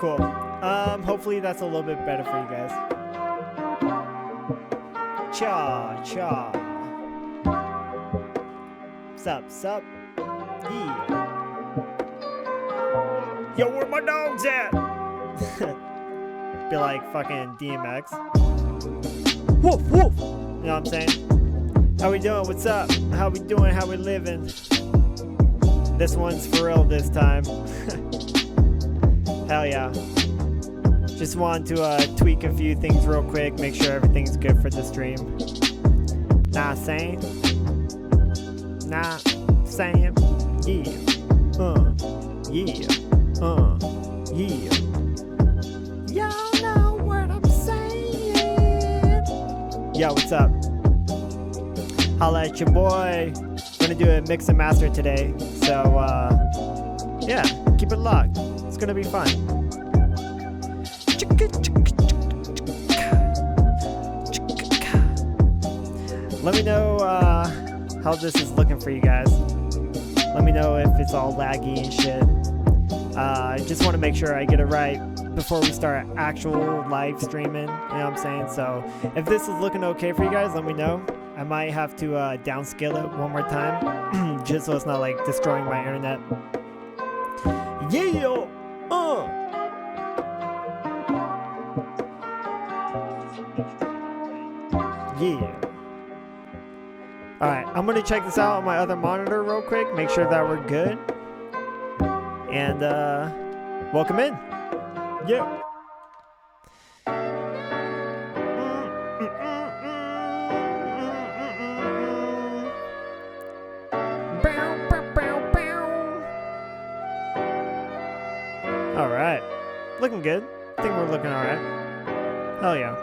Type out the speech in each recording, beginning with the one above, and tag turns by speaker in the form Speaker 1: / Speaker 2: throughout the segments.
Speaker 1: Cool. Hopefully that's a little bit better for you guys. Cha. Sup. Yeah. Yo, where my dogs at? Be like fucking DMX. Woof. You know what I'm saying? How we doing? What's up? How we doing? How we living? This one's for real this time. Hell yeah. Just wanted to tweak a few things real quick, make sure everything's good for the stream. Nah saying. Yeah. Yeah. Y'all know what I'm saying. Yo, what's up? Holla at your boy. Gonna do a mix and master today. So, yeah, keep it locked. It's gonna be fun. Let me know how this is looking for you guys. Let me know if it's all laggy and shit. I just want to make sure I get it right before we start actual live streaming. You know what I'm saying? So if this is looking okay for you guys, let me know. I might have to downscale it one more time just so it's not like destroying my internet. Yeah! Yeah. Alright, I'm gonna check this out on my other monitor real quick, make sure that we're good. And welcome in. Yeah. Alright. Looking good. I think we're looking alright. Hell yeah.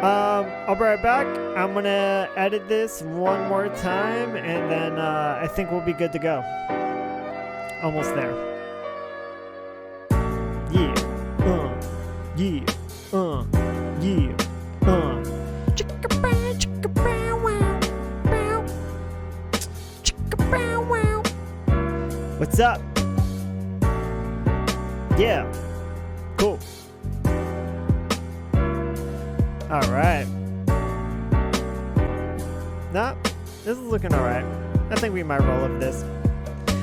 Speaker 1: I'll be right back. I'm gonna edit this one more time, and then I think we'll be good to go. Almost there. Yeah. Yeah. Yeah. What's up? Yeah. Cool. Alright. Nah, this is looking alright. I think we might roll with this.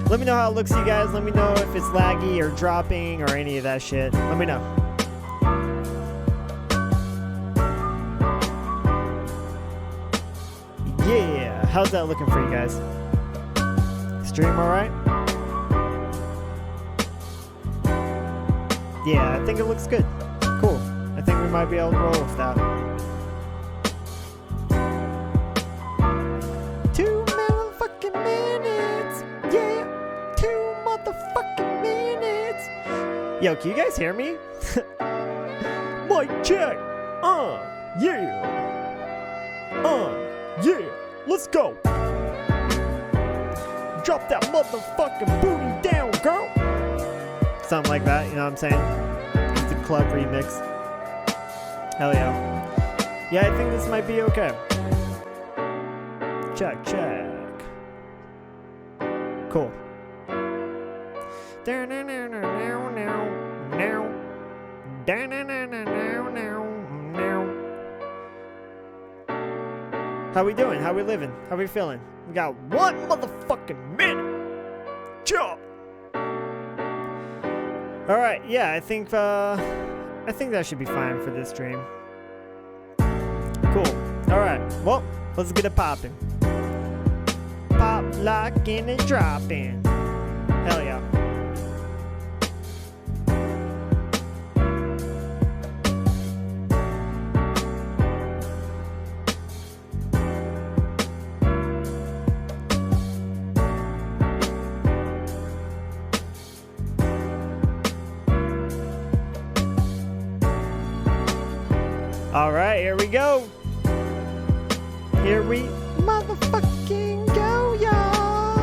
Speaker 1: Let me know how it looks to you guys. Let me know if it's laggy or dropping or any of that shit. Let me know. Yeah, how's that looking for you guys? Stream alright? Yeah, I think it looks good. Cool. I think we might be able to roll with that. 2 motherfucking minutes. Yeah, 2 motherfucking minutes. Yo, can you guys hear me? Mic check. Yeah. Yeah. Let's go. Drop that motherfucking booty down, girl. Something like that, you know what I'm saying? It's a club remix. Hell yeah. Yeah, I think this might be okay. Check. Cool. How we doing? How we living? How we feeling? We got 1 motherfucking minute. Chop. All right, yeah, I think that should be fine for this stream. Cool. All right, well, let's get it popping. Pop, locking, and dropping. Hell yeah. All right, here we go. Here we motherfucking go, y'all.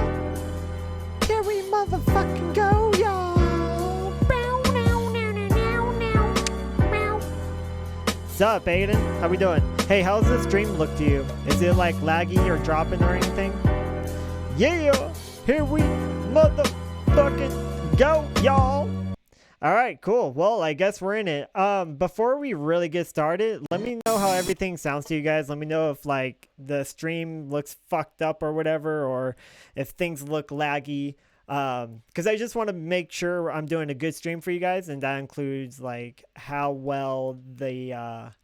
Speaker 1: Here we motherfucking go, y'all. What's up, Aiden? How we doing? Hey, how's this stream look to you? Is it like laggy or dropping or anything? Yeah, here we motherfucking go, y'all. All right, cool. Well, I guess we're in it. Before we really get started, let me know how everything sounds to you guys. Let me know if like the stream looks fucked up or whatever, or if things look laggy. Because I just want to make sure I'm doing a good stream for you guys, and that includes like how well the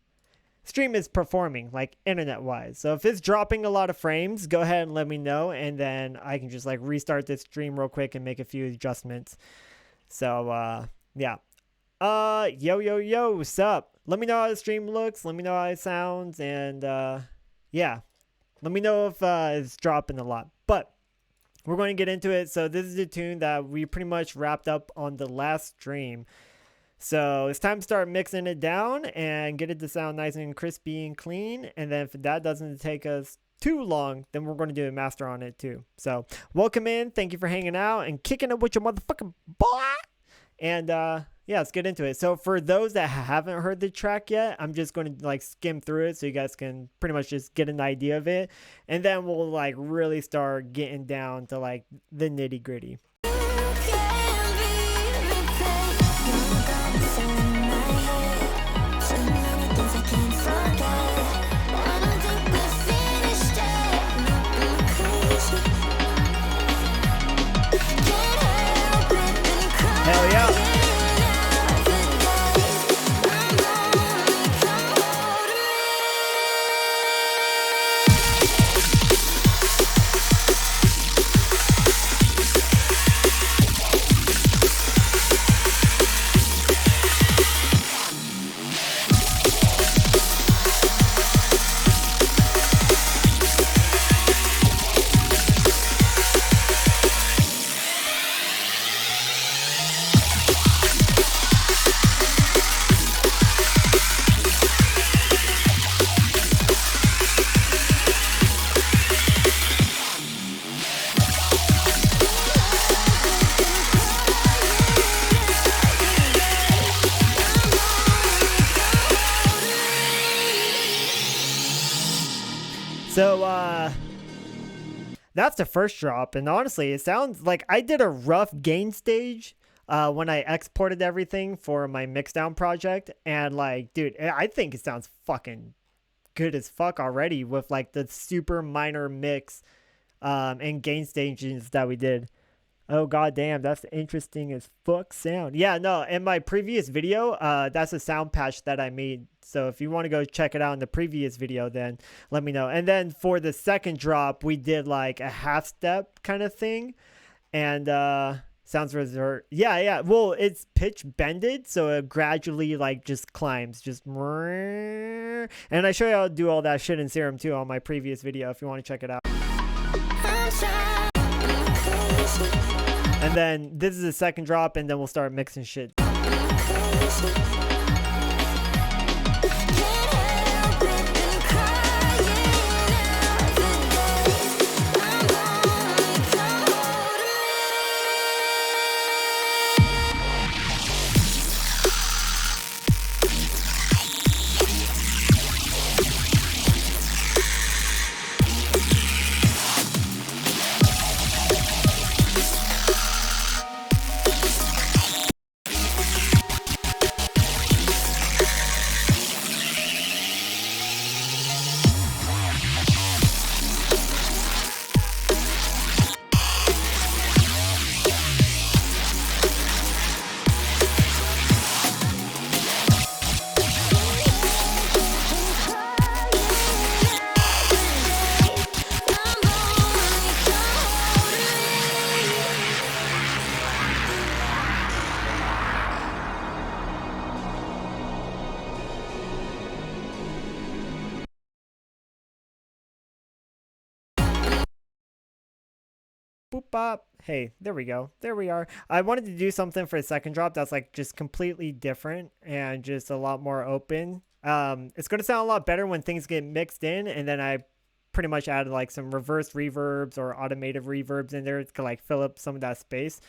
Speaker 1: stream is performing, like internet wise. So if it's dropping a lot of frames, go ahead and let me know, and then I can just like restart this stream real quick and make a few adjustments. So yeah. Yo, what's up? Let me know how the stream looks. Let me know how it sounds, and yeah, let me know if it's dropping a lot. But we're going to get into it. So this is a tune that we pretty much wrapped up on the last stream. So it's time to start mixing it down and get it to sound nice and crispy and clean. And then if that doesn't take us too long, then we're going to do a master on it too. So welcome in. Thank you for hanging out and kicking it with your motherfucking boy. And yeah, let's get into it. So for those that haven't heard the track yet, I'm just going to like skim through it so you guys can pretty much just get an idea of it. And then we'll like really start getting down to like the nitty gritty. Hell yeah. So that's the first drop, and honestly, it sounds like I did a rough gain stage when I exported everything for my mixdown project, and like, dude, I think it sounds fucking good as fuck already with like the super minor mix and gain stages that we did. Oh goddamn, that's interesting as fuck sound. Yeah, no, in my previous video, that's a sound patch that I made. So if you want to go check it out in the previous video, then let me know. And then for the second drop, we did like a half step kind of thing. And sounds reserved. Yeah. Well, it's pitch bended, so it gradually like just climbs. Just and I show you how to do all that shit in Serum too on my previous video if you want to check it out. And then this is the second drop, and then we'll start mixing shit. Boop bop. Hey, there we go. There we are. I wanted to do something for a second drop that's like just completely different and just a lot more open. It's going to sound a lot better when things get mixed in, and then I pretty much added like some reverse reverbs or automated reverbs in there to like fill up some of that space.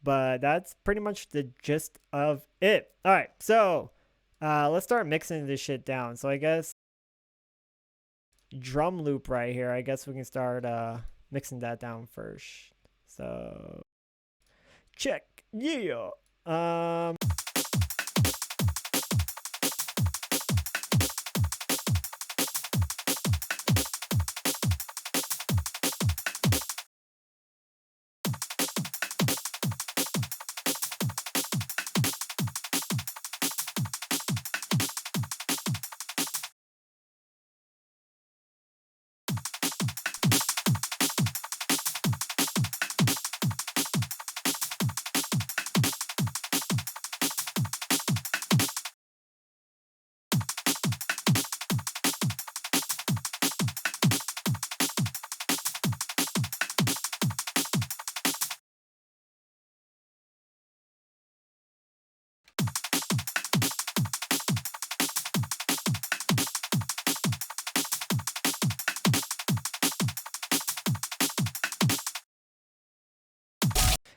Speaker 1: But that's pretty much the gist of it. All right, so let's start mixing this shit down. So I guess drum loop right here. I guess we can start mixing that down first. So check. Yeah.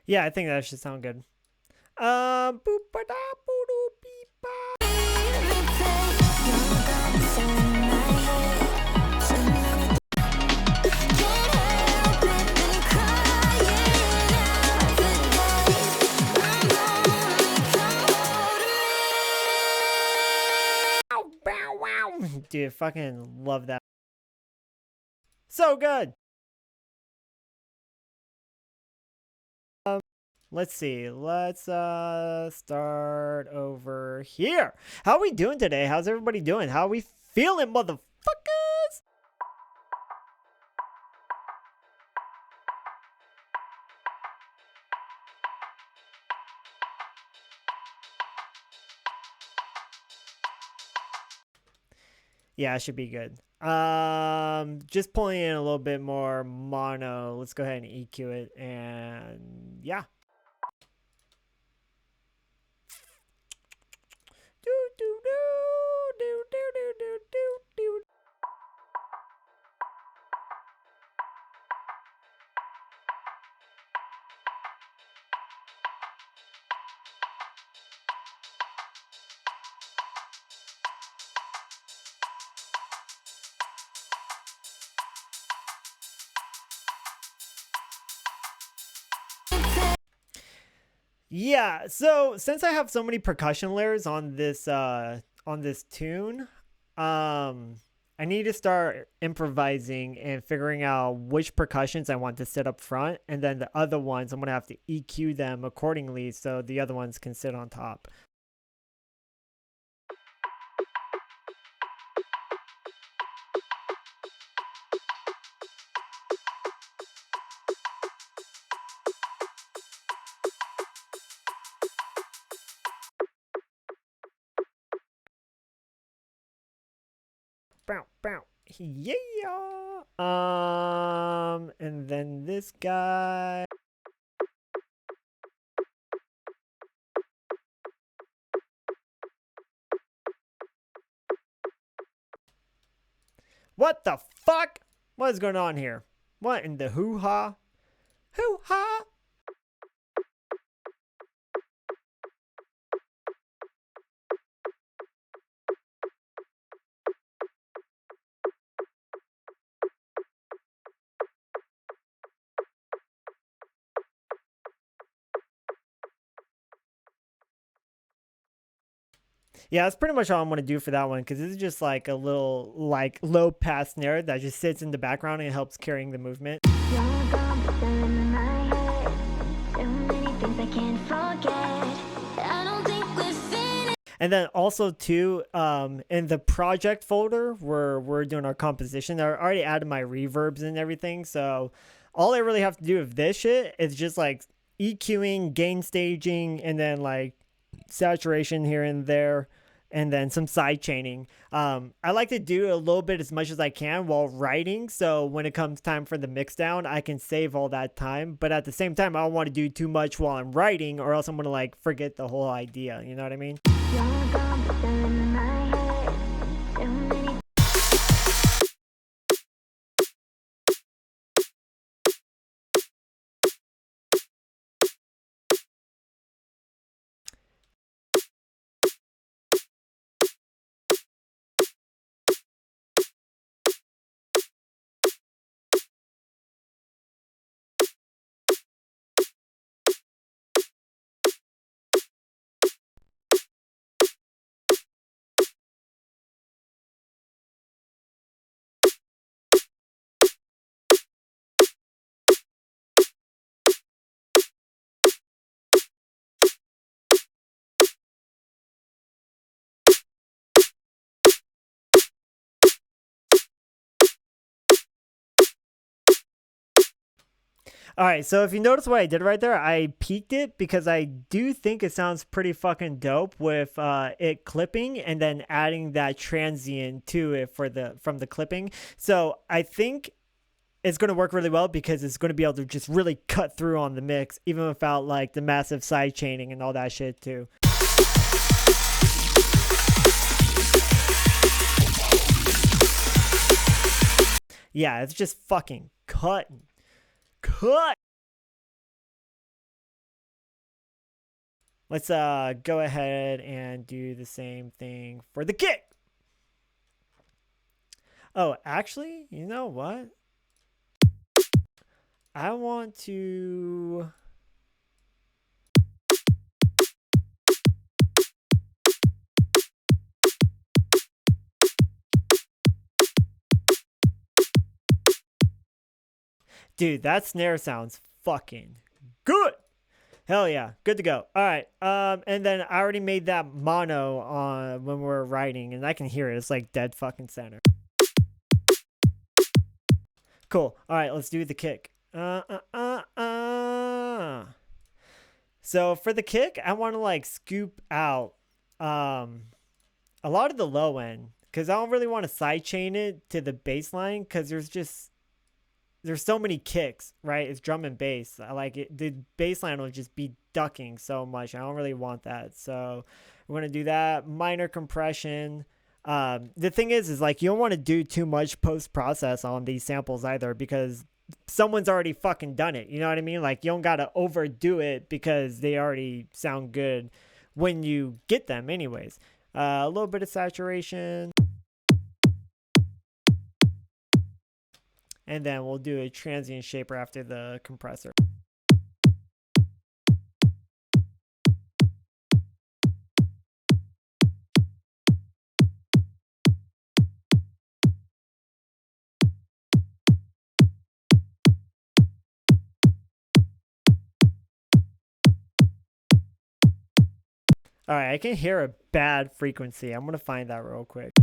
Speaker 1: Yeah, I think that should sound good. Dude, fucking love that. So good. Let's see. Let's start over here. How are we doing today? How's everybody doing? How are we feeling, motherfuckers? Yeah, it should be good. Just pulling in a little bit more mono. Let's go ahead and EQ it, and yeah. Yeah, so since I have so many percussion layers on this tune, I need to start improvising and figuring out which percussions I want to sit up front, and then the other ones I'm gonna have to EQ them accordingly so the other ones can sit on top. Bow, bow. Yeah. And then this guy. What the fuck? What is going on here? What in the hoo-ha? Hoo-ha! Yeah, that's pretty much all I'm going to do for that one, because this is just like a little like low pass snare that just sits in the background and helps carrying the movement. And then also too, in the project folder where we're doing our composition, I already added my reverbs and everything. So all I really have to do with this shit is just like EQing, gain staging, and then like saturation here and there, and then some side chaining. I like to do a little bit as much as I can while writing, so when it comes time for the mix down, I can save all that time. But at the same time, I don't want to do too much while I'm writing, or else I'm gonna like forget the whole idea. You know what I mean? All right, so if you notice what I did right there, I peaked it because I do think it sounds pretty fucking dope with it clipping and then adding that transient to it from the clipping. So I think it's going to work really well because it's going to be able to just really cut through on the mix, even without like the massive side chaining and all that shit too. Yeah, it's just fucking cut. Let's go ahead and do the same thing for the kick. Oh, actually, you know what? I want to... Dude, that snare sounds fucking good. Hell yeah, good to go. All right, and then I already made that mono on when we're writing, and I can hear it. It's like dead fucking center. Cool. All right, let's do the kick. So for the kick, I want to like scoop out a lot of the low end because I don't really want to sidechain it to the bass line because there's so many kicks, right? It's drum and bass. I like it. The bass line will just be ducking so much. I don't really want that. So we're going to do that. Minor compression. The thing is like you don't want to do too much post-process on these samples either because someone's already fucking done it. You know what I mean? Like you don't got to overdo it because they already sound good when you get them anyways. A little bit of saturation. And then we'll do a transient shaper after the compressor. All right, I can hear a bad frequency. I'm going to find that real quick.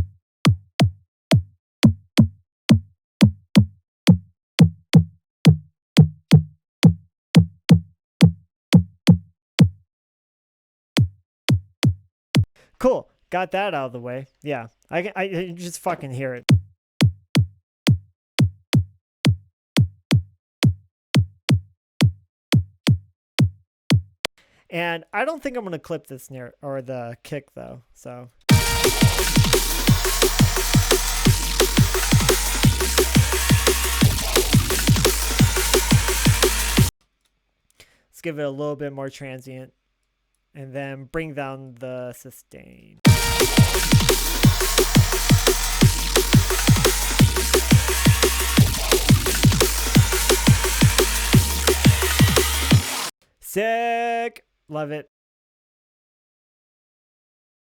Speaker 1: Cool. Got that out of the way. Yeah, I just fucking hear it. And I don't think I'm going to clip the snare or the kick though. So let's give it a little bit more transient and then bring down the sustain. Sick. Love it.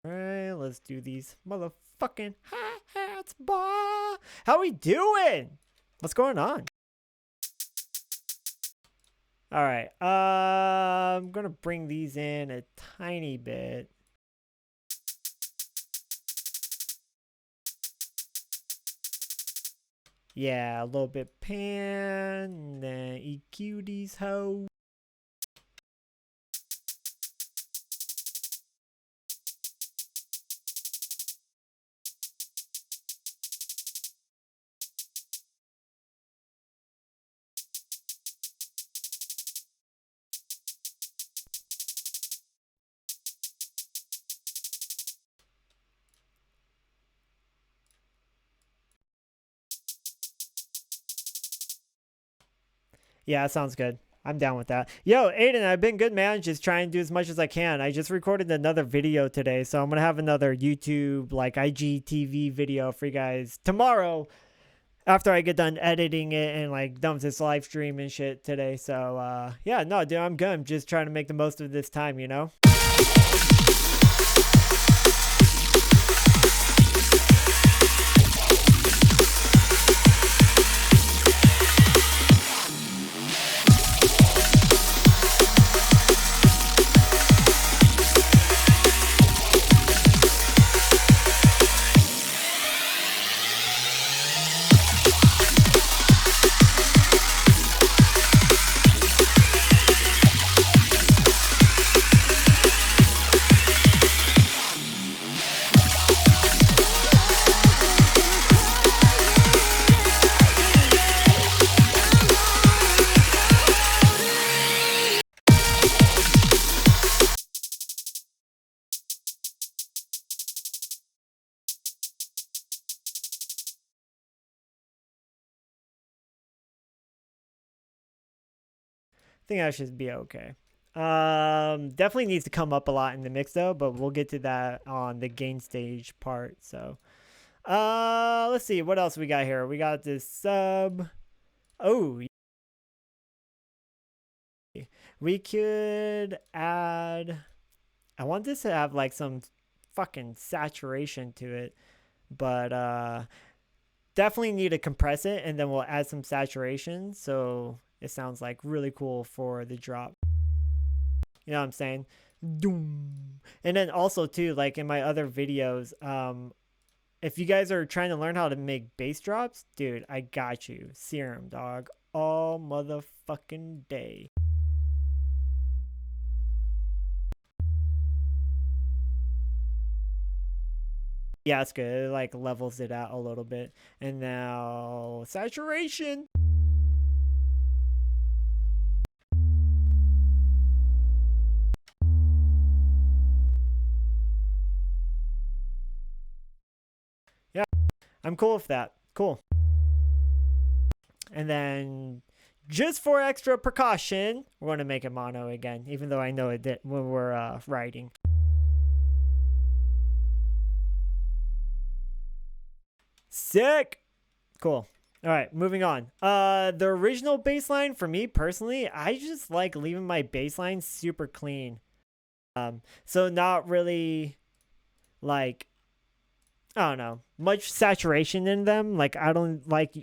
Speaker 1: All right, let's do these motherfucking hi-hats, boy. How we doing? What's going on? All right, I'm gonna bring these in a tiny bit. Yeah, a little bit pan, and then EQ these hoes. Yeah, that sounds good. I'm down with that. Yo, Aiden, I've been good, man. Just trying to do as much as I can. I just recorded another video today, so I'm going to have another YouTube, like IGTV video for you guys tomorrow after I get done editing it and like dump this live stream and shit today. So, yeah, no, dude, I'm good. I'm just trying to make the most of this time, you know? I think I should be okay. Definitely needs to come up a lot in the mix though, but we'll get to that on the gain stage part. So, let's see what else we got here. We got this sub. Oh, we could add. I want this to have like some fucking saturation to it, but definitely need to compress it, and then we'll add some saturation so it sounds like really cool for the drop. You know what I'm saying? Doom. And then also too, like in my other videos, if you guys are trying to learn how to make bass drops, dude, I got you. Serum, dog. All motherfucking day. Yeah, it's good. It like levels it out a little bit. And now saturation. Yeah, I'm cool with that. Cool. And then just for extra precaution, we're going to make it mono again, even though I know it did when we're writing. Sick. Cool. All right, moving on. The original bass line for me personally, I just like leaving my bass lines super clean. So not really like, I don't know, much saturation in them. Like I don't like,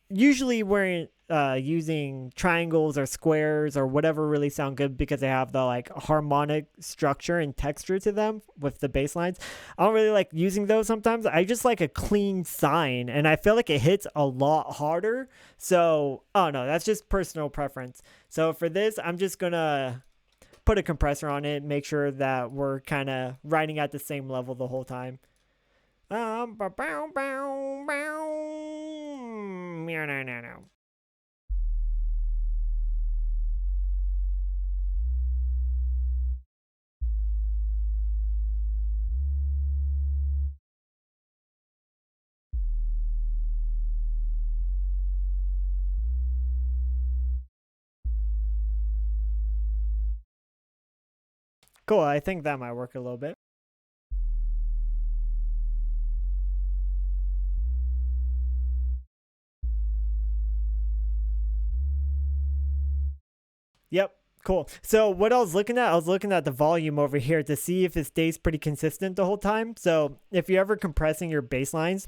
Speaker 1: usually we're using triangles or squares or whatever really sound good because they have the like harmonic structure and texture to them with the bass lines. I don't really like using those sometimes. I just like a clean sign, and I feel like it hits a lot harder. So I don't know, that's just personal preference. So for this, I'm just gonna put a compressor on it, make sure that we're kind of riding at the same level the whole time. Bow, bow, bow, meow, no, no, no. Cool, I think that might work a little bit. Yep, cool. So what I was looking at the volume over here to see if it stays pretty consistent the whole time. So if you're ever compressing your bass lines,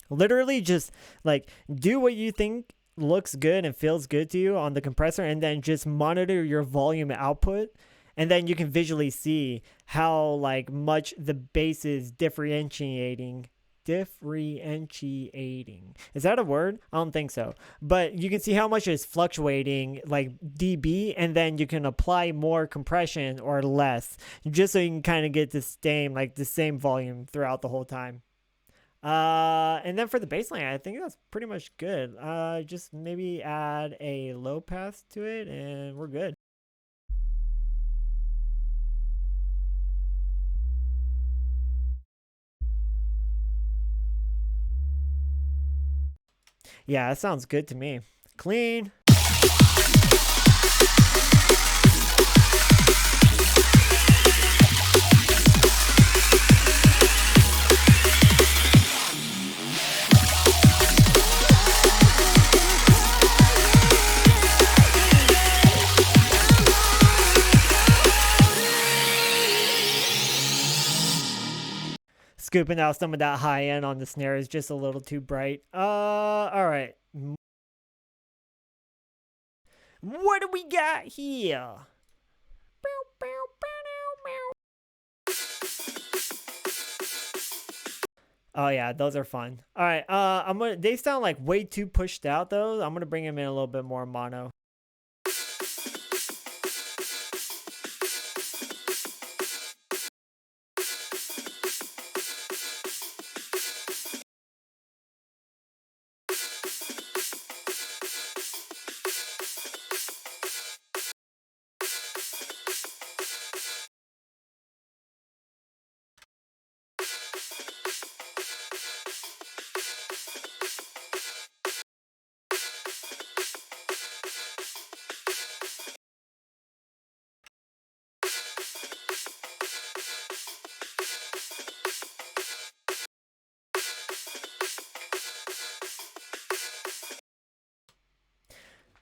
Speaker 1: literally just like do what you think looks good and feels good to you on the compressor, and then just monitor your volume output, and then you can visually see how like much the bass is differentiating. Is that a word? I don't think so. But you can see how much it's fluctuating like dB, and then you can apply more compression or less, just so you can kind of get the same volume throughout the whole time. And then for the baseline, I think that's pretty much good. Just maybe add a low pass to it, and we're good. Yeah, that sounds good to me. Clean. Scooping out some of that high end on the snare is just a little too bright. All right. What do we got here? Oh yeah, those are fun. All right, they sound like way too pushed out though. I'm gonna bring them in a little bit more mono.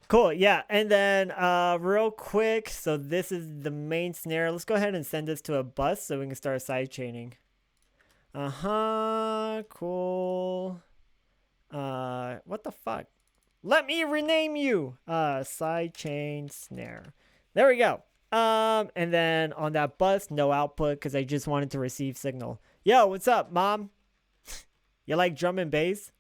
Speaker 1: Cool, yeah. And then real quick, so this is the main snare. Let's go ahead and send this to a bus so we can start side chaining. Cool. What the fuck? Let me rename you. Side chain snare. There we go. And then on that bus, no output because I just wanted to receive signal. Yo, what's up, mom? You like drum and bass?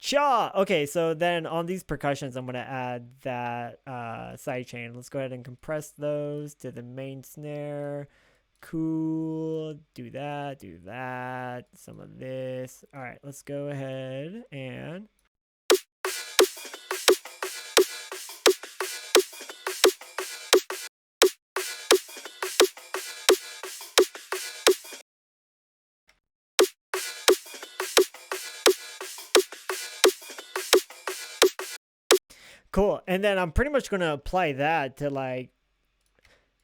Speaker 1: Cha! Okay, so then on these percussions, I'm going to add that sidechain. Let's go ahead and compress those to the main snare. Cool. Do that. Some of this. All right, let's go ahead and... Cool. And then I'm pretty much going to apply that to like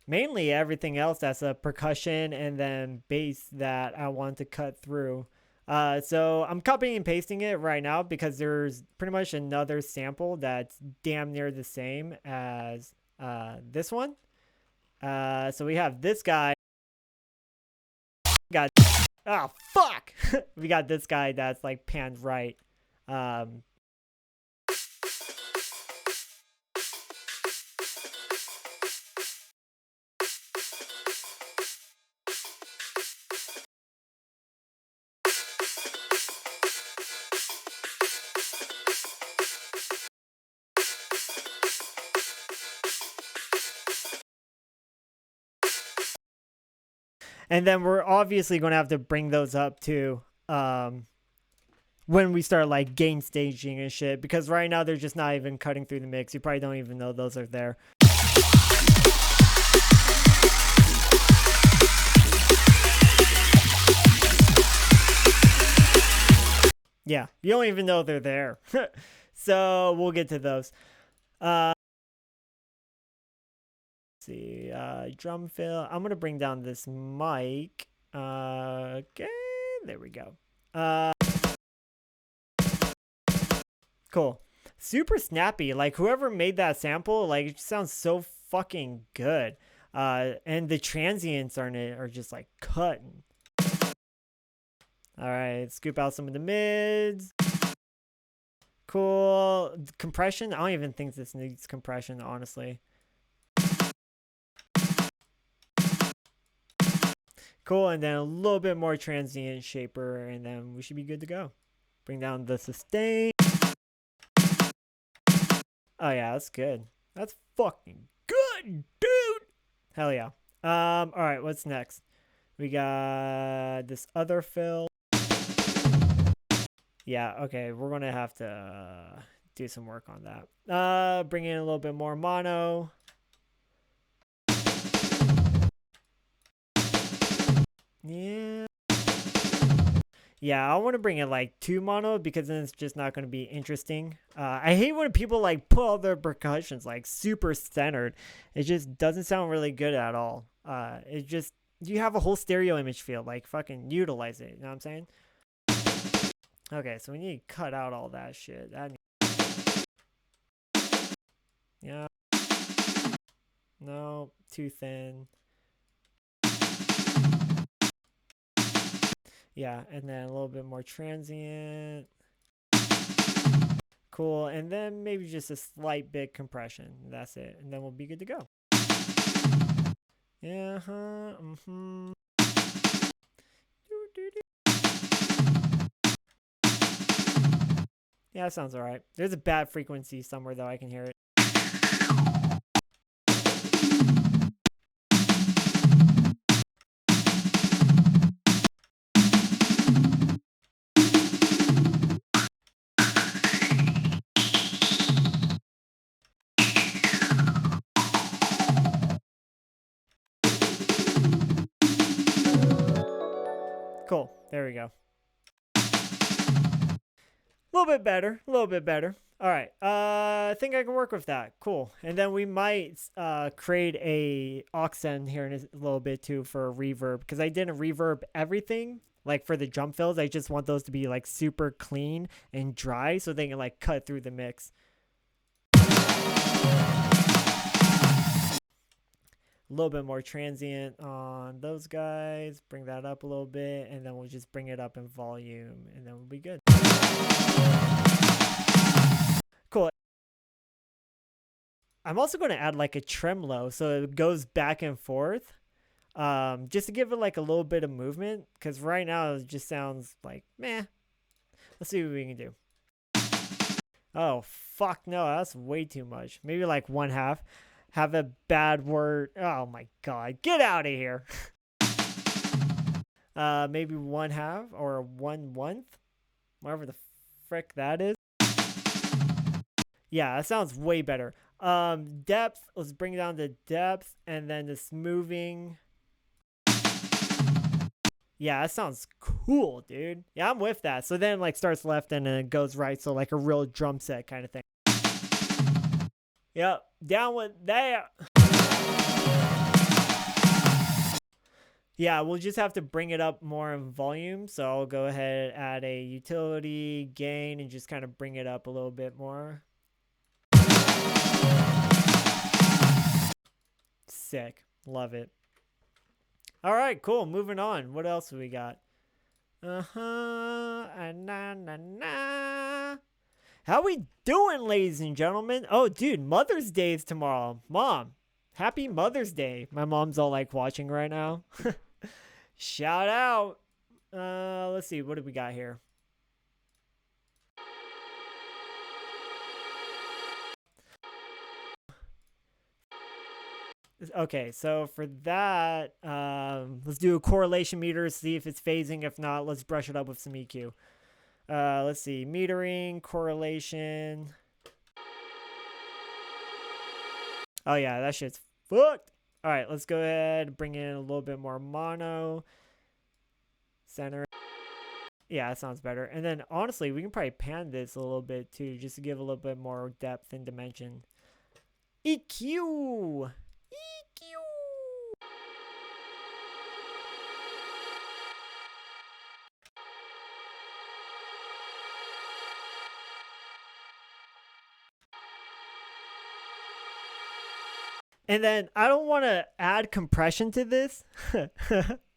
Speaker 1: mainly everything else that's a percussion and then bass that I want to cut through. So I'm copying and pasting it right now because there's pretty much another sample that's damn near the same as this one. So we have this guy. Oh, fuck! We got this guy that's like panned right. And then we're obviously going to have to bring those up too when we start like gain staging and shit. Because right now they're just not even cutting through the mix. You probably don't even know those are there. Yeah, you don't even know they're there. So we'll get to those. See, drum fill. I'm gonna bring down this mic. Okay, there we go. Cool. Super snappy. Like whoever made that sample, like it sounds so fucking good. And the transients on it are just like cutting. All right, scoop out some of the mids. Cool. Compression. I don't even think this needs compression, honestly. Cool, and then a little bit more transient shaper, and then we should be good to go. Bring down the sustain. Oh yeah, that's good. That's fucking good, dude. Hell yeah. All right, what's next? We got this other fill. Yeah, okay, we're gonna have to do some work on that. Bring in a little bit more mono. Yeah, I want to bring in like 2 mono because then it's just not going to be interesting. I hate when people like put all their percussions like super centered. It just doesn't sound really good at all. It just, you have a whole stereo image field, like fucking utilize it. You know what I'm saying? Okay, so we need to cut out all that shit. Yeah. No, too thin. Yeah, and then a little bit more transient. Cool, and then maybe just a slight bit compression. That's it, and then we'll be good to go. Yeah, Yeah, that sounds alright. There's a bad frequency somewhere though, I can hear it. Cool, there we go. A little bit better. All right, I think I can work with that. Cool. And then we might create a aux here in a little bit too for a reverb, because I didn't reverb everything. Like for the drum fills, I just want those to be like super clean and dry so they can like cut through the mix. A little bit more transient on those guys. Bring that up a little bit, and then we'll just bring it up in volume, and then we'll be good. Cool. I'm also going to add like a tremolo so it goes back and forth, just to give it like a little bit of movement, because right now it just sounds like meh. Let's see what we can do. Oh, fuck no, that's way too much. Maybe like 1/2. Have a bad word. Oh my god, get out of here. Maybe 1/2 or 1/1, whatever the frick that is. Yeah, that sounds way better. Depth, let's bring it down to depth, and then the smoothing. Yeah, that sounds cool, dude. Yeah, I'm with that. So then like starts left and then it goes right, so like a real drum set kind of thing. Yep, down with that. Yeah, we'll just have to bring it up more in volume. So I'll go ahead and add a utility gain and just kind of bring it up a little bit more. Sick. Love it. All right, cool. Moving on. What else we got? How we doing, ladies and gentlemen? Oh, dude, Mother's Day is tomorrow. Mom, happy Mother's Day. My mom's all like watching right now. Shout out. Let's see. What do we got here? Okay, so for that, let's do a correlation meter, see if it's phasing. If not, let's brush it up with some EQ. Let's see, metering, correlation. Oh yeah, that shit's fucked. All right, let's go ahead and bring in a little bit more mono. Center. Yeah, that sounds better. And then honestly, we can probably pan this a little bit too, just to give a little bit more depth and dimension. EQ. And then I don't want to add compression to this.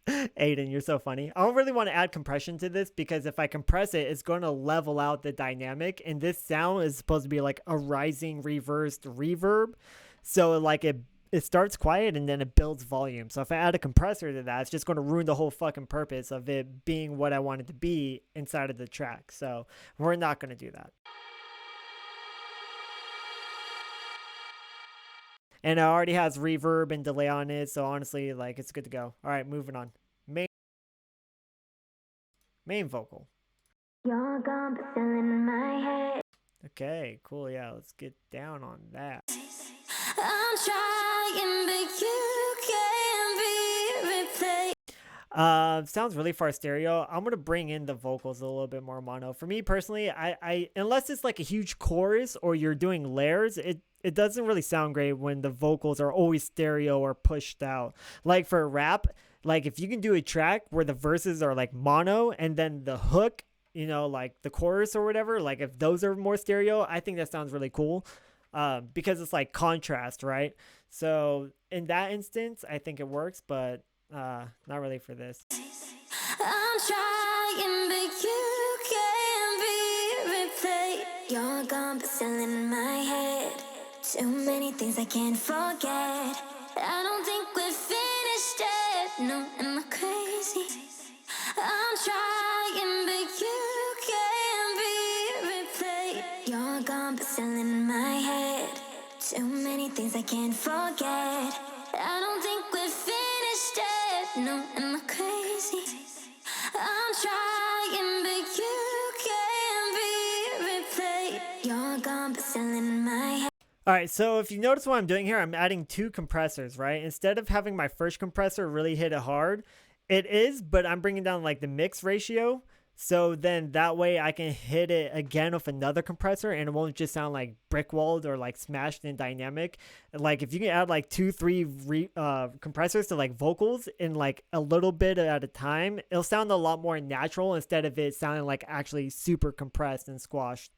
Speaker 1: Aiden, you're so funny. I don't really want to add compression to this because if I compress it, it's going to level out the dynamic. And this sound is supposed to be like a rising reversed reverb. So like it starts quiet and then it builds volume. So if I add a compressor to that, it's just going to ruin the whole fucking purpose of it being what I want it to be inside of the track. So we're not going to do that. And it already has reverb and delay on it, so honestly, like, it's good to go. All right, moving on. Main vocal. You're gone, but still in my head. Okay, cool. Yeah, let's get down on that. I'm trying, but you can't be replaced. Sounds really far stereo. I'm gonna bring in the vocals a little bit more mono. For me personally, I unless it's like a huge chorus or you're doing layers, it doesn't really sound great when the vocals are always stereo or pushed out. Like for rap, like if you can do a track where the verses are like mono and then the hook, you know, like the chorus or whatever, like if those are more stereo, I think that sounds really cool, because it's like contrast, right? So in that instance, I think it works, but not really for this. I'm trying, but you can't be replaced. You're gone, but still in my head. Too many things I can't forget. I don't think we're finished yet. No, am I crazy? I'm trying, but you can't be replaced. You're gone, but still in my head. Too many things I can't forget. I don't think we're finished yet. No, am I crazy? I'm trying, but you can't be replaced. You're gone, but still in my head. All right, so if you notice what I'm doing here, I'm adding 2 compressors, right? Instead of having my first compressor really hit it hard, it is, but I'm bringing down like the mix ratio. So then that way I can hit it again with another compressor and it won't just sound like brick walled or like smashed in dynamic. Like if you can add like 2-3 compressors to like vocals in like a little bit at a time, it'll sound a lot more natural instead of it sounding like actually super compressed and squashed.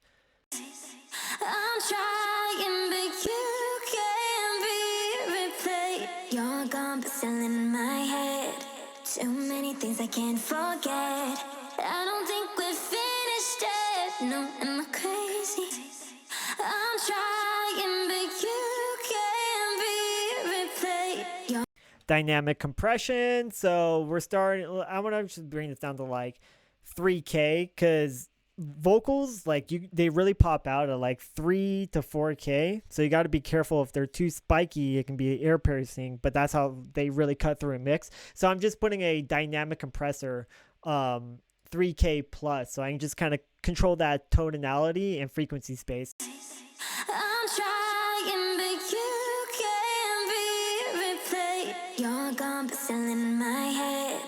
Speaker 1: I'm trying, but you can't be replaced.
Speaker 2: You're gone, but still in my head. Too many things I can't forget. I don't think we're finished yet. No, am I crazy? I'm trying, but you can't be replayed.
Speaker 1: Dynamic compression. So we're starting. I want to just bring this down to like 3K because vocals they really pop out at like 3 to 4K. So you got to be careful if they're too spiky. It can be ear piercing, but that's how they really cut through a mix. So I'm just putting a dynamic compressor 3K plus, so I can just kind of control that tonality and frequency space.
Speaker 2: I'm trying, but you can't be replayed. You're gone, but still in my head.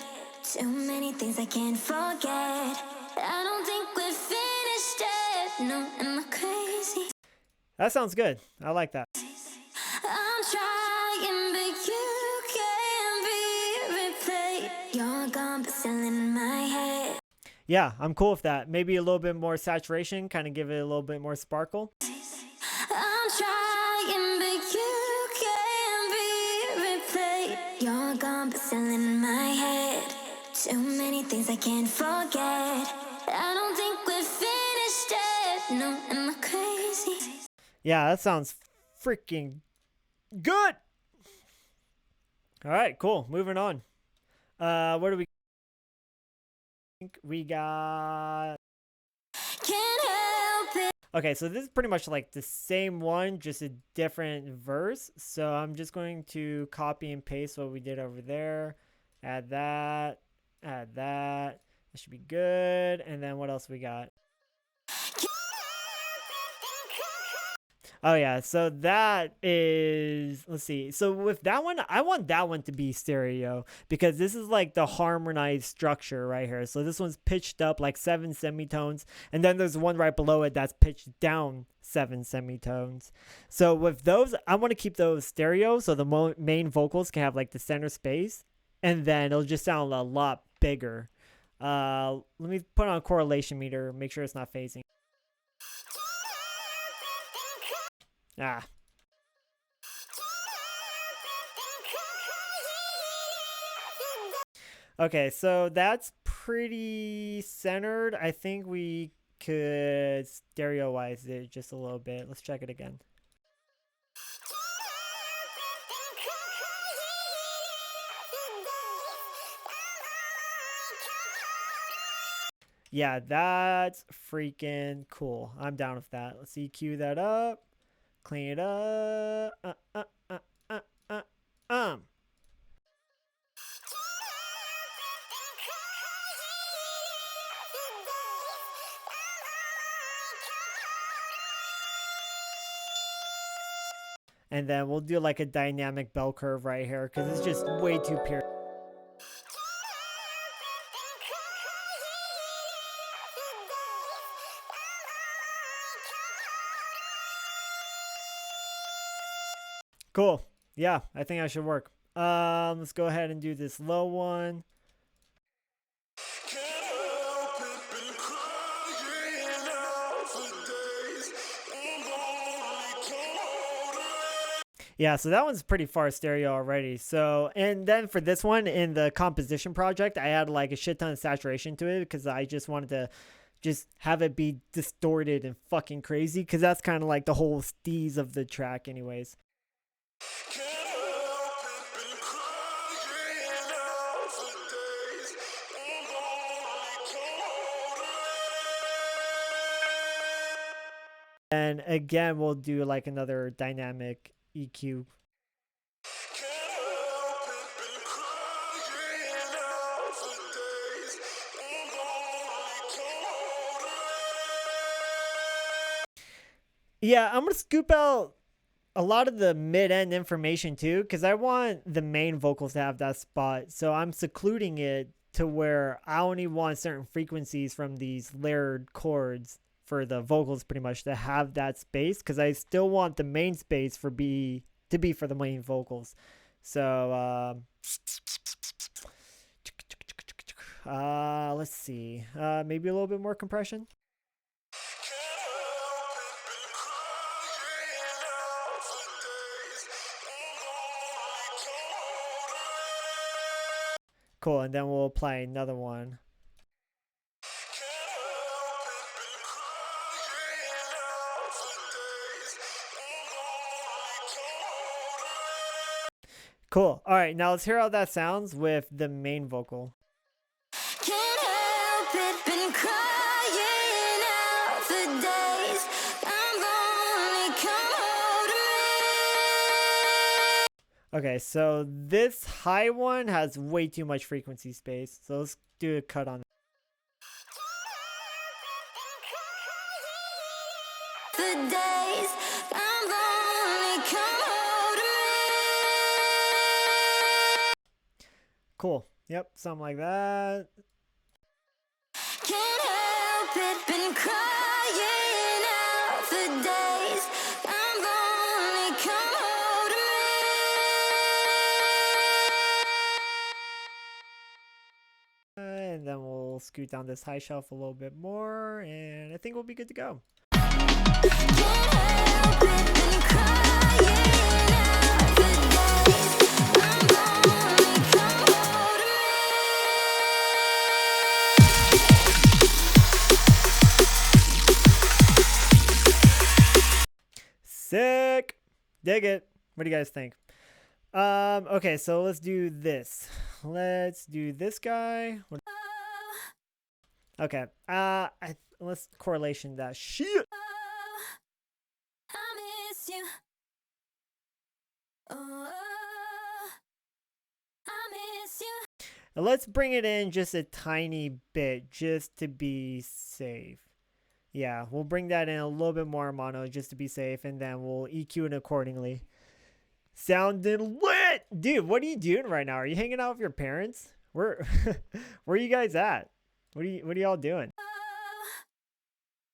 Speaker 2: Too many things I can't forget. I don't think we're finished yet. No, am I crazy?
Speaker 1: That sounds good. I like that.
Speaker 2: I'm trying, but you can't be replayed. You're gone, but still in my head.
Speaker 1: Yeah, I'm cool with that. Maybe a little bit more saturation, kind of give it a little bit more sparkle.
Speaker 2: I'm trying, but you can't be replayed. You're gone, but still in my head. Too many things I can't forget. I don't think we're finished yet. No, am I crazy?
Speaker 1: Yeah, that sounds freaking good. All right, cool. Moving on. What do we think we got?
Speaker 2: Can't help it.
Speaker 1: Okay, so this is pretty much like the same one, just a different verse. So I'm just going to copy and paste what we did over there. Add that. Add that. That should be good. And then what else we got? Oh yeah, so that is, let's see. So with that one, I want that one to be stereo because this is like the harmonized structure right here. So this one's pitched up like 7 semitones, and then there's one right below it that's pitched down 7 semitones. So with those, I want to keep those stereo so the main vocals can have like the center space, and then it'll just sound a lot bigger. Let me put on a correlation meter, make sure it's not phasing. Ah. Okay, so that's pretty centered. I think we could stereo-wise it just a little bit. Let's check it again. Yeah, that's freaking cool. I'm down with that. Let's EQ that up. Clean it up. And then we'll do like a dynamic bell curve right here because it's just way too pure. Cool. Yeah, I think I should work. Let's go ahead and do this low one. Yeah, so that one's pretty far stereo already. So, and then for this one in the composition project, I had like a shit ton of saturation to it because I just wanted to just have it be distorted and fucking crazy because that's kind of like the whole steez of the track anyways. And again, we'll do like another dynamic EQ. Yeah, I'm gonna scoop out a lot of the mid-end information too because I want the main vocals to have that spot. So I'm secluding it to where I only want certain frequencies from these layered chords for the vocals pretty much to have that space because I still want the main space to be for the main vocals. So let's see, maybe a little bit more compression. Cool, and then we'll apply another one. Cool. All right, now let's hear how that sounds with the main vocal.
Speaker 2: Can't help it, been crying out for days. I'm lonely, come hold me.
Speaker 1: Okay, so this high one has way too much frequency space. So let's do a cut on that.
Speaker 2: For days, I'm lonely, come hold me.
Speaker 1: Cool. Yep, something like that.
Speaker 2: Can't help it, been crying out for days. I'm lonely, come hold me.
Speaker 1: And then we'll scoot down this high shelf a little bit more, and I think we'll be good to go.
Speaker 2: Can't help it, been crying out for days. I'm lonely, come hold me.
Speaker 1: Sick. Dig it. What do you guys think? Okay, so let's do this. Let's do this guy. Okay. Let's correlation that shit.
Speaker 2: I miss you. Oh, I miss you.
Speaker 1: And let's bring it in just a tiny bit just to be safe. Yeah, we'll bring that in a little bit more mono just to be safe, and then we'll EQ it accordingly. Sounding lit! Dude, what are you doing right now? Are you hanging out with your parents? Where are you guys at? What are y'all doing?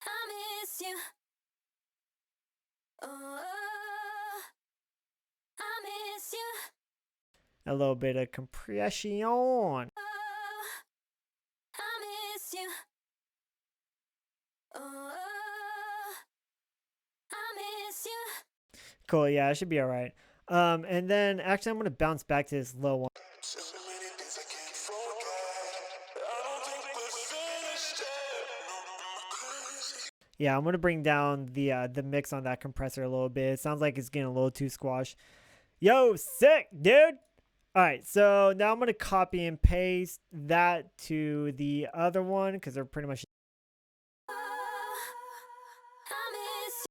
Speaker 2: I miss you. Oh, I miss you.
Speaker 1: A little bit of compression.
Speaker 2: I miss you. Oh, I miss you.
Speaker 1: Cool, yeah, it should be alright. And then actually I'm gonna bounce back to this low one.
Speaker 3: So many things I can't forget. I don't think we're finished yet.
Speaker 1: Yeah, I'm gonna bring down the mix on that compressor a little bit. It sounds like it's getting a little too squash. Yo, sick, dude. All right, so now I'm gonna copy and paste that to the other one because they're pretty much.
Speaker 2: I miss you.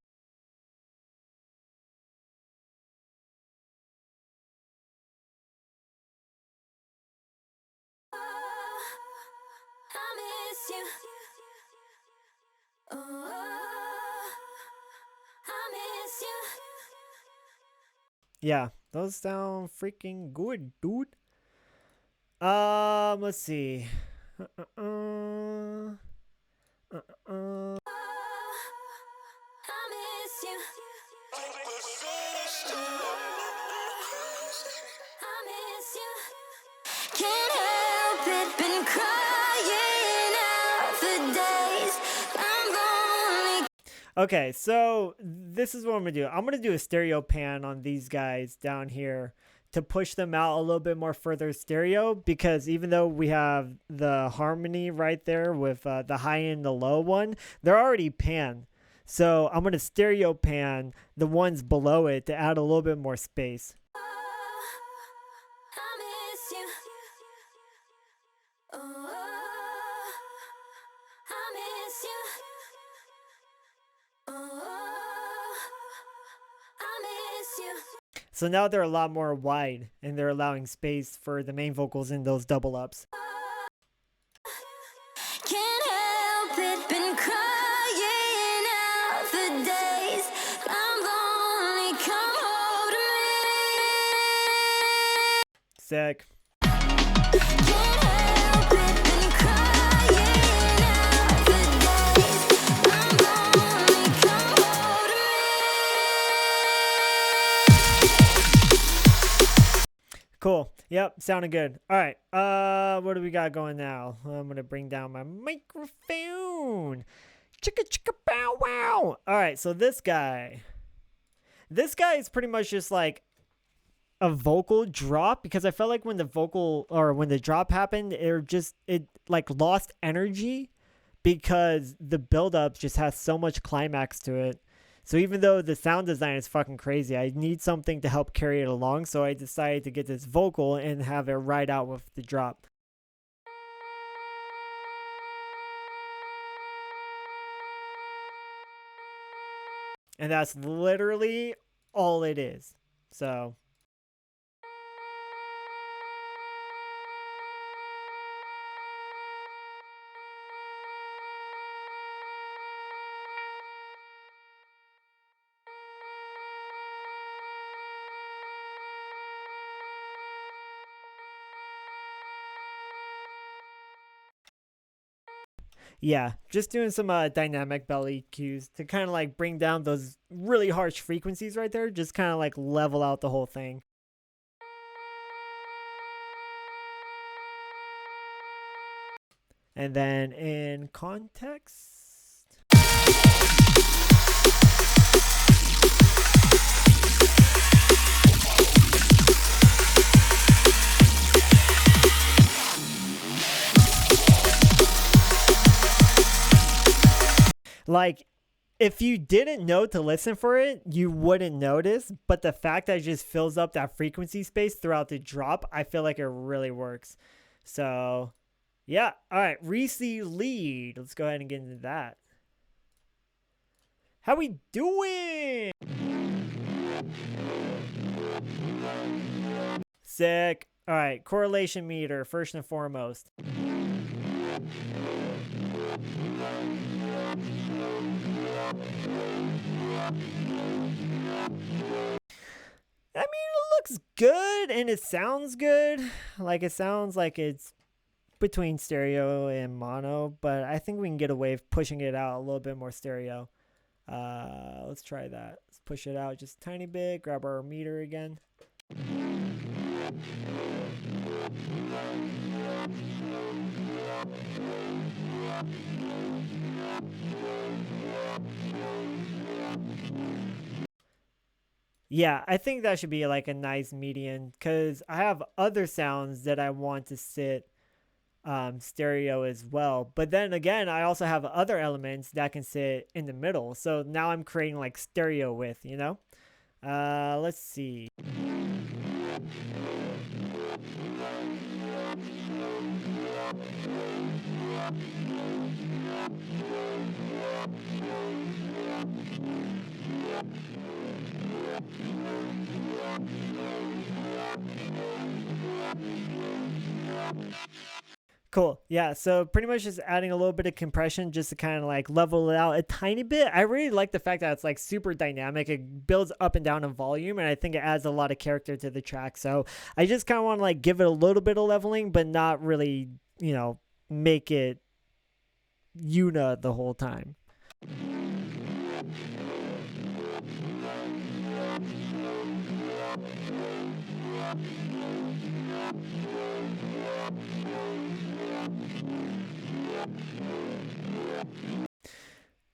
Speaker 2: I miss you. Oh, I miss you.
Speaker 1: Yeah, those sound freaking good, dude. Let's see.
Speaker 2: I miss you.
Speaker 3: Think we're finished yet.
Speaker 2: I miss you. Can't help it, been crying out for days. I'm lonely.
Speaker 1: Okay, so this is what I'm gonna do. I'm gonna do a stereo pan on these guys down here to push them out a little bit more further stereo, because even though we have the harmony right there with the high and the low one, they're already pan. So I'm gonna stereo pan the ones below it to add a little bit more space.
Speaker 2: I miss you. Oh, I miss you. Oh, I miss you.
Speaker 1: So now they're a lot more wide and they're allowing space for the main vocals in those double ups.
Speaker 2: Can't help it, been crying out for days. I'm lonely, come hold me.
Speaker 1: Sick.
Speaker 2: Can't help it, been crying out for days. I'm lonely, come hold me.
Speaker 1: Cool. Yep, sounding good. All right. What do we got going now? I'm gonna bring down my microphone. Chicka chicka bow wow. All right. So this guy is pretty much just like a vocal drop, because I felt like when the vocal or when the drop happened, it like lost energy because the build up just has so much climax to it. So even though the sound design is fucking crazy, I need something to help carry it along. So I decided to get this vocal and have it ride out with the drop. And that's literally all it is. So yeah, just doing some dynamic belly cues to kind of like bring down those really harsh frequencies right there, just kind of like level out the whole thing. And then in context, like, if you didn't know to listen for it, you wouldn't notice. But the fact that it just fills up that frequency space throughout the drop, I feel like it really works. So, yeah. All right. Reese lead. Let's go ahead and get into that. How we doing? Sick. All right. Correlation meter, first and foremost. I mean, it looks good and it sounds good. Like, it sounds like it's between stereo and mono, but I think we can get away with pushing it out a little bit more stereo. Let's try that. Let's push it out just a tiny bit. Grab our meter again. Yeah, I think that should be like a nice median, because I have other sounds that I want to sit stereo as well. But then again, I also have other elements that can sit in the middle. So now I'm creating like stereo width, you know? Let's see. Cool. Yeah. So pretty much just adding a little bit of compression just to kind of like level it out a tiny bit. I really like the fact that it's like super dynamic. It builds up and down in volume, and I think it adds a lot of character to the track. So I just kind of want to like give it a little bit of leveling, but not really, make it una the whole time.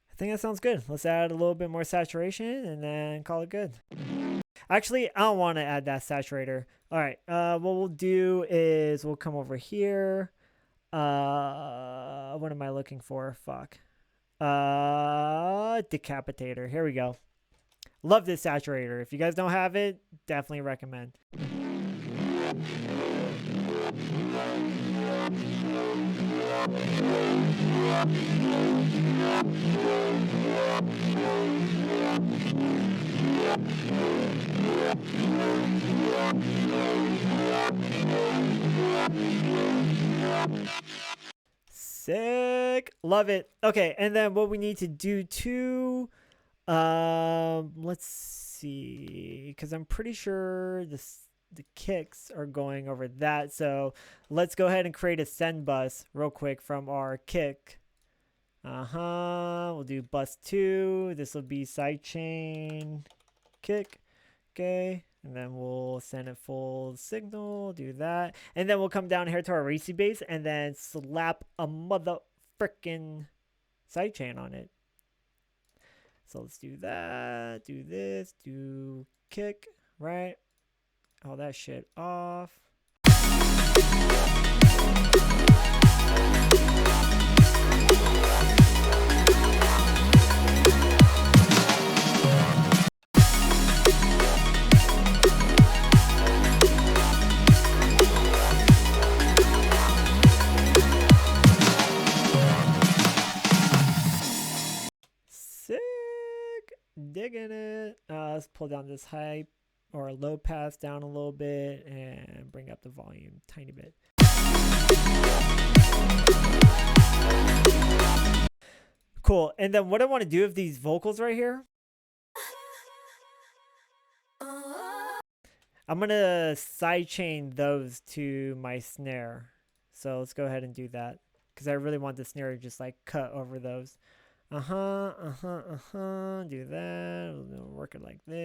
Speaker 1: I think that sounds good. Let's add a little bit more saturation and then call it good. Actually, I don't want to add that saturator. All right. What we'll do is we'll come over here. What am I looking for? Fuck. Decapitator. Here we go. Love this saturator. If you guys don't have it, definitely recommend. Sick. Love it. Okay, and then what we need to do too, let's see, because I'm pretty sure the kicks are going over that. So let's go ahead and create a send bus real quick from our kick. We'll do bus 2. This will be sidechain kick. Okay. And then we'll send it full signal, do that. And then we'll come down here to our Reese base and then slap a mother frickin' sidechain on it. So let's do that, do this, do kick, right? all that shit off. Sick. Digging it. Let's pull down this high or low pass down a little bit and bring up the volume a tiny bit. Cool. And then what I want to do with these vocals right here, I'm going to sidechain those to my snare. So let's go ahead and do that because I really want the snare to just like cut over those. Do that. We'll work it like this.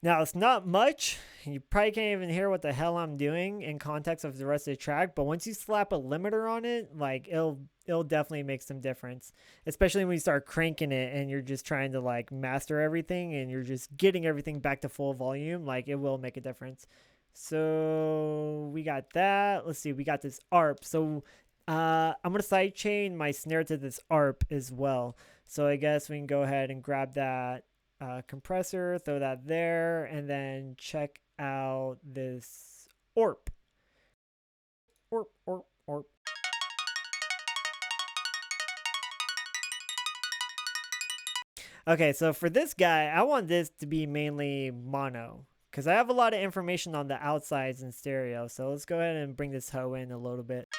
Speaker 1: Now it's not much. You probably can't even hear what the hell I'm doing in context of the rest of the track, but once you slap a limiter on it, like it'll definitely make some difference. Especially when you start cranking it and you're just trying to like master everything and you're just getting everything back to full volume, like it will make a difference. So we got that. Let's see, we got this ARP. So I'm gonna sidechain my snare to this ARP as well. So I guess we can go ahead and grab that compressor, throw that there, and then check out this ARP. ARP. Okay, so for this guy, I want this to be mainly mono because I have a lot of information on the outsides in stereo. So let's go ahead and bring this hoe in a little bit.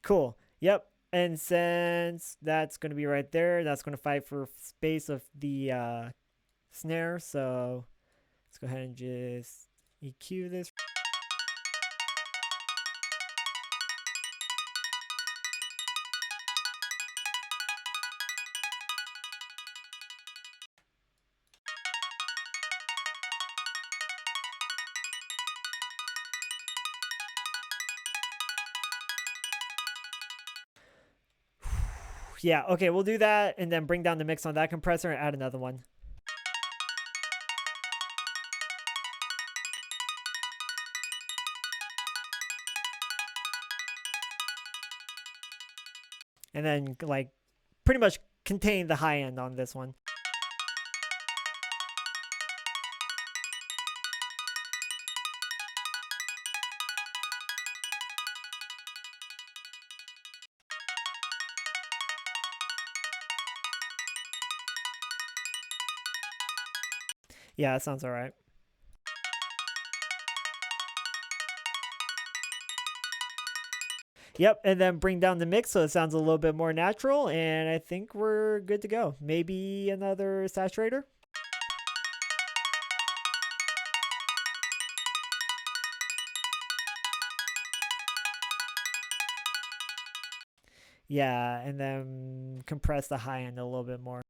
Speaker 1: Cool. Yep. And since that's going to be right there, that's going to fight for space of the snare. So let's go ahead and just EQ this. Yeah, okay, we'll do that and then bring down the mix on that compressor and add another one. And then like pretty much contain the high end on this one. Yeah, that sounds all right. Yep, and then bring down the mix so it sounds a little bit more natural, and I think we're good to go. Maybe another saturator? Yeah, and then compress the high end a little bit more.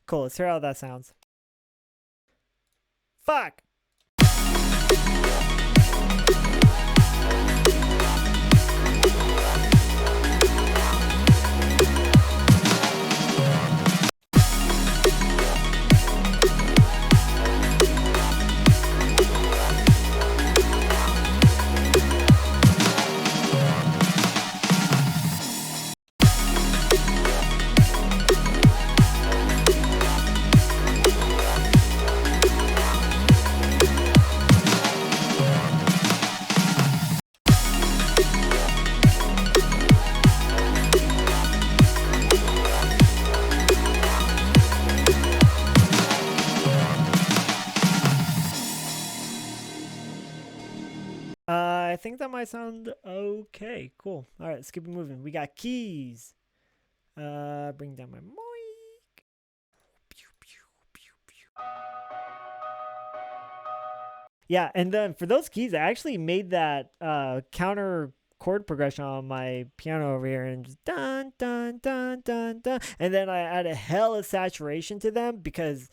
Speaker 1: Cool, let's hear how that sounds. Fuck! I think that might sound okay. Cool. All right, let's keep it moving. We got keys. Bring down my mic. Yeah, and then for those keys, I actually made that counter chord progression on my piano over here, and just dun dun dun dun dun, and then I added hella saturation to them because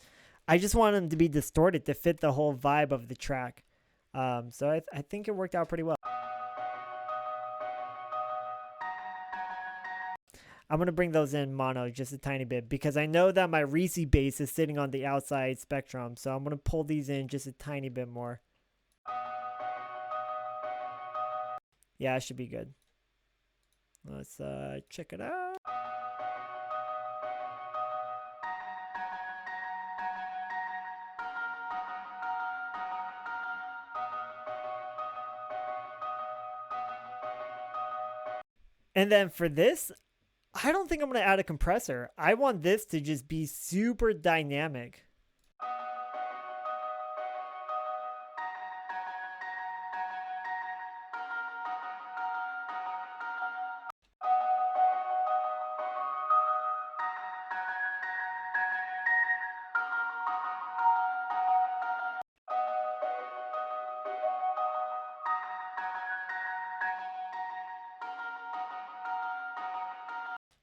Speaker 1: I just want them to be distorted to fit the whole vibe of the track. So I think it worked out pretty well. I'm going to bring those in mono just a tiny bit because I know that my Reese bass is sitting on the outside spectrum. So I'm going to pull these in just a tiny bit more. Yeah, it should be good. Let's check it out. And then for this, I don't think I'm going to add a compressor. I want this to just be super dynamic.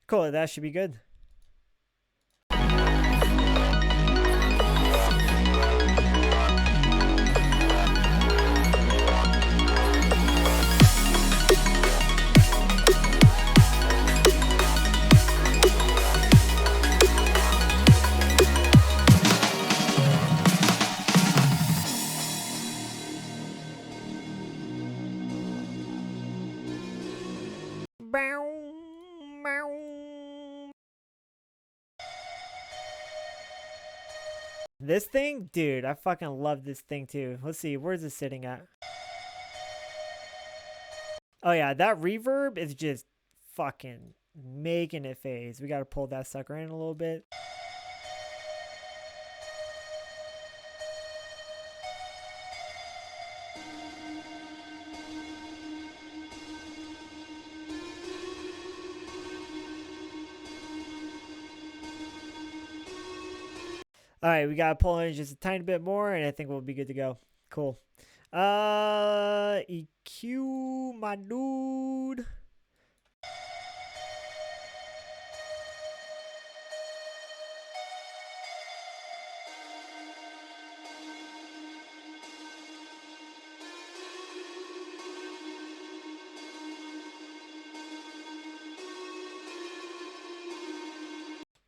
Speaker 1: Cool, that should be good. This thing, dude, I fucking love this thing too. Let's see, where's it sitting at? Oh yeah, that reverb is just fucking making it phase. We gotta pull that sucker in a little bit. All right, we gotta pull in just a tiny bit more, and I think we'll be good to go. Cool. EQ, my dude.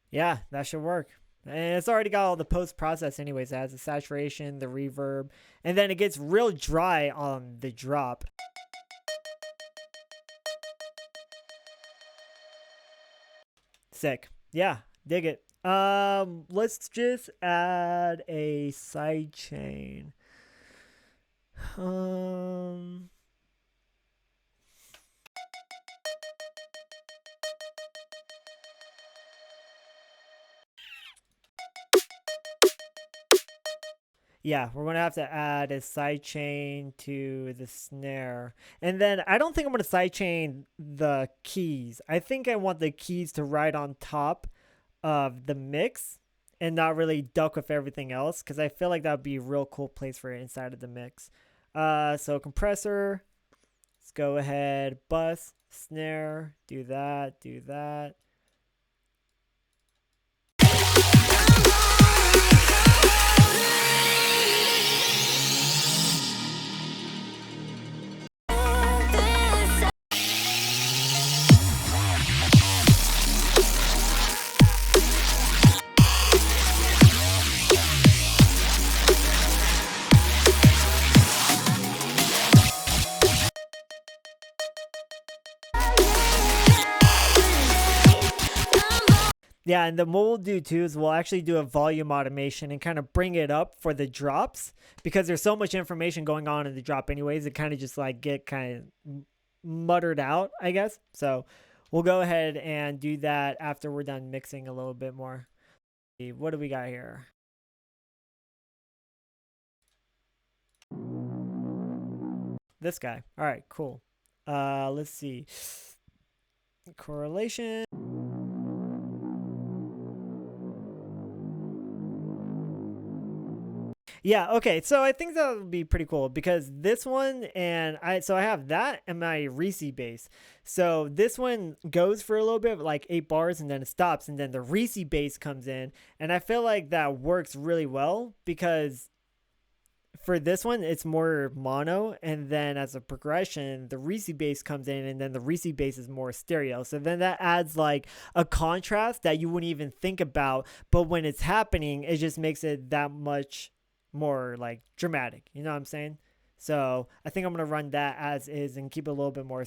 Speaker 1: Yeah, that should work. And it's already got all the post process anyways. It has the saturation, the reverb, and then it gets real dry on the drop. Sick. Yeah, dig it. Let's just add a side chain. Yeah, we're going to have to add a sidechain to the snare. And then I don't think I'm going to sidechain the keys. I think I want the keys to ride on top of the mix and not really duck with everything else because I feel like that would be a real cool place for it inside of the mix. So compressor, let's go ahead, bus, snare, do that, do that. Yeah, and then what we'll do too is we'll actually do a volume automation and kind of bring it up for the drops because there's so much information going on in the drop anyways. It kind of just like get kind of muttered out, I guess. So we'll go ahead and do that after we're done mixing a little bit more. What do we got here? This guy. All right, cool. Let's see. Correlation. Yeah, okay. So I think that would be pretty cool because this one and I have that and my Reese bass. So this one goes for a little bit, like 8 bars, and then it stops, and then the Reese bass comes in, and I feel like that works really well because for this one it's more mono, and then as a progression the Reese bass comes in, and then the Reese bass is more stereo, so then that adds like a contrast that you wouldn't even think about, but when it's happening it just makes it that much more like dramatic, you know what I'm saying? So I think I'm gonna run that as is and keep it a little bit more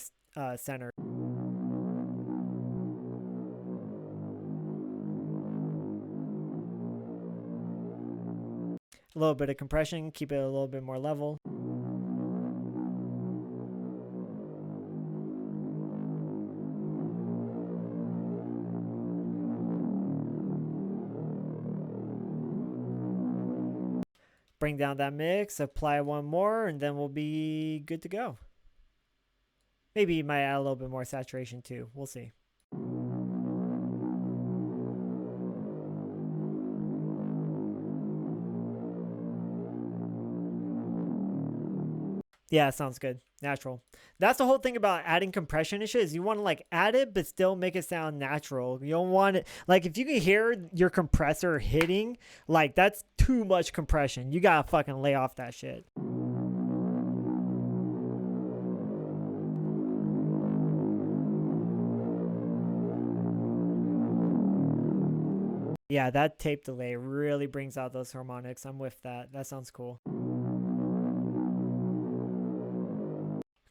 Speaker 1: centered. A little bit of compression, keep it a little bit more level. Bring down that mix, apply one more, and then we'll be good to go. Maybe you might add a little bit more saturation too. We'll see. Yeah, sounds good. Natural. That's the whole thing about adding compression and shit, is you want to like add it but still make it sound natural. You don't want it like, if you can hear your compressor hitting, like that's too much compression. You gotta fucking lay off that shit. Yeah, that tape delay really brings out those harmonics. I'm with that. That sounds cool.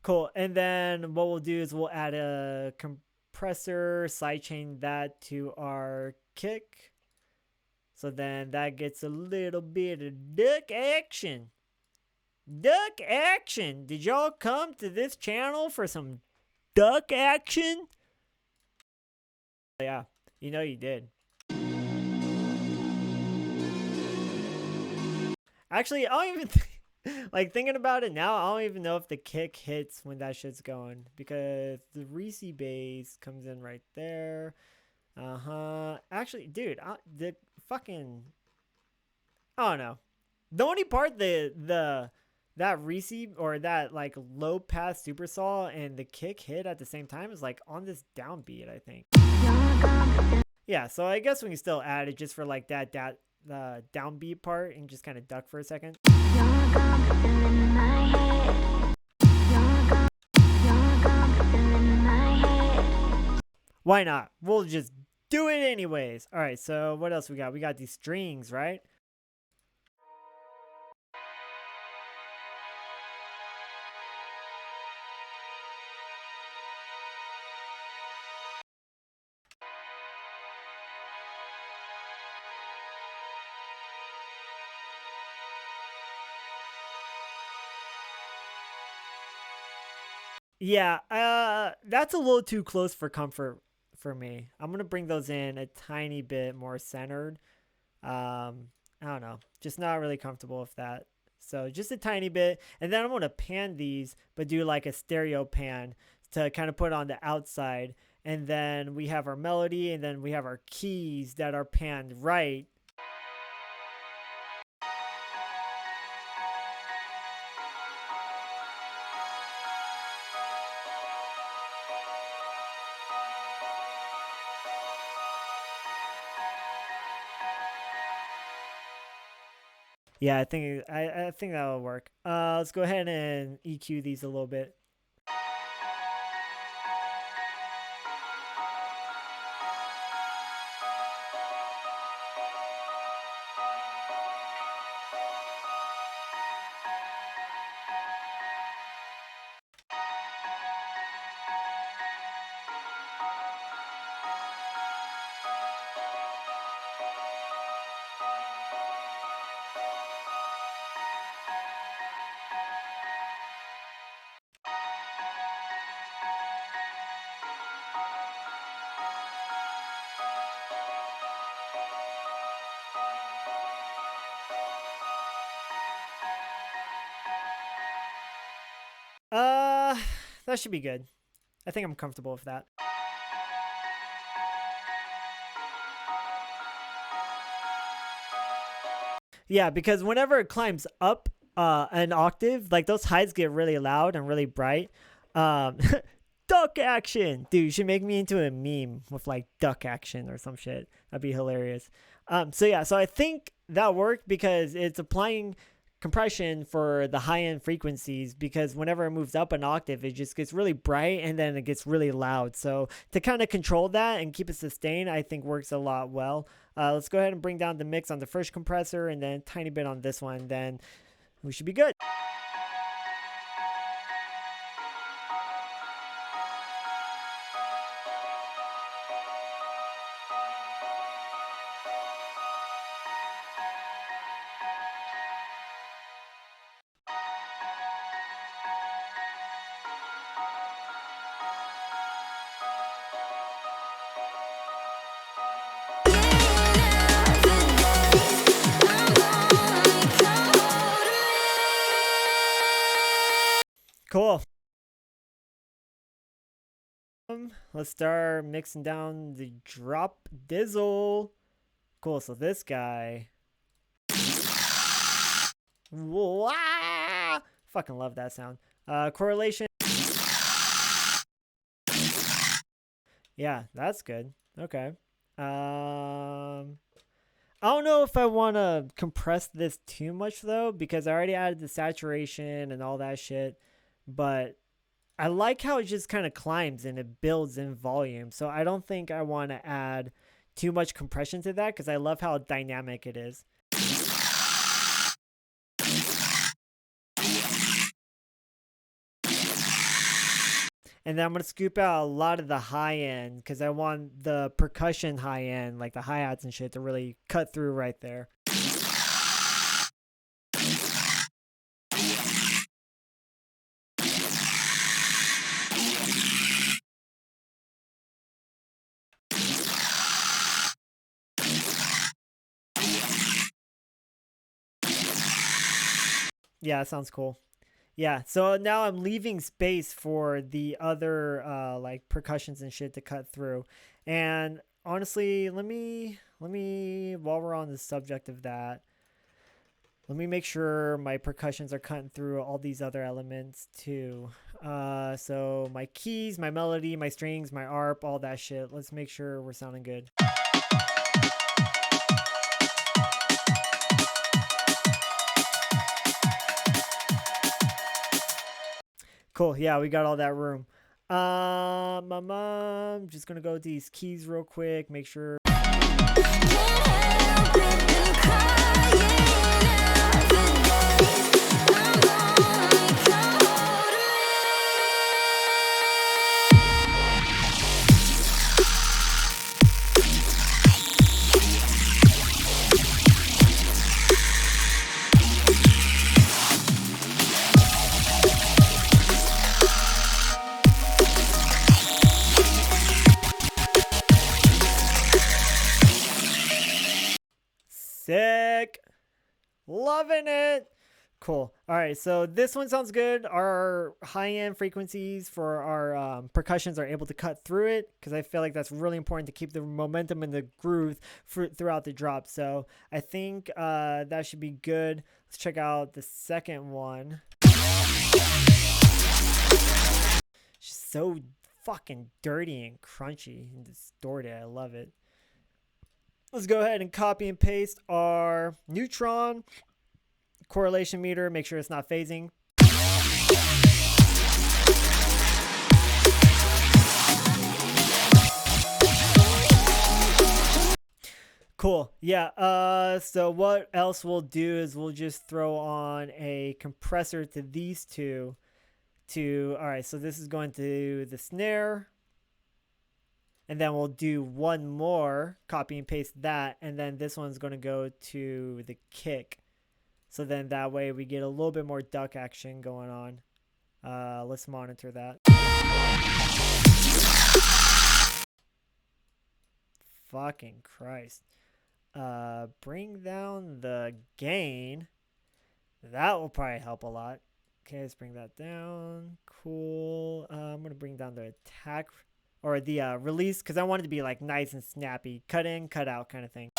Speaker 1: Cool. And then what we'll do is we'll add a compressor, sidechain that to our kick. So then that gets a little bit of duck action. Duck action. Did y'all come to this channel for some duck action? Yeah, you know you did. Actually, I don't even like thinking about it now, I don't even know if the kick hits when that shit's going, because the Reese bass comes in right there. Actually, dude, the fucking, I don't know. The only part that Reese or that like low pass super saw and the kick hit at the same time is like on this downbeat, I think. Yeah, so I guess we can still add it just for like that downbeat part and just kind of duck for a second. Why not? We'll just do it anyways. All right, so what else we got? We got these strings, right? Yeah, that's a little too close for comfort for me. I'm gonna bring those in a tiny bit more centered. I don't know, just not really comfortable with that. So just a tiny bit, and then I'm gonna pan these, but do like a stereo pan to kind of put on the outside, and then we have our melody, and then we have our keys that are panned right. Yeah, I think that'll work. Let's go ahead and EQ these a little bit. Uh, that should be good. I think I'm comfortable with that. Yeah, because whenever it climbs up an octave, like those highs get really loud and really bright. Um, duck action, dude. You should make me into a meme with like duck action or some shit. That'd be hilarious. So yeah, so I think that worked because it's applying compression for the high end frequencies, because whenever it moves up an octave it just gets really bright and then it gets really loud. So to kind of control that and keep it sustained, I think works a lot well. Let's go ahead and bring down the mix on the first compressor and then a tiny bit on this one, then we should be good. Cool. Let's start mixing down the drop dizzle. Cool, so this guy. Wah! Fucking love that sound. Correlation. Yeah, that's good. Okay. I don't know if I want to compress this too much though, because I already added the saturation and all that shit. But I like how it just kind of climbs and it builds in volume. So I don't think I want to add too much compression to that, because I love how dynamic it is. And then I'm going to scoop out a lot of the high end, because I want the percussion high end, like the hi-hats and shit, to really cut through right there. Yeah, that sounds cool. Yeah, so now I'm leaving space for the other like percussions and shit to cut through. And honestly, let me while we're on the subject of that, let me make sure my percussions are cutting through all these other elements too. So my keys, my melody, my strings, my arp, all that shit. Let's make sure we're sounding good. Cool. Yeah, we got all that room. I'm just gonna go to these keys real quick, make sure. Sick. Loving it. Cool. All right, so this one sounds good. Our high-end frequencies for our percussions are able to cut through it, because I feel like that's really important to keep the momentum and the groove throughout the drop. So I think that should be good. Let's check out the second one. She's so fucking dirty and crunchy and distorted. I love it. Let's go ahead and copy and paste our neutron correlation meter. Make sure it's not phasing. Cool. Yeah. So what else we'll do is we'll just throw on a compressor to these two. All right. So this is going to the snare. And then we'll do one more, copy and paste that, and then this one's going to go to the kick. So then that way we get a little bit more duck action going on. Let's monitor that. Fucking Christ. Bring down the gain. That will probably help a lot. Okay, let's bring that down. Cool. I'm going to bring down the attack. Or the release, because I want it to be like nice and snappy. Cut in, cut out kind of thing.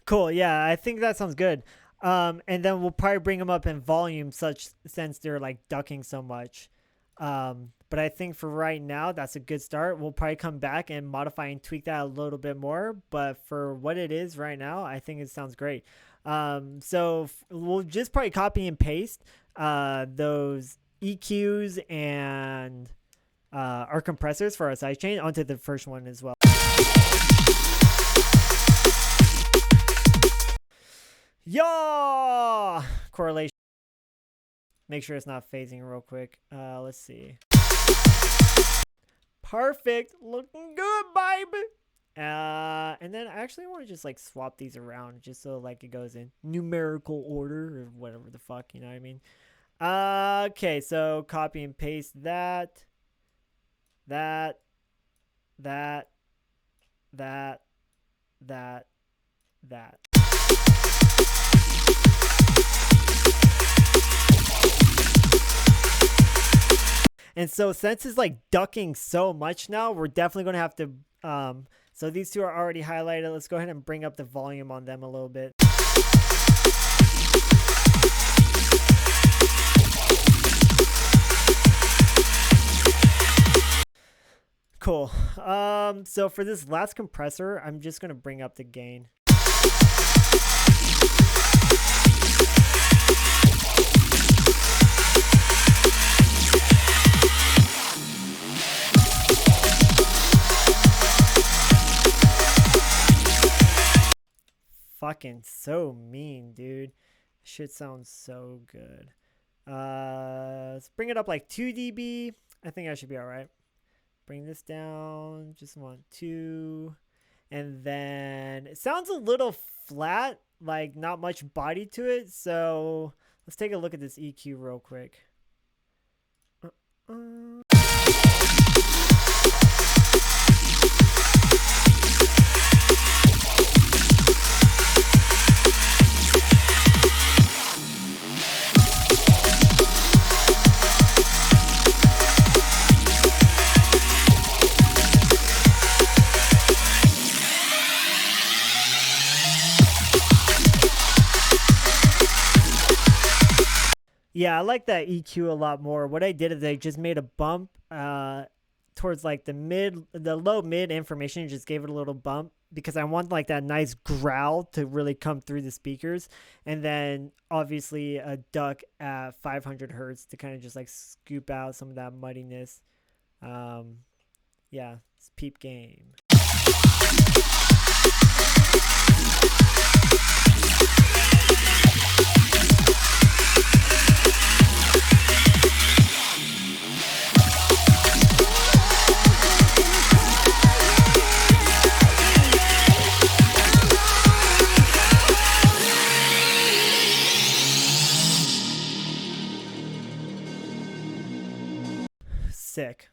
Speaker 1: Cool. Yeah, I think that sounds good. And then we'll probably bring them up in volume, such since they're like ducking so much. But I think for right now, that's a good start. We'll probably come back and modify and tweak that a little bit more. But for what it is right now, I think it sounds great. So we'll just probably copy and paste those EQs and our compressors for our sidechain onto the first one as well. Yeah, correlation. Make sure it's not phasing real quick. Let's see. Perfect. Looking good, baby. And then I actually want to just like swap these around just so like it goes in numerical order or whatever the fuck, you know what I mean? Okay, so copy and paste that. And so since it's like ducking so much now, we're definitely going to have to, so these two are already highlighted. Let's go ahead and bring up the volume on them a little bit. Cool. So for this last compressor, I'm just going to bring up the gain. Fucking so mean, dude. Shit sounds so good. Let's bring it up like 2 dB. I think I should be all right. Bring this down. Just want 2. And then it sounds a little flat, like not much body to it. So let's take a look at this EQ real quick. Yeah, I like that EQ a lot more. What I did is I just made a bump towards like the low mid information, just gave it a little bump because I want like that nice growl to really come through the speakers. And then obviously a duck at 500 hertz to kind of just like scoop out some of that muddiness. Yeah, it's peep game. Sick.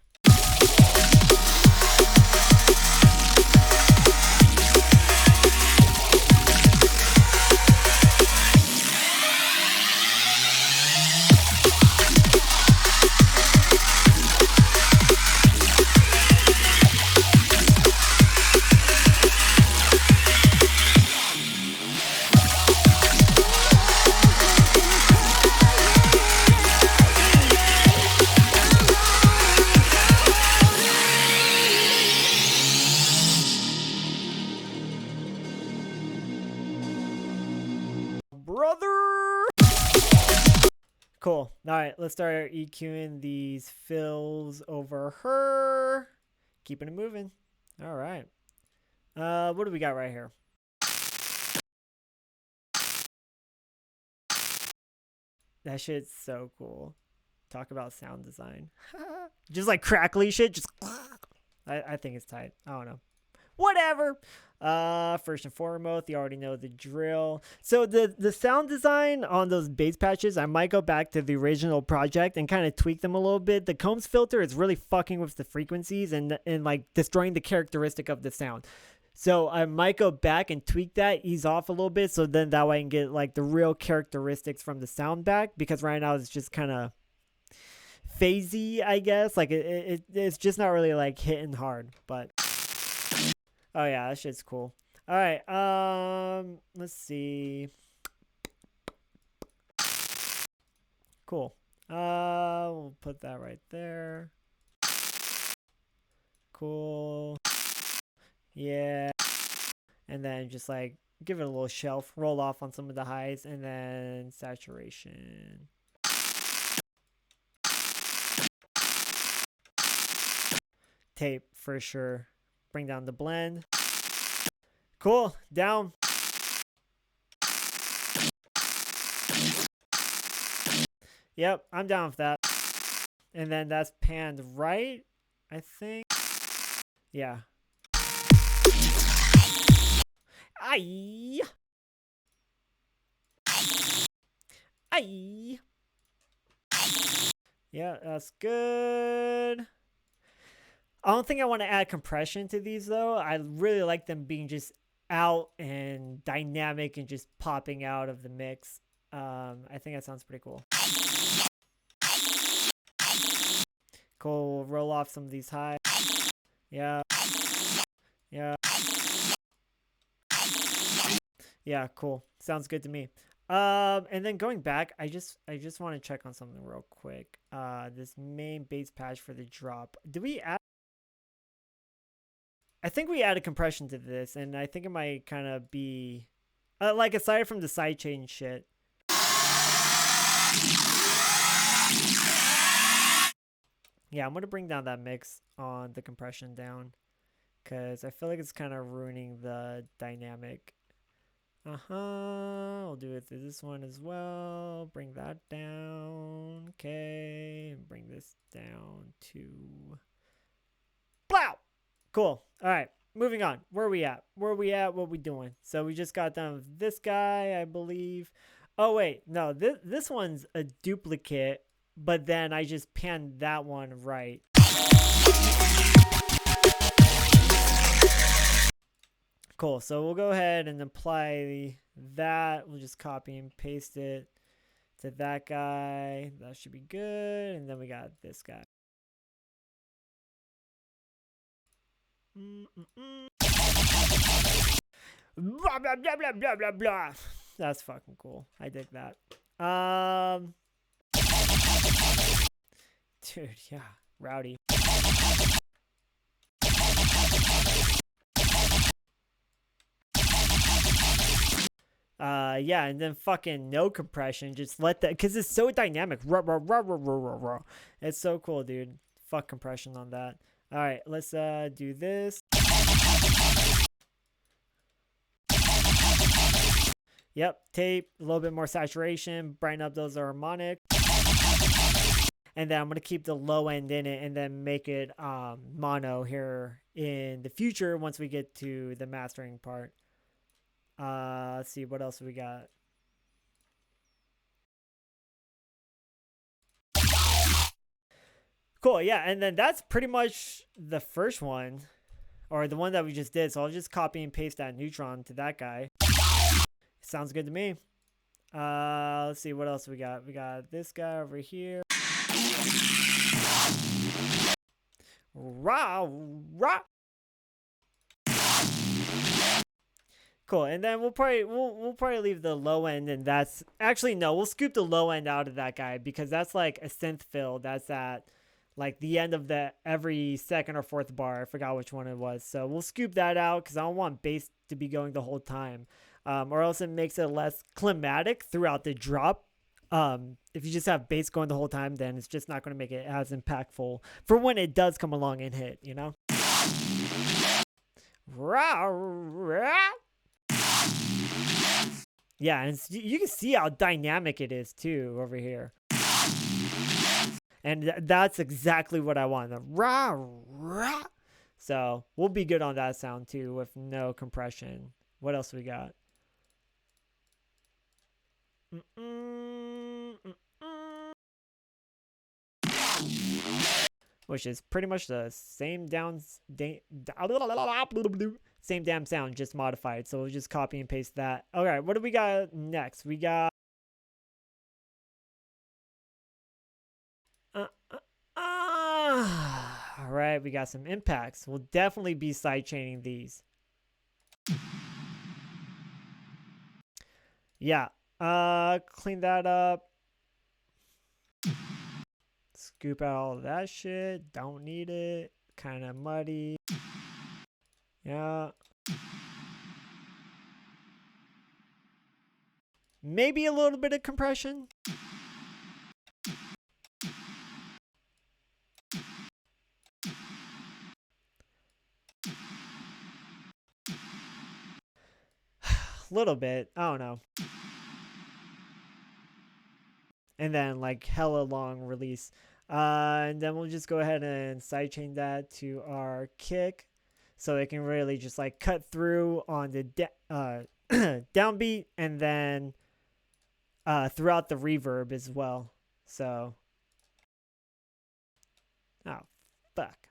Speaker 1: brother. Cool. All right, let's start EQing these fills over her. Keeping it moving. All right. What do we got right here? That shit's so cool. Talk about sound design. Just like crackly shit. Just I think it's tight. I don't know. Whatever. First and foremost, you already know the drill. So the sound design on those bass patches, I might go back to the original project and kind of tweak them a little bit. The Combs filter is really fucking with the frequencies and like destroying the characteristic of the sound. So I might go back and tweak that, ease off a little bit, so then that way I can get like the real characteristics from the sound back, because right now it's just kind of phasey, I guess. Like it's just not really like hitting hard, but oh yeah, that shit's cool. All right, let's see. Cool. We'll put that right there. Cool. Yeah. And then just like give it a little shelf, roll off on some of the highs, and then saturation. Tape for sure. Bring down the blend. Cool. Down. Yep, I'm down with that. And then that's panned right, I think. Yeah. Aye. Aye. Yeah, that's good. I don't think I want to add compression to these though. I really like them being just out and dynamic and just popping out of the mix. I think that sounds pretty cool. Cool. We'll roll off some of these highs. Yeah. Yeah. Yeah, cool. Sounds good to me. And then going back, I just want to check on something real quick. This main bass patch for the drop. Did we add? I think we added compression to this, and I think it might kind of be like aside from the sidechain shit. Yeah, I'm gonna bring down that mix on the compression down, because I feel like it's kind of ruining the dynamic. I'll do it through this one as well. Bring that down. Okay, and bring this down to Blow. Cool. All right, moving on. Where are we at? What we doing? So we just got done with this guy, I believe. Oh wait, no, this one's a duplicate, but then I just panned that one right. Cool. So we'll go ahead and apply that. We'll just copy and paste it to that guy. That should be good. And then we got this guy. Blah, blah, blah, blah, blah, blah, blah. That's fucking cool. I dig that. Dude, yeah. Rowdy. Yeah, and then fucking no compression. Just let that, because it's so dynamic. It's so cool, dude. Fuck compression on that. All right, let's do this. Yep, tape, a little bit more saturation, brighten up those harmonics. And then I'm going to keep the low end in it and then make it mono here in the future once we get to the mastering part. Let's see, what else we got? Cool, yeah, and then that's pretty much the first one, or the one that we just did. So I'll just copy and paste that neutron to that guy. Sounds good to me. Let's see, what else we got? We got this guy over here. Rah, rah. Cool, and then we'll probably leave the low end, and that's actually no, we'll scoop the low end out of that guy because that's like a synth fill. That's at like the end of the every second or fourth bar. I forgot which one it was, so we'll scoop that out because I don't want bass to be going the whole time. or else it makes it less climatic throughout the drop. If you just have bass going the whole time, then it's just not going to make it as impactful for when it does come along and hit, you know? Yeah, and you can see how dynamic it is too over here. And that's exactly what I want. The rah, rah. So we'll be good on that sound too with no compression. What else we got? Which is pretty much the same same damn sound, just modified. So we'll just copy and paste that. Okay, what do we got next? We got all right, we got some impacts. We'll definitely be sidechaining these. Yeah, clean that up. Scoop out all of that shit. Don't need it. Kind of muddy. Yeah. Maybe a little bit of compression. Little bit. I don't know. And then like hella long release. And then we'll just go ahead and sidechain that to our kick, so it can really just like cut through on the downbeat, and then throughout the reverb as well. So, oh fuck.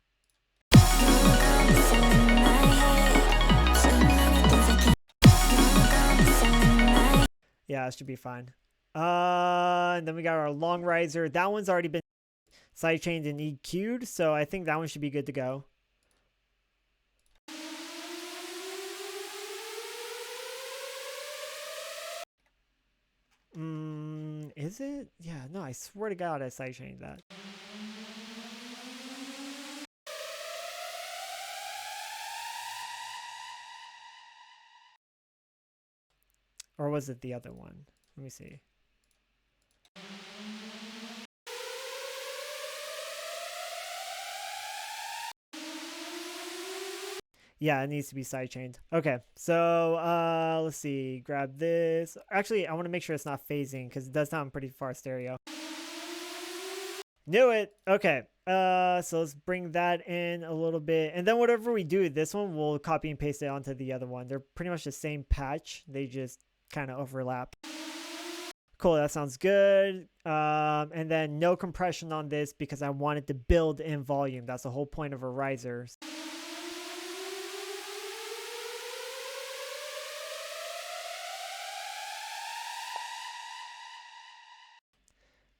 Speaker 1: Yeah, it should be fine. And then we got our long riser. That one's already been sidechained and EQ'd, so I think that one should be good to go. Is it? Yeah, no, I swear to God I sidechained that. Or was it the other one? Let me see. Yeah, it needs to be sidechained. Okay, so let's see. Grab this. Actually, I want to make sure it's not phasing because it does sound pretty far stereo. Knew it. Okay. So let's bring that in a little bit, and then whatever we do with this one, we'll copy and paste it onto the other one. They're pretty much the same patch. They just kind of overlap. Cool, that sounds good. And then no compression on this because I wanted to build in volume. That's the whole point of a riser.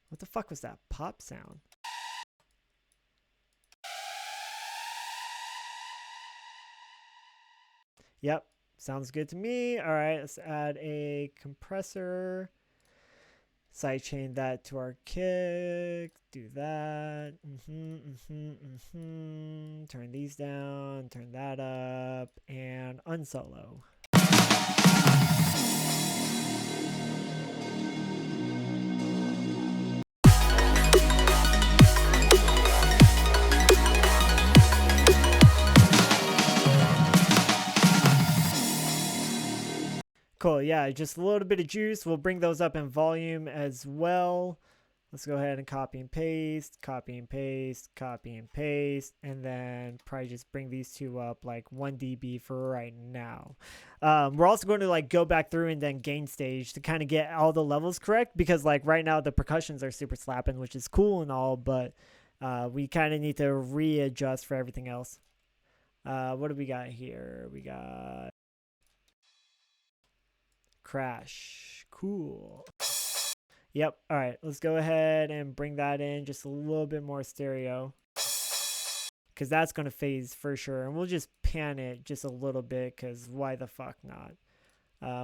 Speaker 1: What the fuck was that pop sound? Yep, sounds good to me. All right, let's add a compressor. Sidechain that to our kick. Do that. Turn these down. Turn that up. And unsolo. Cool, yeah, just a little bit of juice. We'll bring those up in volume as well. Let's go ahead and copy and paste, copy and paste, copy and paste, and then probably just bring these two up like 1 dB for right now. We're also going to like go back through and then gain stage to kind of get all the levels correct, because like right now the percussions are super slapping, which is cool and all, but we kind of need to readjust for everything else. What do we got here? We got crash. Cool. Yep. All right, let's go ahead and bring that in just a little bit more stereo, because that's going to phase for sure, and we'll just pan it just a little bit because why the fuck not.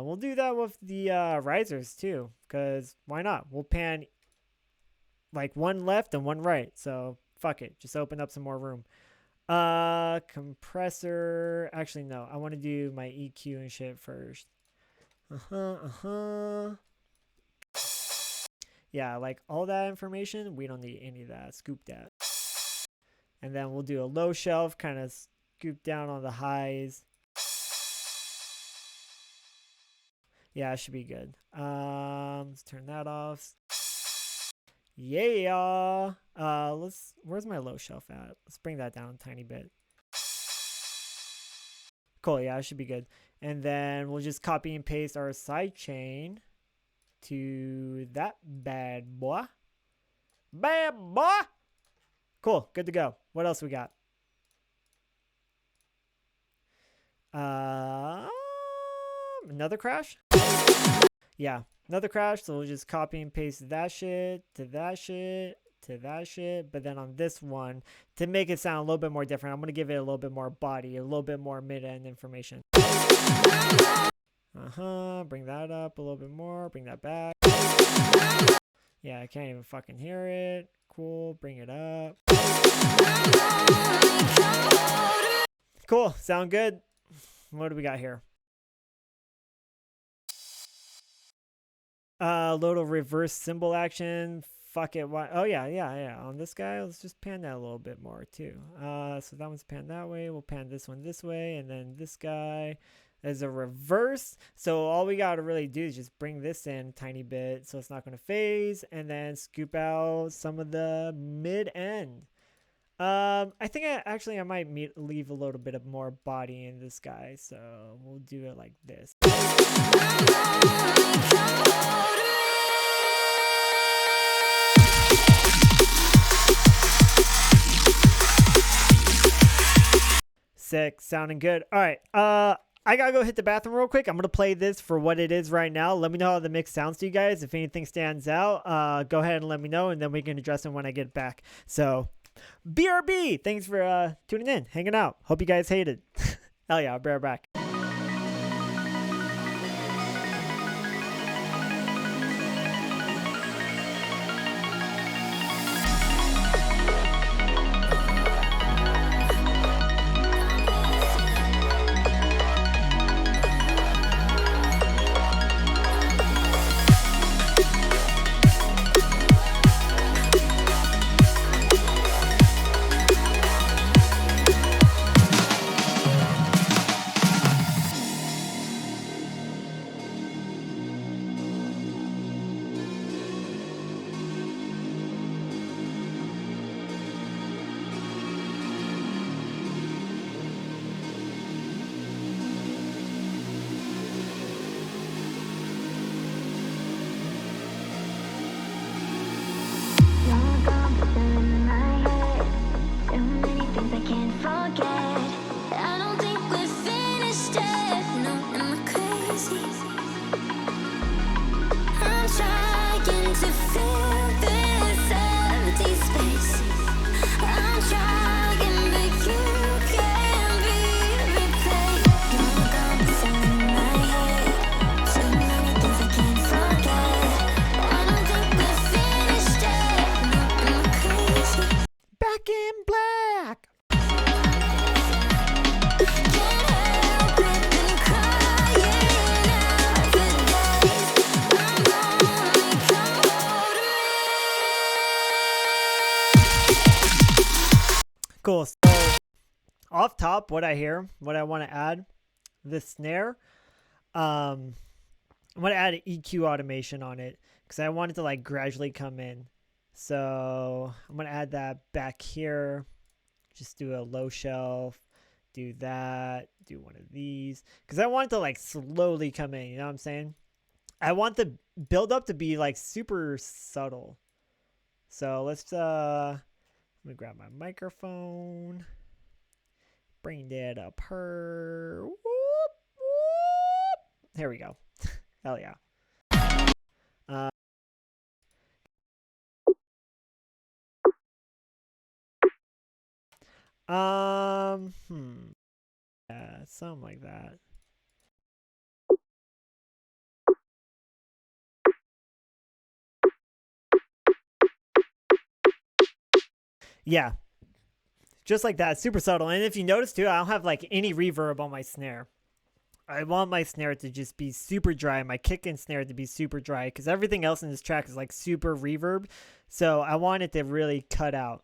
Speaker 1: We'll do that with the risers too, because why not? We'll pan like one left and one right, so fuck it, just open up some more room. Compressor, actually no, I want to do my EQ and shit first. Yeah, like all that information, we don't need any of that. Scoop that. And then we'll do a low shelf, kind of scoop down on the highs. Yeah, it should be good. Let's turn that off. Yeah. Where's my low shelf at? Let's bring that down a tiny bit. Cool, yeah, it should be good. And then we'll just copy and paste our side chain to that bad boy. Bad boy! Cool, good to go. What else we got? Another crash? Yeah, another crash. So we'll just copy and paste that shit to that shit to that shit. But then on this one, to make it sound a little bit more different, I'm going to give it a little bit more body, a little bit more mid-end information. Bring that up a little bit more. Bring that back. Yeah, I can't even fucking hear it. Cool, bring it up. Cool, sound good. What do we got here? Load of reverse symbol action. Fuck it. Why? Oh yeah. On this guy, let's just pan that a little bit more too. So that one's panned that way. We'll pan this one this way, and then this guy is a reverse. So all we gotta really do is just bring this in a tiny bit, so it's not gonna phase, and then scoop out some of the mid end. I think I might leave a little bit of more body in this guy, so we'll do it like this. Sick, sounding good. All right, I gotta go hit the bathroom real quick. I'm gonna play this for what it is right now. Let me know how the mix sounds to you guys. If anything stands out, go ahead and let me know, and then we can address it when I get back. So, BRB, thanks for tuning in, hanging out. Hope you guys hated. Hell yeah, I'll be right back. Cool. So off top, what I hear, what I want to add, the snare, I'm going to add an EQ automation on it because I want it to like gradually come in. So I'm going to add that back here. Just do a low shelf, do that, do one of these because I want it to like slowly come in. You know what I'm saying? I want the build up to be like super subtle. So let's let me grab my microphone. Bring that up her. Whoop, whoop. Here we go. Hell yeah. Yeah, something like that. Yeah, just like that, super subtle. And if you notice too, I don't have like any reverb on my snare. I want my snare to just be super dry, my kick and snare to be super dry, because everything else in this track is like super reverb. So I want it to really cut out.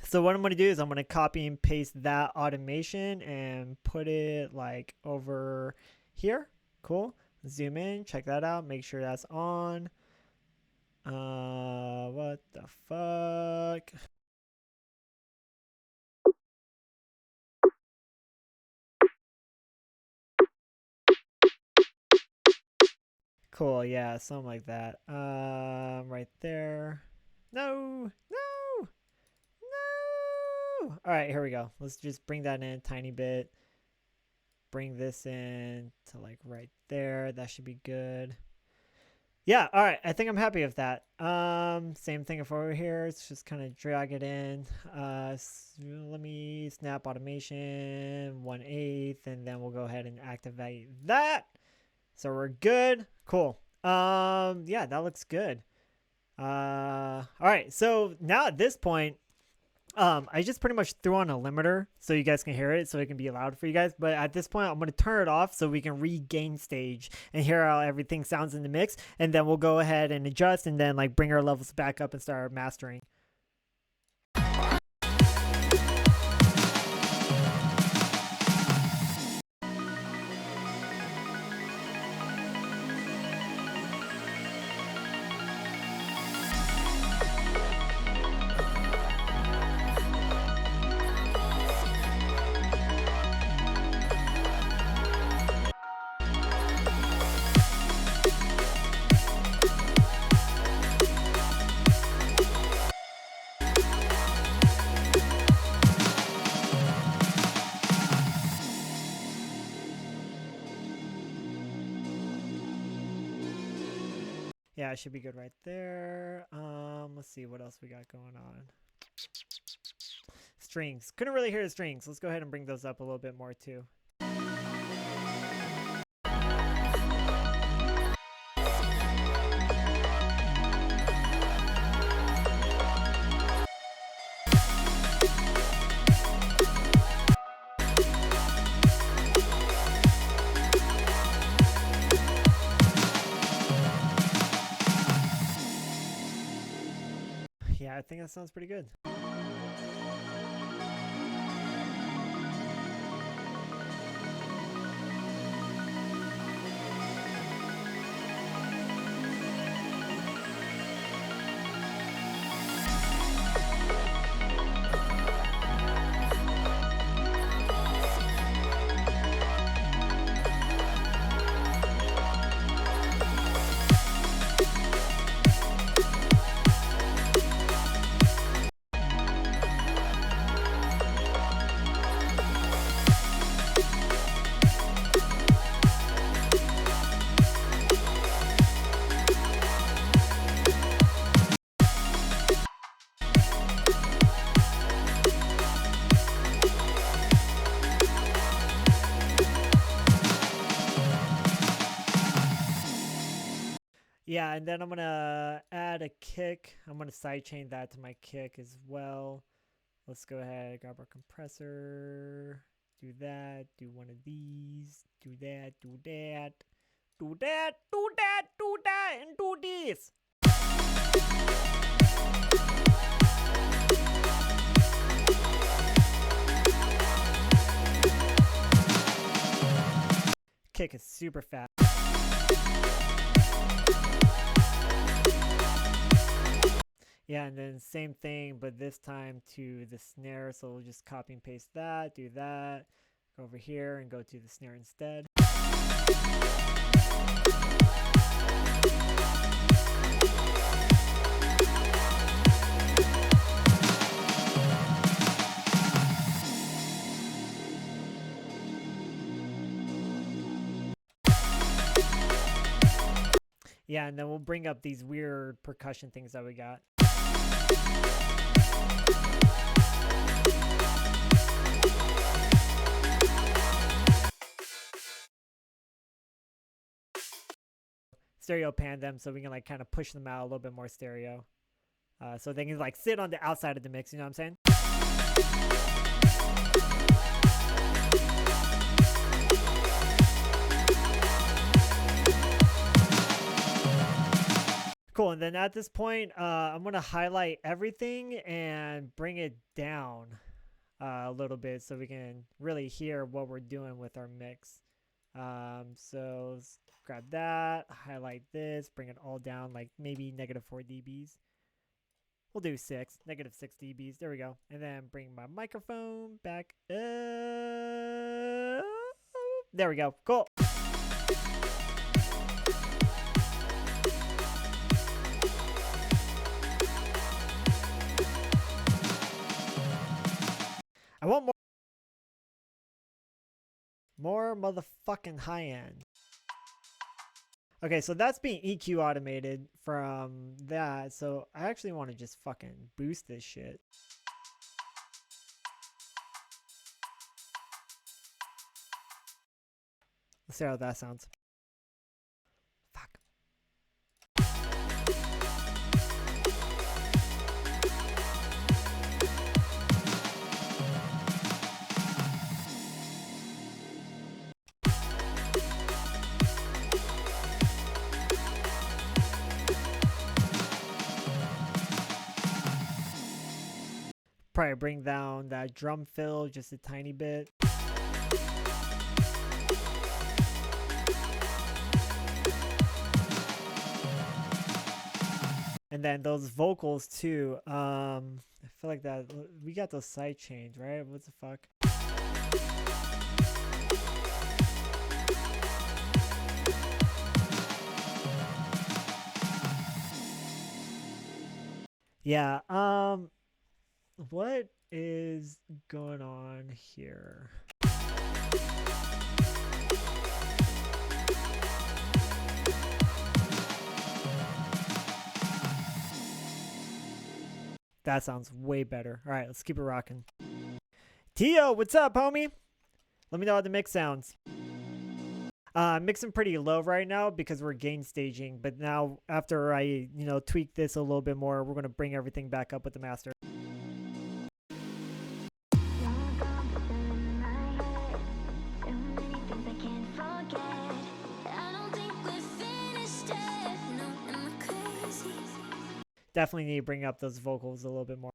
Speaker 1: So what I'm going to do is I'm going to copy and paste that automation and put it like over here. Cool. Zoom in, check that out, make sure that's on. What the fuck? Cool, yeah, something like that. Right there. No, no, no. All right, here we go. Let's just bring that in a tiny bit. Bring this in to like right there. That should be good. Yeah, all right. I think I'm happy with that. Same thing if over here. Let's just kind of drag it in. Let me snap automation 1/8, and then we'll go ahead and activate that. So we're good. Cool. Yeah, that looks good. All right. So now at this point, I just pretty much threw on a limiter so you guys can hear it, so it can be loud for you guys. But at this point, I'm going to turn it off so we can regain stage and hear how everything sounds in the mix. And then we'll go ahead and adjust and then like bring our levels back up and start mastering. Yeah, it should be good right there. Let's see what else we got going on. Strings. Couldn't really hear the strings. Let's go ahead and bring those up a little bit more too. Yeah, I think that sounds pretty good. Yeah, and then I'm going to add a kick. I'm going to sidechain that to my kick as well. Let's go ahead, grab our compressor, do that, do one of these, do that, do that, do that, do that, do that, and do this. Kick is super fast. Yeah, and then same thing, but this time to the snare. So we'll just copy and paste that, do that, go over here and go to the snare instead. Yeah, and then we'll bring up these weird percussion things that we got. Stereo pan them so we can like kind of push them out a little bit more stereo. So they can like sit on the outside of the mix, you know what I'm saying? Cool. And then at this point, I'm going to highlight everything and bring it down a little bit so we can really hear what we're doing with our mix. So let's grab that, highlight this, bring it all down, like maybe -4 dBs. We'll do -6 dBs. There we go. And then bring my microphone back up. There we go. Cool. I want more motherfucking high end. Okay, so that's being EQ automated from that. So I actually want to just fucking boost this shit. Let's see how that sounds. Fuck. Probably bring down that drum fill just a tiny bit. And then those vocals too. I feel like that we got those side chains, right? What the fuck? Yeah, what is going on here? That sounds way better. All right, let's keep it rocking. Tio, what's up, homie? Let me know how the mix sounds. I'm mixing pretty low right now because we're gain staging, but now after I, tweak this a little bit more, we're going to bring everything back up with the master. Definitely need to bring up those vocals a little bit more.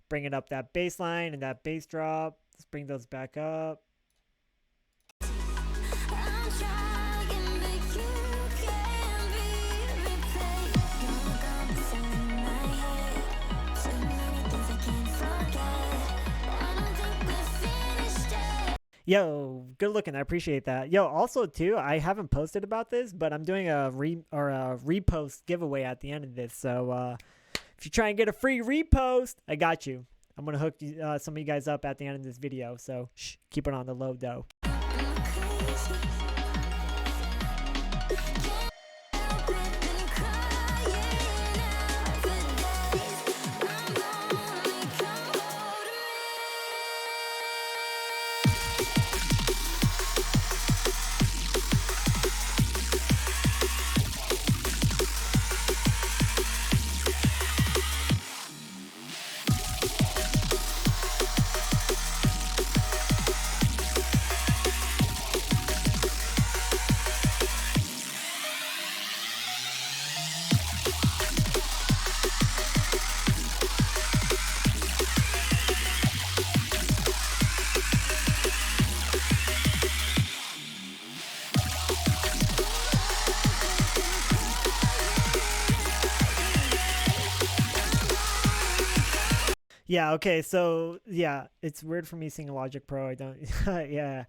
Speaker 1: Bringing up that bass line and that bass drop. Let's bring those back up. Yo, good looking. I appreciate that. Yo, also too, I haven't posted about this, but I'm doing a repost giveaway at the end of this. So if you try and get a free repost, I got you. I'm gonna hook some of you guys up at the end of this video. So keep it on the low though. Yeah, okay, so yeah, it's weird for me seeing Logic Pro. I don't yeah.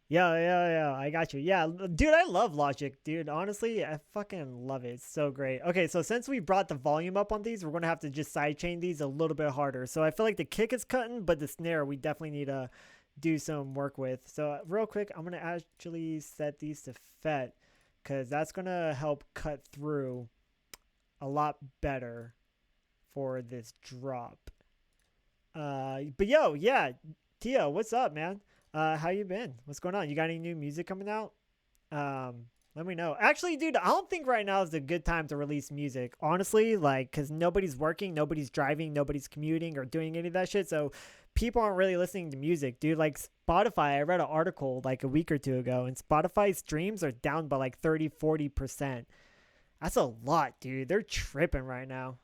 Speaker 1: Yeah, I got you. Yeah, dude, I love Logic, dude. Honestly, I fucking love it. It's so great. Okay, so since we brought the volume up on these, we're gonna have to just sidechain these a little bit harder. So I feel like the kick is cutting, but the snare we definitely need to do some work with. So real quick, I'm gonna actually set these to FET because that's gonna help cut through a lot better for this drop. But yo, yeah, Tio, what's up, man? How you been? What's going on? You got any new music coming out? Let me know. Actually, dude, I don't think right now is a good time to release music. Honestly, like, because nobody's working, nobody's driving, nobody's commuting or doing any of that shit. So people aren't really listening to music, dude. Like Spotify, I read an article like a week or two ago, and Spotify streams are down by like 30-40%. That's a lot, dude. They're tripping right now.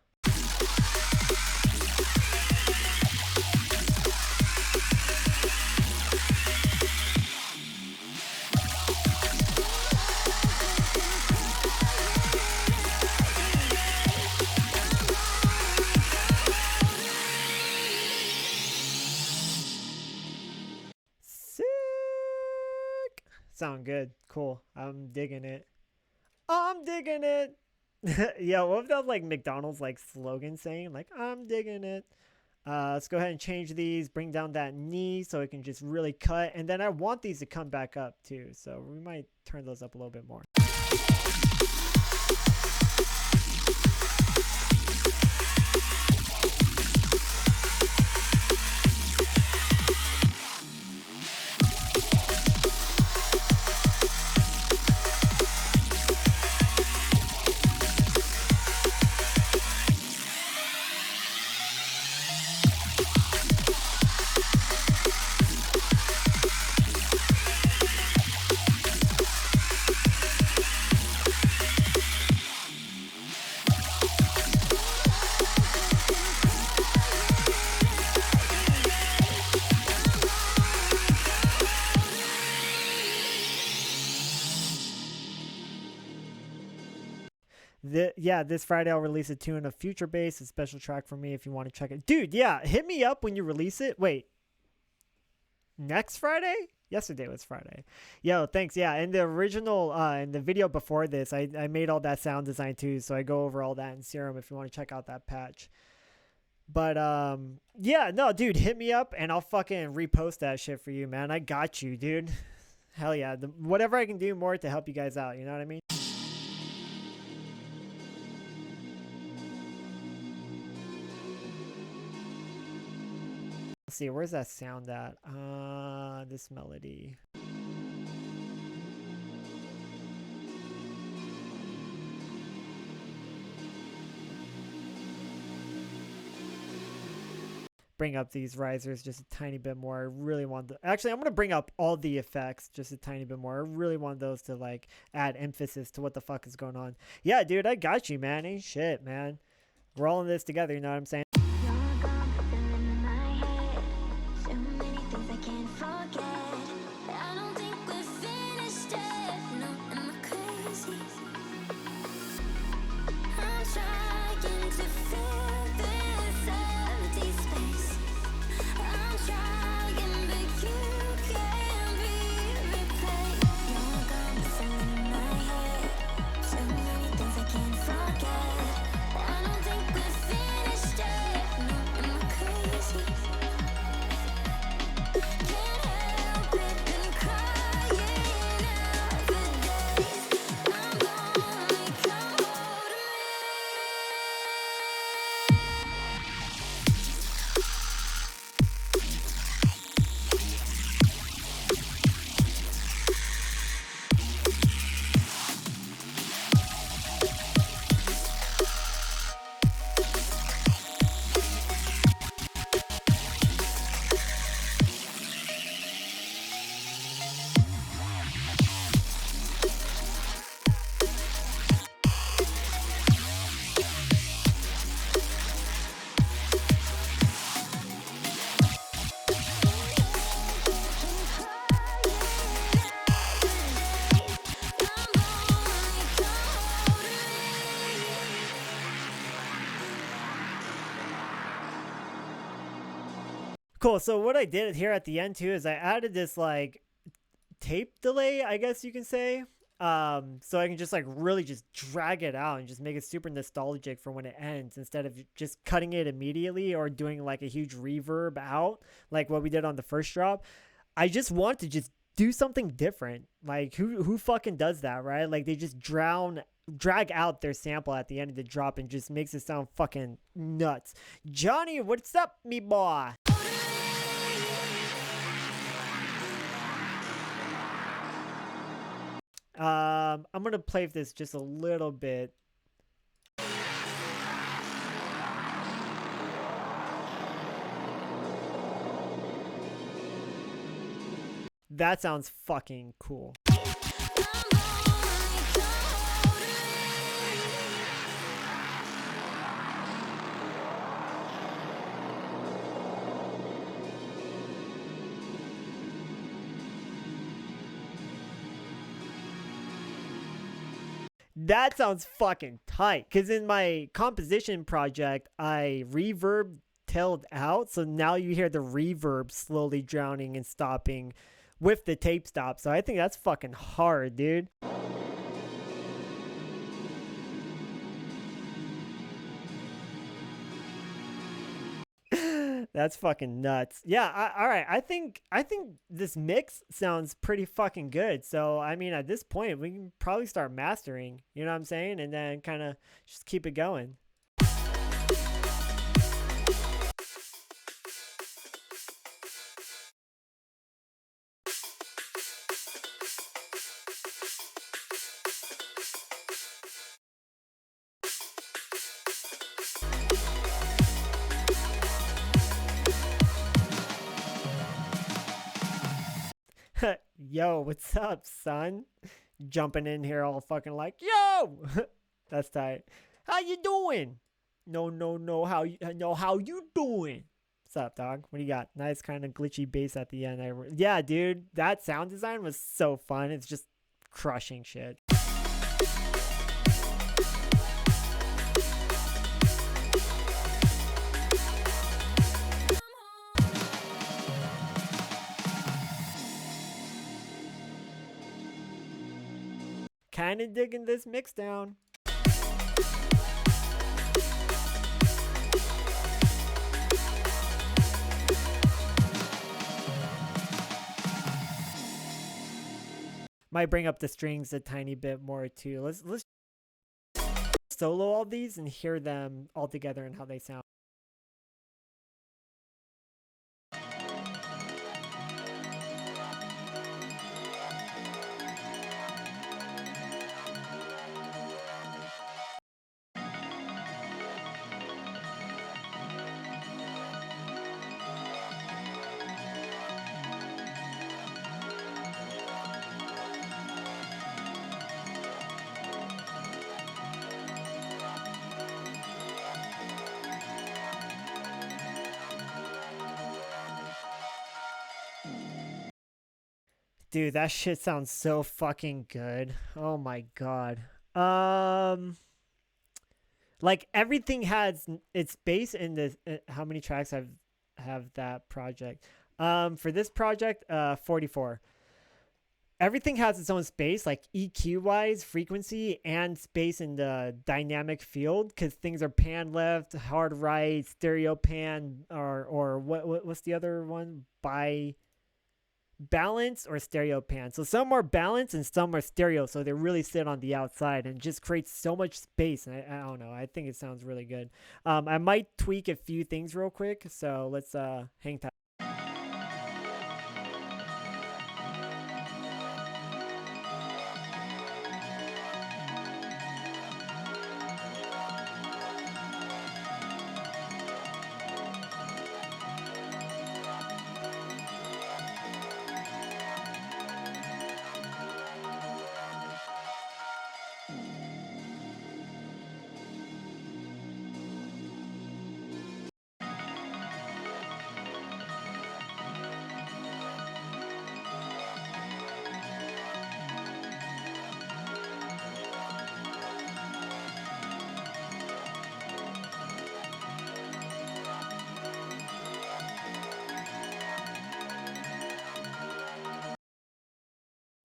Speaker 1: Sound good. Cool. I'm digging it. I'm digging it. Yeah, what if that was like McDonald's like slogan saying like I'm digging it. Let's go ahead and change these, bring down that knee so it can just really cut. And then I want these to come back up too. So we might turn those up a little bit more. This Friday I'll release a tune of Future Bass, a special track for me if you want to check it. Dude, yeah, hit me up when you release it. Wait, next Friday? Yesterday was Friday. Yo, thanks. Yeah, in the original, in the video before this, I made all that sound design too, so I go over all that in Serum if you want to check out that patch. But, yeah, no, dude, hit me up and I'll fucking repost that shit for you, man. I got you, dude. Hell yeah. Whatever I can do more to help you guys out, you know what I mean? Let's see, where's that sound at? This melody. Bring up these risers just a tiny bit more. I really want the, actually, I'm going to bring up all the effects just a tiny bit more. I really want those to like add emphasis to what the fuck is going on. Yeah, dude, I got you, man. Ain't shit, man. We're all in this together, you know what I'm saying? Cool. So what I did here at the end too is I added this like tape delay, I guess you can say. So I can just like really just drag it out and just make it super nostalgic for when it ends instead of just cutting it immediately or doing like a huge reverb out like what we did on the first drop. I just want to just do something different. Like who fucking does that, right? Like they just drag out their sample at the end of the drop and just makes it sound fucking nuts. Johnny, what's up, me boy? I'm gonna play with this just a little bit. That sounds fucking cool. That sounds fucking tight. Because in my composition project, I reverb tailed out. So now you hear the reverb slowly drowning and stopping with the tape stop. So I think that's fucking hard, dude. That's fucking nuts. Yeah, all right. I think this mix sounds pretty fucking good. So I mean, at this point, we can probably start mastering. You know what I'm saying? And then kind of just keep it going. Yo, what's up, son? Jumping in here all fucking like, yo! That's tight. How you doing? No, how you doing? What's up, dog? What do you got? Nice kind of glitchy bass at the end. Yeah, dude, that sound design was so fun. It's just crushing shit. Kinda digging this mix down. Might bring up the strings a tiny bit more too. Let's solo all these and hear them all together and how they sound. Dude, that shit sounds so fucking good. Oh my god. Like everything has its base in this. How many tracks have that project? For this project, 44. Everything has its own space, like EQ wise, frequency, and space in the dynamic field, because things are pan left, hard right, stereo pan, or what's the other one? By balance or stereo pan. So some are balance and some are stereo, so they really sit on the outside and just creates so much space. And I don't know, I think it sounds really good. I might tweak a few things real quick, so let's hang tight.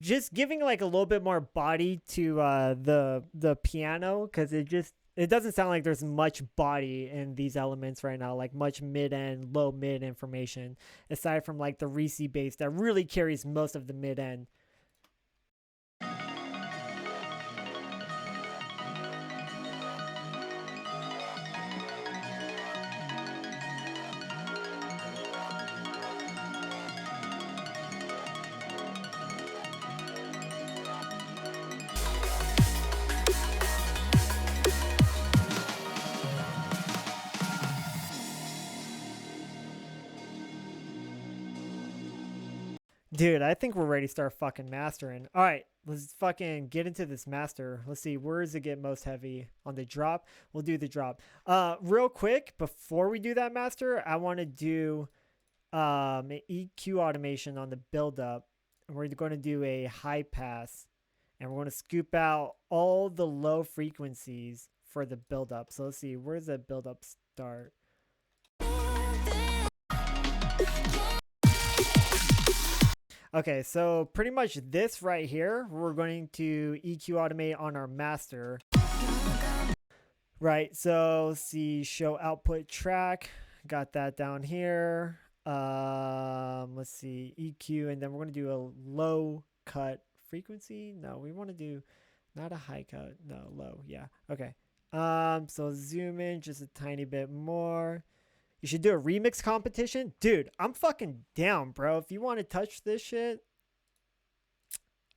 Speaker 1: Just giving like a little bit more body to the piano, because it doesn't sound like there's much body in these elements right now, like much mid end, low mid information, aside from like the Reese bass that really carries most of the mid end. Dude, I think we're ready to start fucking mastering. All right, let's fucking get into this master. Let's see, where does it get most heavy? On the drop? We'll do the drop. Real quick, before we do that master, I want to do an EQ automation on the buildup. We're going to do a high pass, and we're going to scoop out all the low frequencies for the buildup. So let's see, where does the buildup start? Okay, so pretty much this right here, we're going to EQ automate on our master. Right, so let's see, show output track. Got that down here. Let's see, EQ, and then we're going to do a low cut frequency. No, we want to do not a high cut. No, low. Yeah. Okay. So zoom in just a tiny bit more. You should do a remix competition. Dude, I'm fucking down, bro. If you want to touch this shit,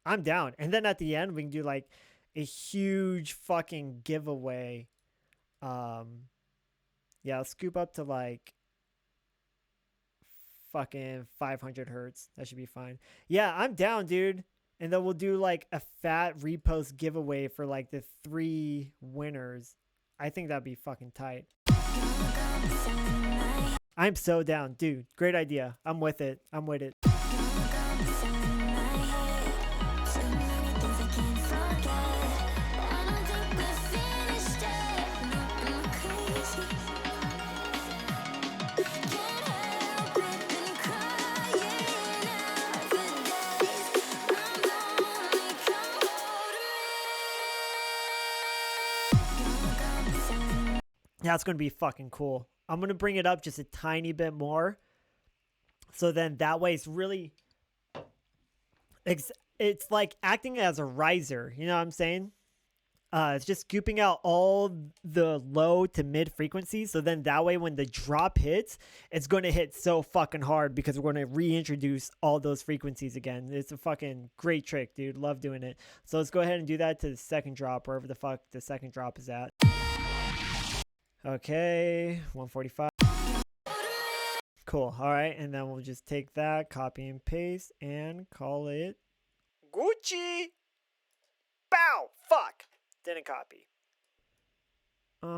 Speaker 1: I'm down. And then at the end, we can do like a huge fucking giveaway. Yeah, I'll scoop up to like fucking 500 hertz. That should be fine. Yeah, I'm down, dude. And then we'll do like a fat repost giveaway for like the 3 winners. I think that'd be fucking tight. I'm so down, dude. Great idea. I'm with it. I'm with it. That's going to be fucking cool. I'm going to bring it up just a tiny bit more. So then that way it's really... It's like acting as a riser. You know what I'm saying? It's just scooping out all the low to mid frequencies. So then that way when the drop hits, it's going to hit so fucking hard because we're going to reintroduce all those frequencies again. It's a fucking great trick, dude. Love doing it. So let's go ahead and do that to the second drop, wherever the fuck the second drop is at. Okay, 145. Cool. All right, and then we'll just take that, copy and paste, and call it Gucci. Bow. Fuck. Didn't copy. Yeah.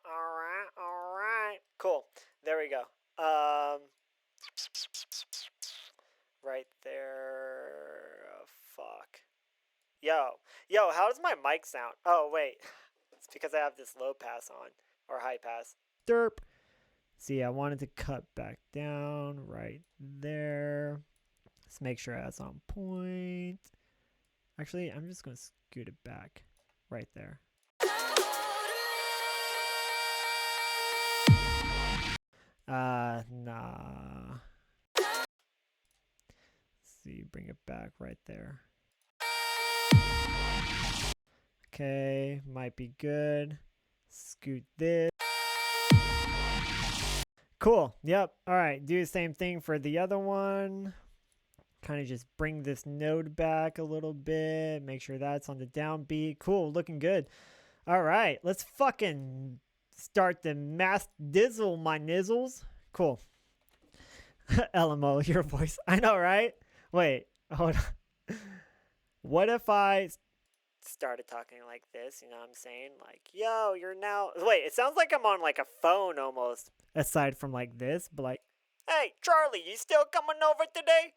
Speaker 1: All right. Cool. There we go. Right there. Oh, fuck. Yo. How does my mic sound? Oh wait. It's because I have this low pass on, or high pass. Derp. See, I wanted to cut back down right there. Let's make sure that's on point. Actually, I'm just going to scoot it back right there. Nah. Let's see, bring it back right there. Okay, might be good. Scoot this. Cool. Yep. All right. Do the same thing for the other one. Kind of just bring this node back a little bit. Make sure that's on the downbeat. Cool. Looking good. All right. Let's fucking start the mass dizzle, my nizzles. Cool. LMO, your voice. I know, right? Wait. Hold on. What if I started talking like this, you know what I'm saying? Like, yo, you're now... Wait, it sounds like I'm on like a phone almost. Aside from like this, but like, hey, Charlie, you still coming over today?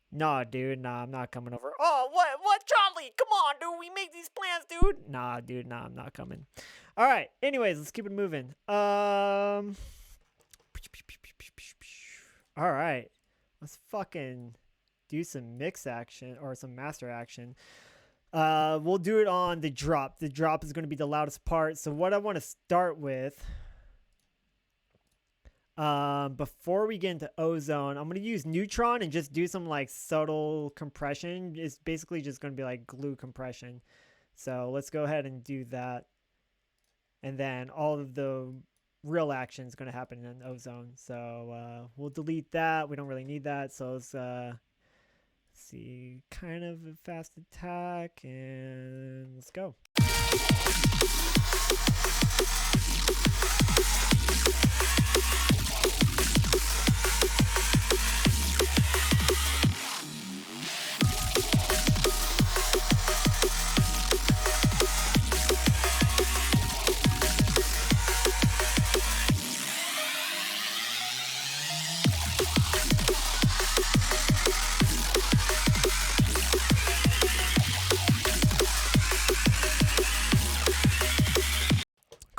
Speaker 1: Nah, dude, nah, I'm not coming over. Oh, what, Charlie? Come on, dude, we make these plans, dude. Nah, dude, nah, I'm not coming. All right, anyways, let's keep it moving. All right, let's fucking do some mix action or some master action. We'll do it on the drop. The drop is going to be the loudest part. So what I want to start with, before we get into Ozone, I'm going to use Neutron and just do some like subtle compression. It's basically just going to be like glue compression. So let's go ahead and do that. And then all of the real action is going to happen in Ozone. So we'll delete that. We don't really need that. So let's see, kind of a fast attack, and let's go.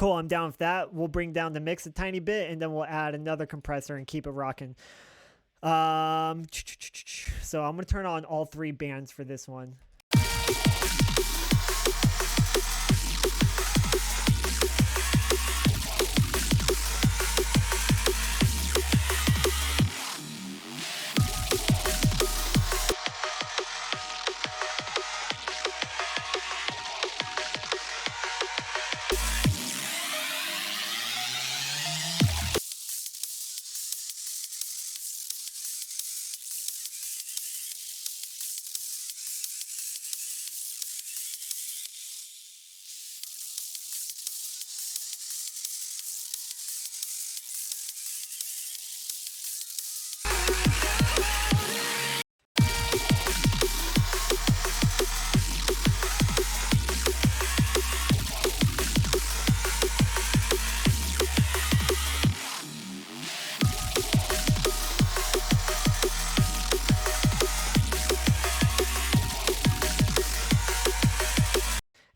Speaker 1: Cool, I'm down with that. We'll bring down the mix a tiny bit, and then we'll add another compressor and keep it rocking. So I'm gonna turn on all 3 bands for this one.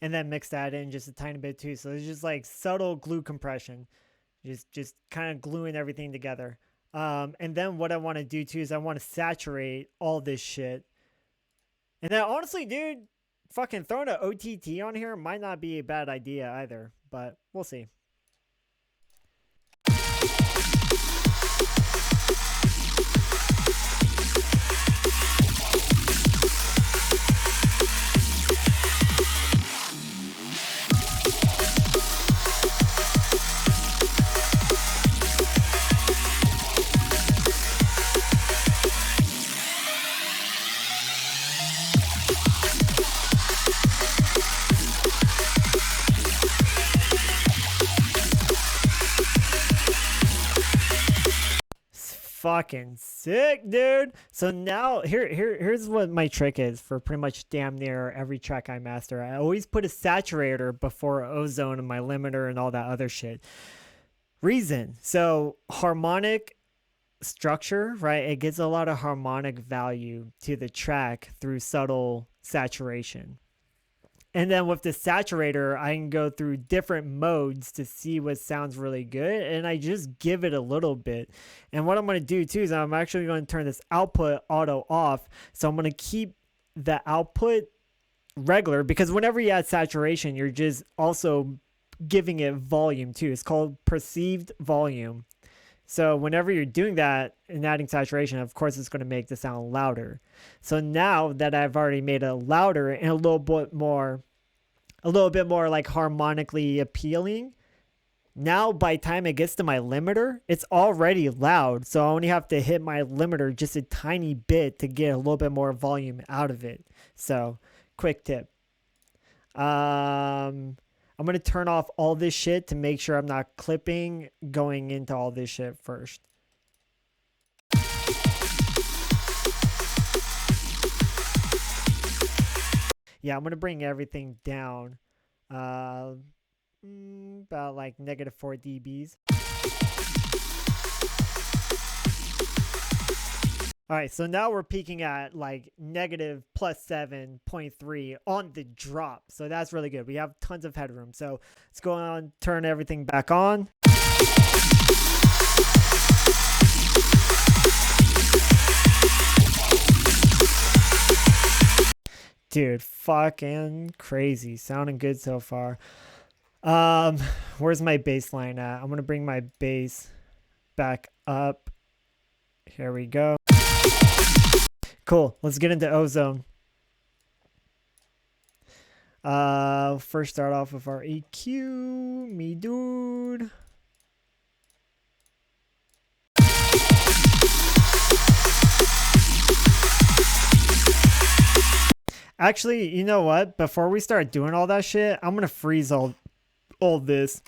Speaker 1: And then mix that in just a tiny bit too. So it's just like subtle glue compression, just kind of gluing everything together. And then what I want to do too is I want to saturate all this shit. And then honestly, dude, fucking throwing an OTT on here might not be a bad idea either, but we'll see. Fucking sick, dude. So now here's what my trick is for pretty much damn near every track I master. I always put a saturator before ozone and my limiter and all that other shit. Reason, so harmonic structure, right? It gives a lot of harmonic value to the track through subtle saturation. And then with the saturator, I can go through different modes to see what sounds really good. And I just give it a little bit. And what I'm going to do too is I'm actually going to turn this output auto off. So I'm going to keep the output regular, because whenever you add saturation, you're just also giving it volume too. It's called perceived volume. So whenever you're doing that and adding saturation, of course, it's going to make the sound louder. So now that I've already made it louder and a little bit more like harmonically appealing, now by the time it gets to my limiter, it's already loud. So I only have to hit my limiter just a tiny bit to get a little bit more volume out of it. So quick tip. I'm going to turn off all this shit to make sure I'm not clipping going into all this shit first. Yeah, I'm going to bring everything down about like -4 dBs. All right, so now we're peaking at like -+7.3 on the drop. So that's really good. We have tons of headroom. So let's go on, turn everything back on. Dude, fucking crazy. Sounding good so far. Where's my bass line at? I'm going to bring my bass back up. Here we go. Cool. Let's get into Ozone. First start off with our EQ, me dude. Actually, you know what? Before we start doing all that shit, I'm gonna freeze all this.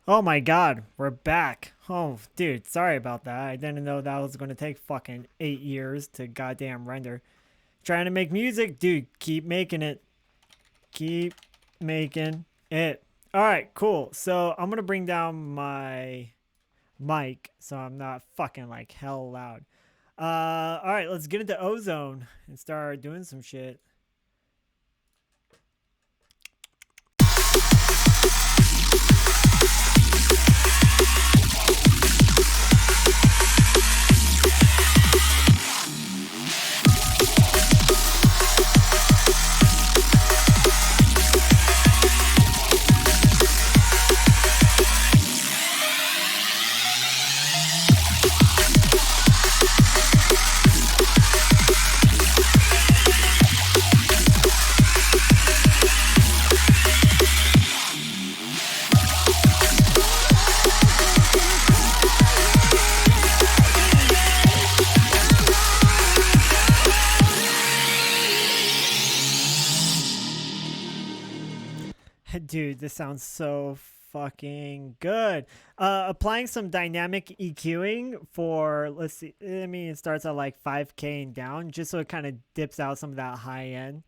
Speaker 1: Oh my god, we're back. Oh, dude, sorry about that. I didn't know that was going to take fucking 8 years to goddamn render. Trying to make music, dude, keep making it. Keep making it. All right, cool. So I'm going to bring down my mic so I'm not fucking like hell loud. All right, let's get into Ozone and start doing some shit. Dude, this sounds so fucking good. Applying some dynamic EQing for, let's see, I mean, it starts at like 5K and down, just so it kind of dips out some of that high end.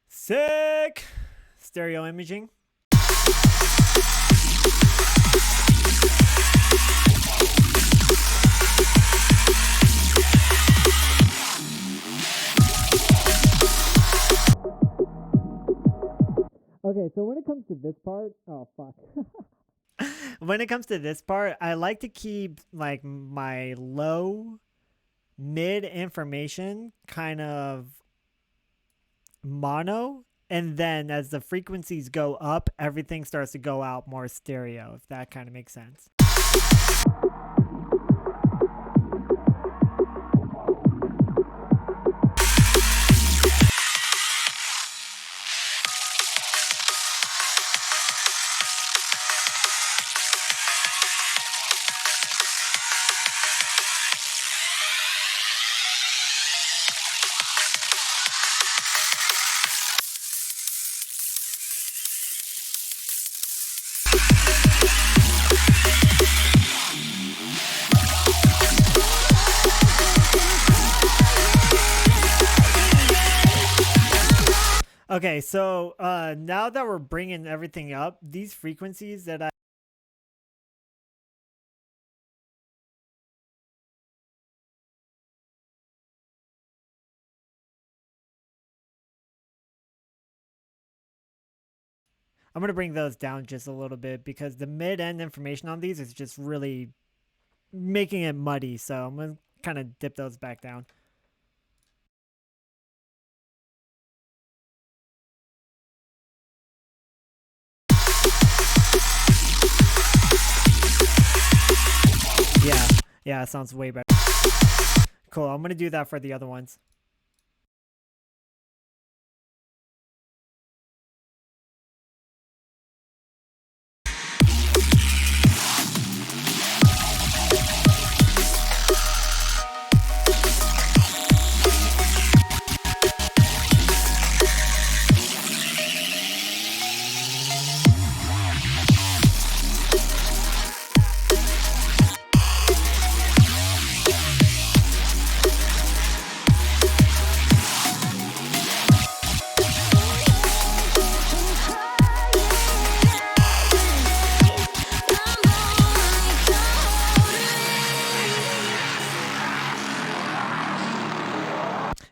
Speaker 1: Sick! Stereo imaging. Okay, so when it comes to this part, oh fuck. When it comes to this part, I like to keep like my low mid information kind of mono, and then as the frequencies go up, everything starts to go out more stereo, if that kind of makes sense. Okay, so now that we're bringing everything up, these frequencies that I'm going to bring those down just a little bit because the mid-end information on these is just really making it muddy. So I'm going to kind of dip those back down. Yeah, it sounds way better. Cool, I'm going to do that for the other ones.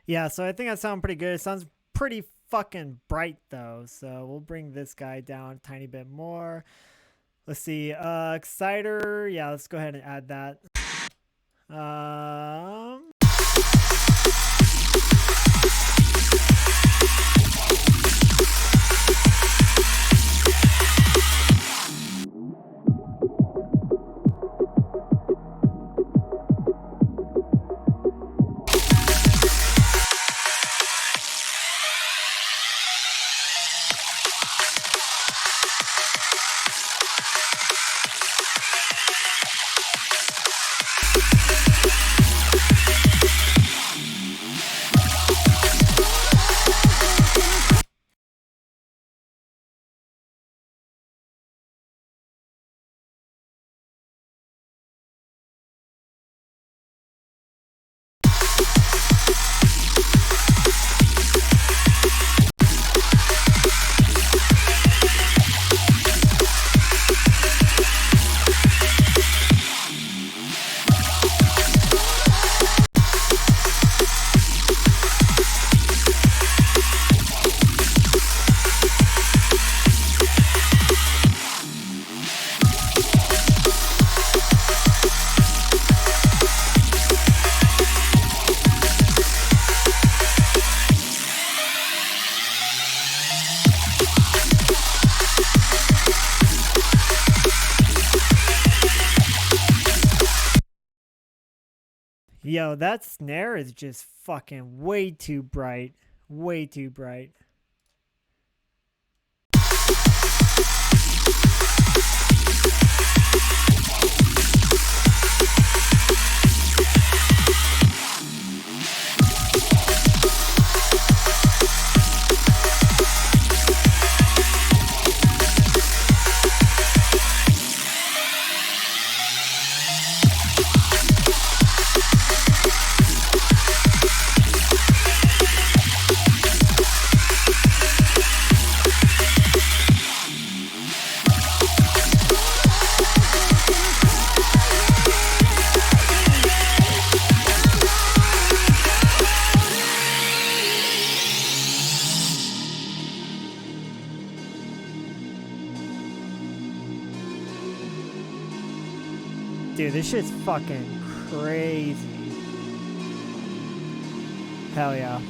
Speaker 1: Yeah, so I think that sounds pretty good. It sounds pretty fucking bright though. So we'll bring this guy down a tiny bit more. Let's see. Exciter. Yeah, let's go ahead and add that. Yo, that snare is just fucking way too bright. Way too bright. Dude, this shit's fucking crazy. Hell yeah.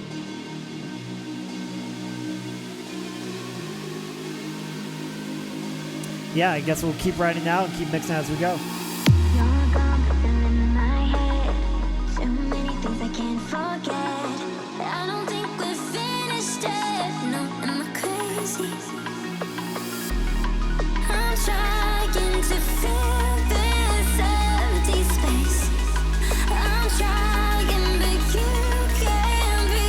Speaker 1: Yeah, I guess we'll keep writing out and keep mixing as we go.
Speaker 2: You're gone, but still in my head. Too many things I can't forget. I don't think we're finished yet. No, am I crazy? I'm trying to fill this empty space. I'm trying, but you can't be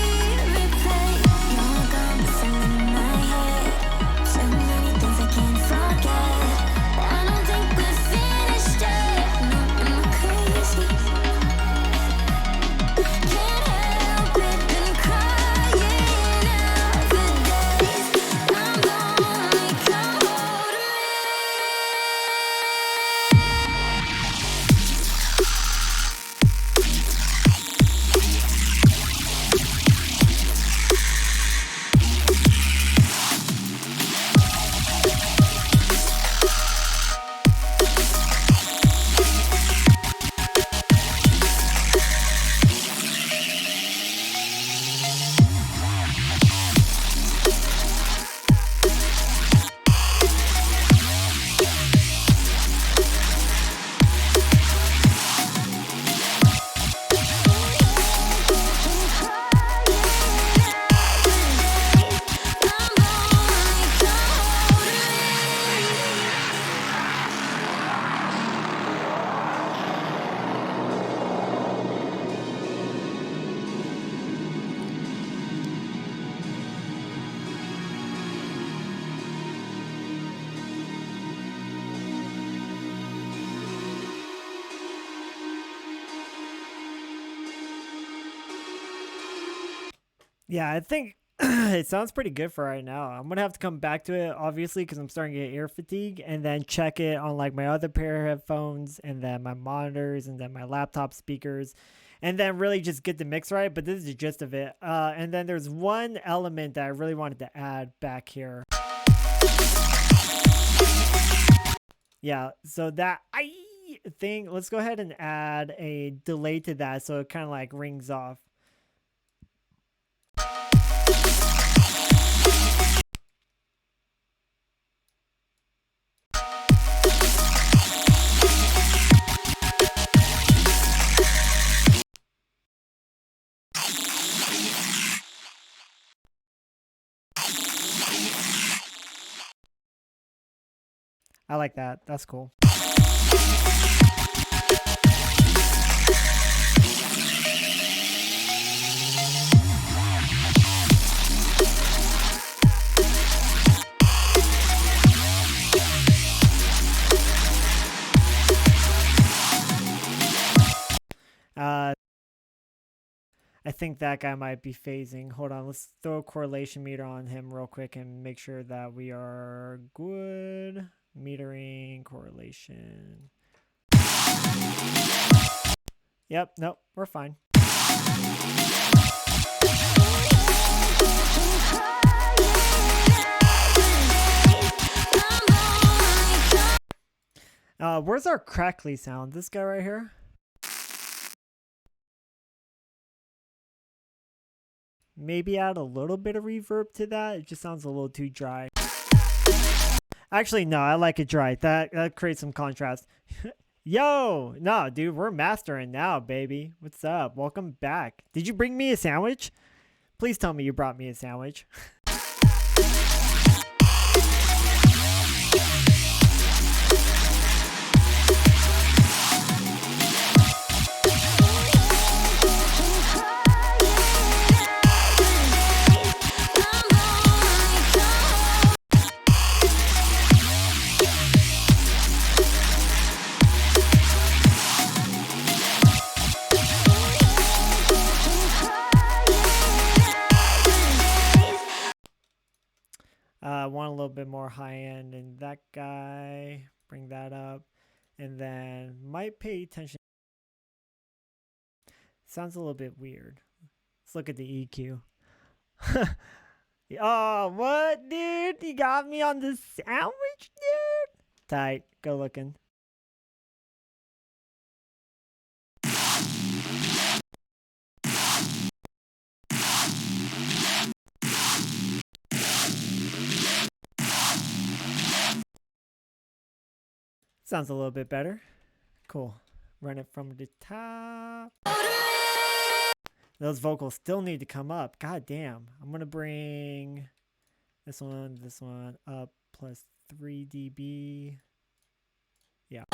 Speaker 2: replaced. You're gone, but still in my head. Too many things I can't forget. I don't think we're finished yet. No, am I crazy? Can't help it, been crying out for days. I'm lonely, come hold me.
Speaker 1: Yeah, I think it sounds pretty good for right now. I'm gonna have to come back to it, obviously, because I'm starting to get ear fatigue, and then check it on like my other pair of headphones, and then my monitors, and then my laptop speakers, and then really just get the mix right. But this is the gist of it. And then there's one element that I really wanted to add back here. Yeah, so that I thing, let's go ahead and add a delay to that so it kind of like rings off. I like that. That's cool. I think that guy might be phasing. Hold on, let's throw a correlation meter on him real quick and make sure that we are good. Metering correlation. Yep, nope, we're fine. Where's our crackly sound? This guy right here? Maybe add a little bit of reverb to that. It just sounds a little too dry. Actually, no, I like it dry. That creates some contrast. Yo, no, dude, we're mastering now, baby. What's up? Welcome back. Did you bring me a sandwich? Please tell me you brought me a sandwich. Want a little bit more high end in that guy. Bring that up. And then might pay attention. Sounds a little bit weird. Let's look at the EQ. Oh, what, dude? You got me on the sandwich, dude? Tight. Go looking. Sounds a little bit better. Cool. Run it from the top. Those vocals still need to come up. God damn. I'm going to bring this one up plus 3 dB. Yeah.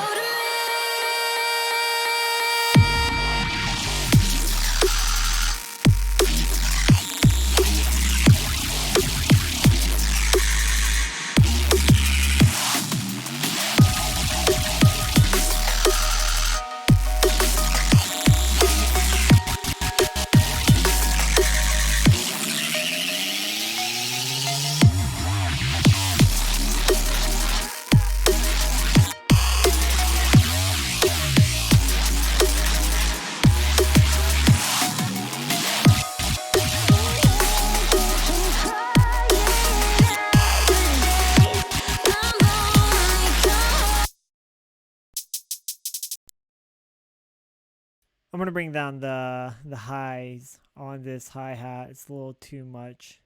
Speaker 1: I'm gonna bring down the highs on this hi-hat. It's a little too much.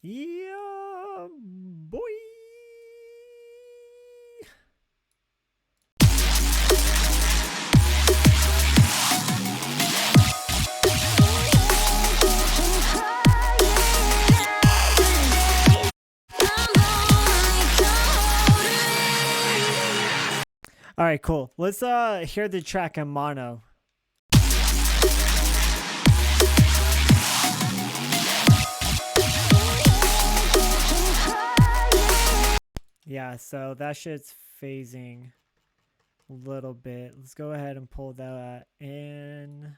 Speaker 1: Yeah, boy. All right, cool. Let's hear the track in mono. Yeah, so that shit's phasing a little bit. Let's go ahead and pull that in.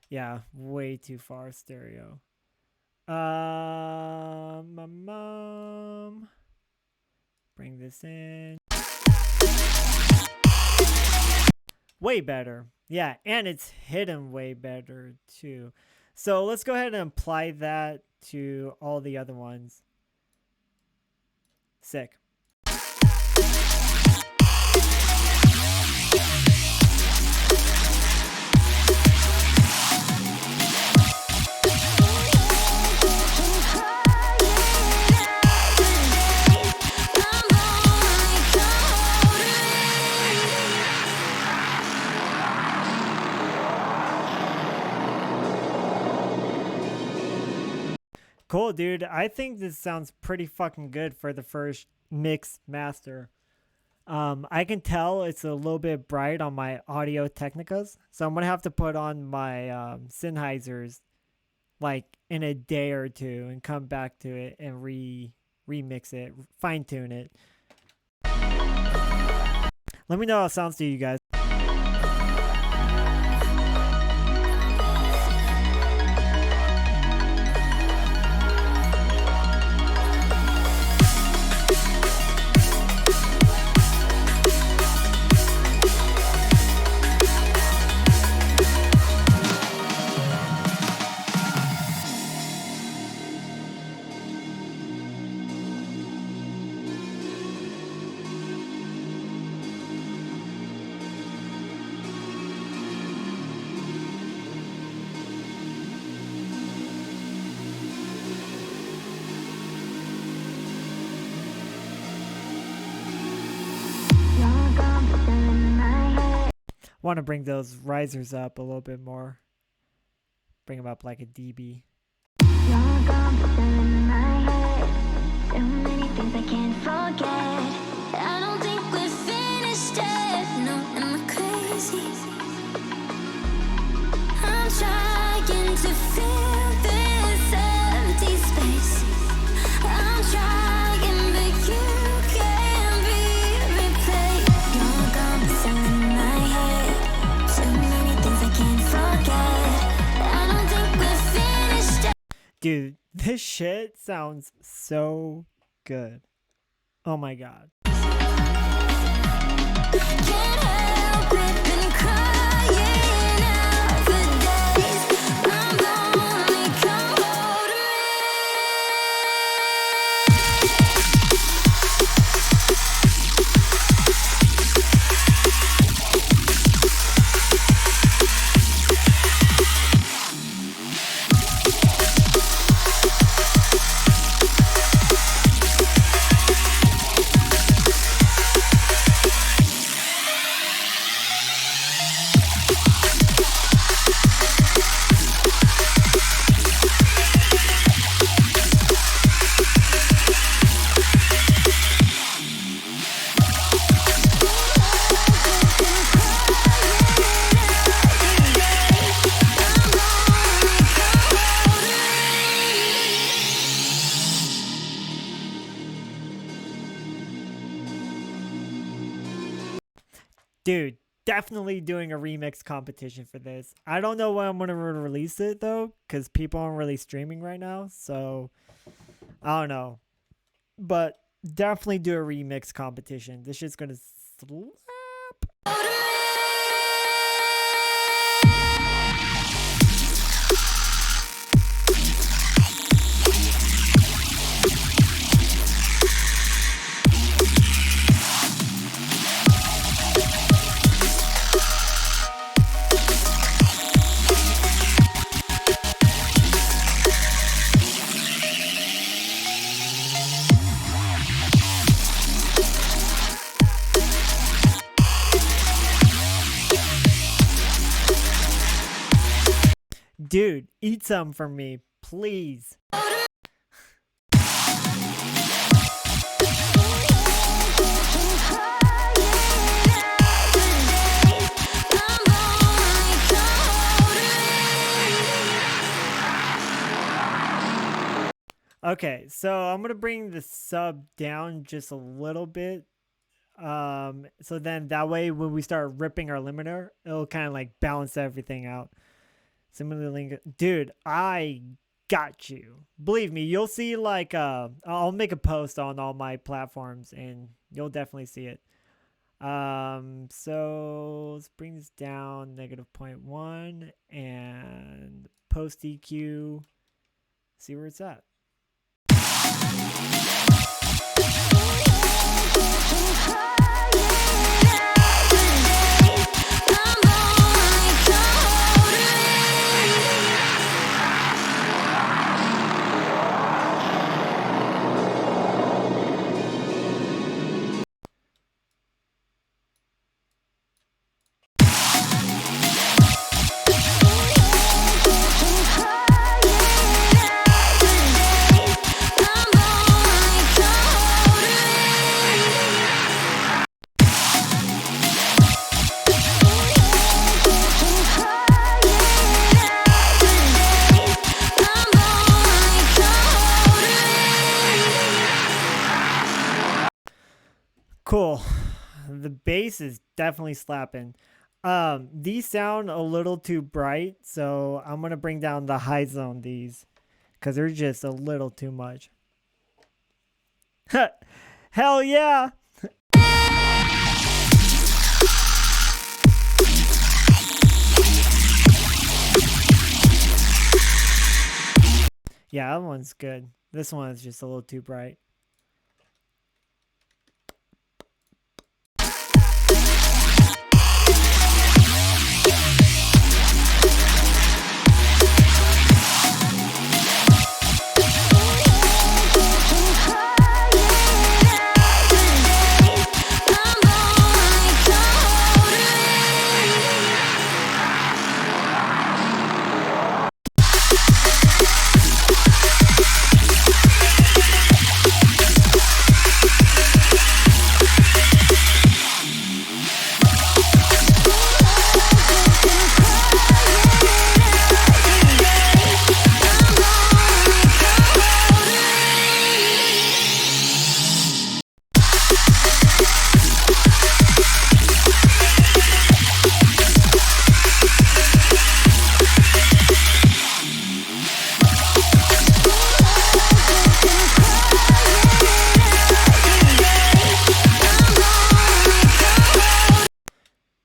Speaker 1: Yeah, way too far stereo. Bring this in. Way better. Yeah, and it's hidden way better too. So let's go ahead and apply that to all the other ones. Sick. Cool, dude. I think this sounds pretty fucking good for the first mix master. I can tell it's a little bit bright on my Audio Technicas, so I'm gonna have to put on my Sennheisers like in a day or two and come back to it and remix it, fine tune it. Let me know how it sounds to you guys. Want to bring those risers up a little bit more. Bring them up like a dB.
Speaker 2: You're gone, but still in my head. So many things I can't forget. I don't think we're finished yet. No, am I crazy? I'm trying to fill this empty space. I'm trying, but you can't be replaced. You're gone, but still in my head. Too many things I can't forget. I don't think we're finished yet.
Speaker 1: Dude, this shit sounds so good. Oh my god.
Speaker 2: Can't help it, been crying out for days. I'm lonely, come hold me.
Speaker 1: Dude, definitely doing a remix competition for this. I don't know when I'm going to release it though, because people aren't really streaming right now. So, I don't know. But definitely do a remix competition. This shit's going to slap. Dude, eat some from me, please. Okay, so I'm gonna bring the sub down just a little bit. So then that way when we start ripping our limiter, it'll kind of like balance everything out. Similarly, dude, I got you. Believe me, you'll see like I'll make a post on all my platforms and you'll definitely see it. So let's bring this down -0.1 and post EQ. See where it's at. Cool. The bass is definitely slapping. These sound a little too bright, so I'm gonna bring down the highs on these because they're just a little too much. Hell yeah! Yeah, that one's good. This one is just a little too bright.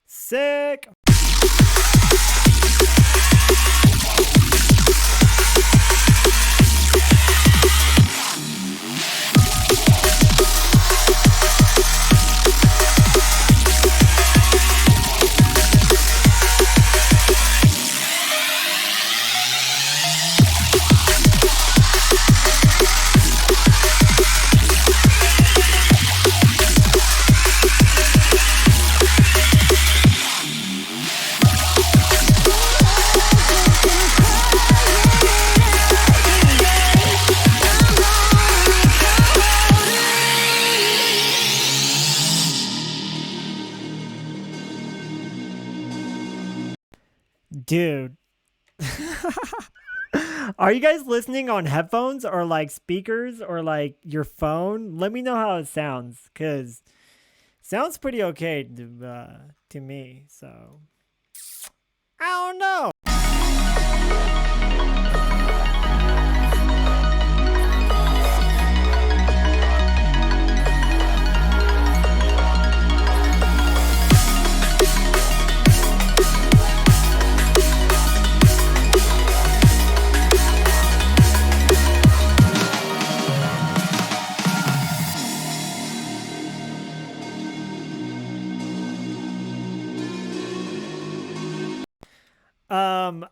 Speaker 1: Sick. Dude. Are you guys listening on headphones or like speakers or like your phone? Let me know how it sounds, cause it sounds pretty okay to me. So I don't know.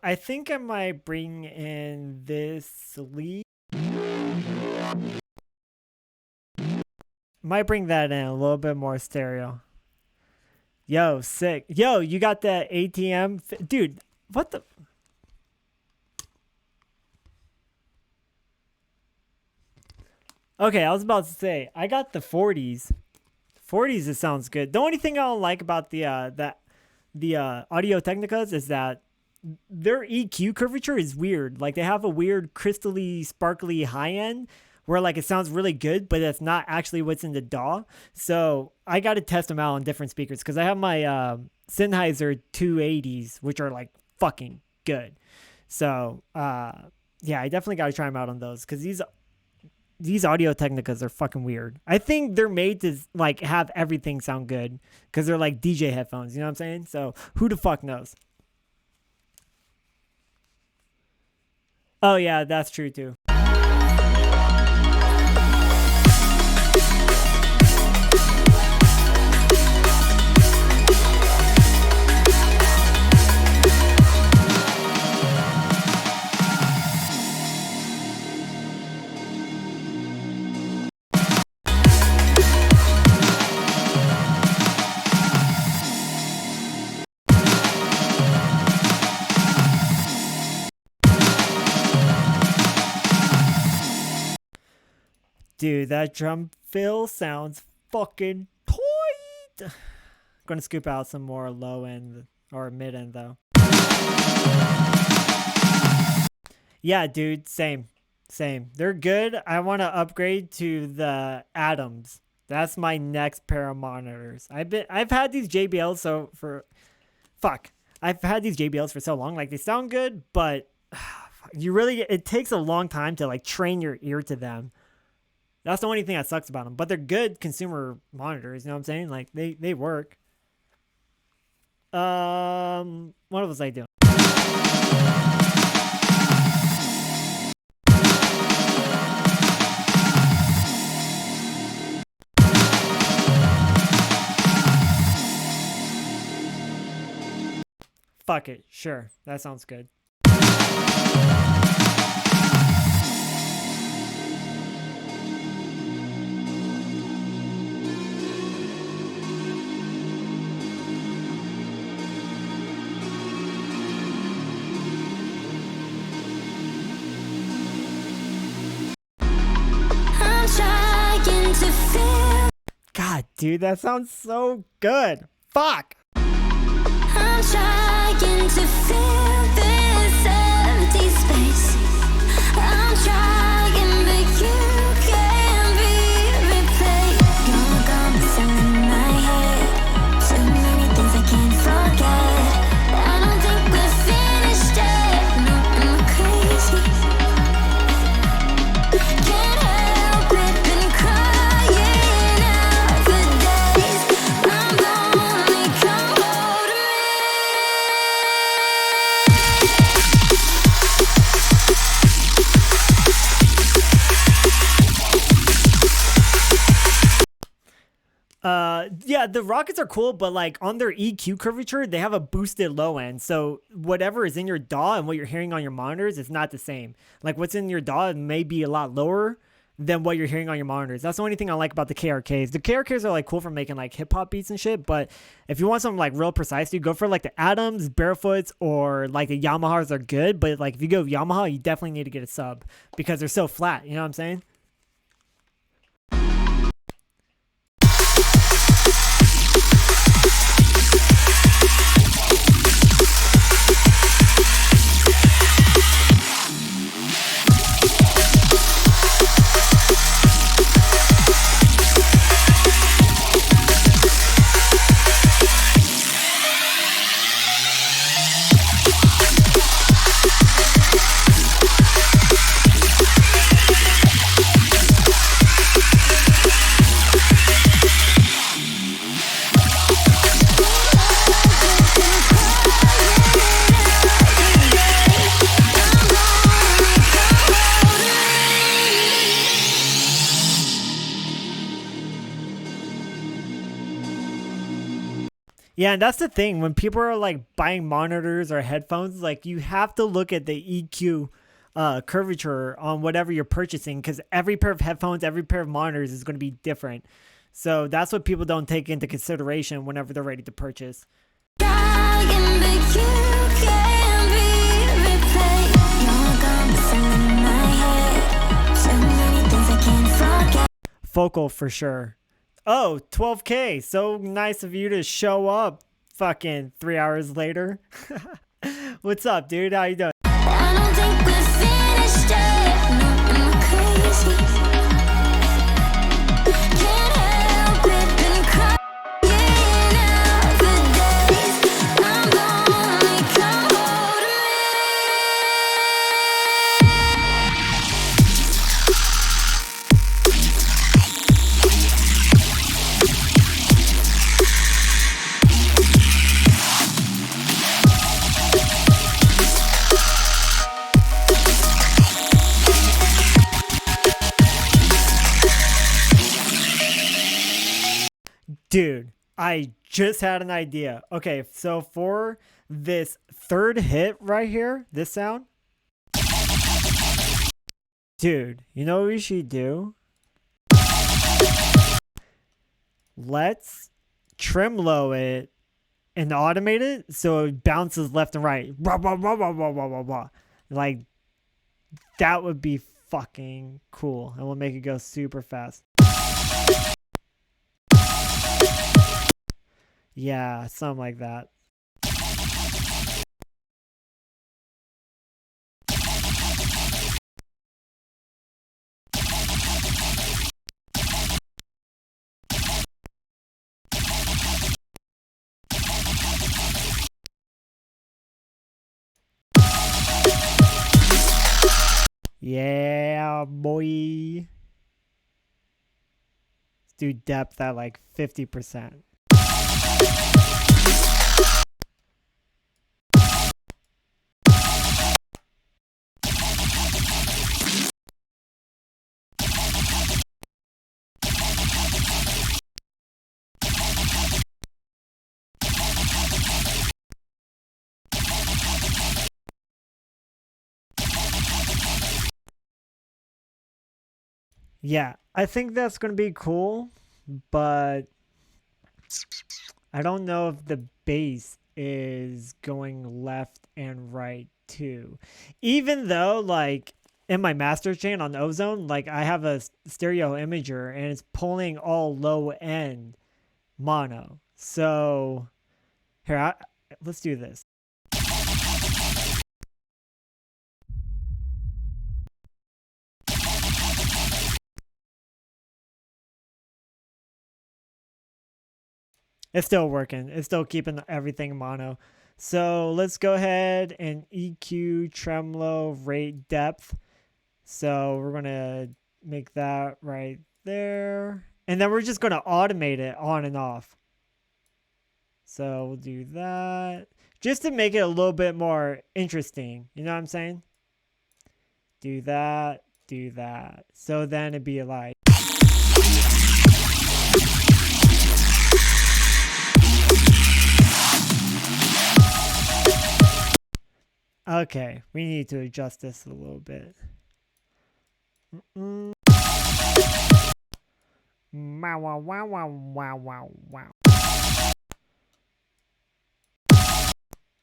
Speaker 1: I think I might bring in this lead. Might bring that in a little bit more stereo. Yo, sick. Yo, you got the ATM? Dude, what the? Okay, I was about to say, I got the 40s. 40s, it sounds good. The only thing I don't like about the Audio Technicas is that their EQ curvature is weird. Like they have a weird crystally sparkly high end where like it sounds really good, but that's not actually what's in the DAW. So I got to test them out on different speakers because I have my Sennheiser 280s, which are like fucking good. So yeah, I definitely gotta try them out on those because these Audio Technicas are fucking weird. I think they're made to like have everything sound good because they're like DJ headphones. You know what I'm saying? So who the fuck knows? Oh yeah, that's true too. Dude, that drum fill sounds fucking tight. Gonna scoop out some more low end or mid end though. Yeah, dude, same. They're good. I want to upgrade to the Atoms. That's my next pair of monitors. I've had these JBLs I've had these JBLs for so long. Like they sound good, but it takes a long time to like train your ear to them. That's the only thing that sucks about them. But they're good consumer monitors, you know what I'm saying? Like they work. What was I doing? Fuck it. Sure. That sounds good. God, dude, that sounds so good. Fuck.
Speaker 2: I'm trying to fill this empty space. I'm trying, but you can't be replaced. You're gone, still in my head. Too many things I can't forget. I don't think we're finished yet. No, I'm crazy. Can't help it, been crying out for days. I'm lonely, come hold me.
Speaker 1: Yeah, the Rockets are cool, but like on their EQ curvature, they have a boosted low end. So whatever is in your DAW and what you're hearing on your monitors is not the same. Like what's in your DAW may be a lot lower than what you're hearing on your monitors. That's the only thing I like about the KRKs. The KRKs are like cool for making like hip hop beats and shit, but if you want something like real precise, you go for like the Atoms, Barefoots, or like the Yamahas are good. But like if you go Yamaha, you definitely need to get a sub because they're so flat. You know what I'm saying? Yeah, and that's the thing. When people are like buying monitors or headphones, like you have to look at the EQ curvature on whatever you're purchasing because every pair of headphones, every pair of monitors is going to be different. So that's what people don't take into consideration whenever they're ready to purchase. Focal for sure. Oh, 12K. So nice of you to show up fucking 3 hours later. What's up, dude? How you doing?
Speaker 2: I don't think we're finished yet. No, I'm crazy. Can't help it, been crying out for days. I'm lonely, come hold me.
Speaker 1: Dude, I just had an idea. Okay, so for this third hit right here, this sound. Dude, you know what we should do? Let's tremolo it and automate it so it bounces left and right. Blah, blah, blah, blah, blah, blah, blah, blah. Like, that would be fucking cool. And we'll make it go super fast. Yeah, something like that. Yeah, boy. Let's do depth at like 50%. Yeah, I think that's going to be cool, but I don't know if the bass is going left and right too. Even though, like, in my master chain on Ozone, like, I have a stereo imager and it's pulling all low end mono. So, here, let's do this. It's still working. It's still keeping everything mono. So let's go ahead and EQ, tremolo, rate, depth. So we're going to make that right there. And then we're just going to automate it on and off. So we'll do that. Just to make it a little bit more interesting. You know what I'm saying? Do that, do that. So then it'd be like. Okay, we need to adjust this a little bit. Wow, wow, wow, wow, wow, wow, wow.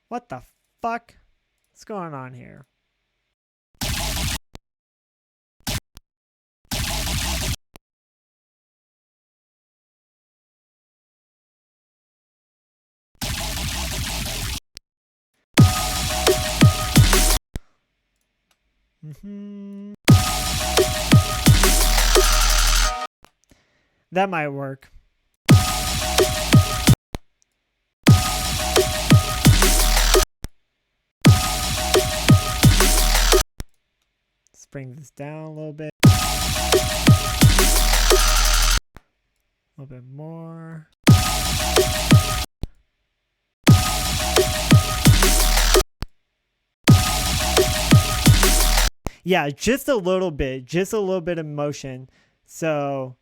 Speaker 1: What the fuck? What's going on here? That might work. Let's bring this down a little bit. A little bit more. Yeah, just a little bit of motion. So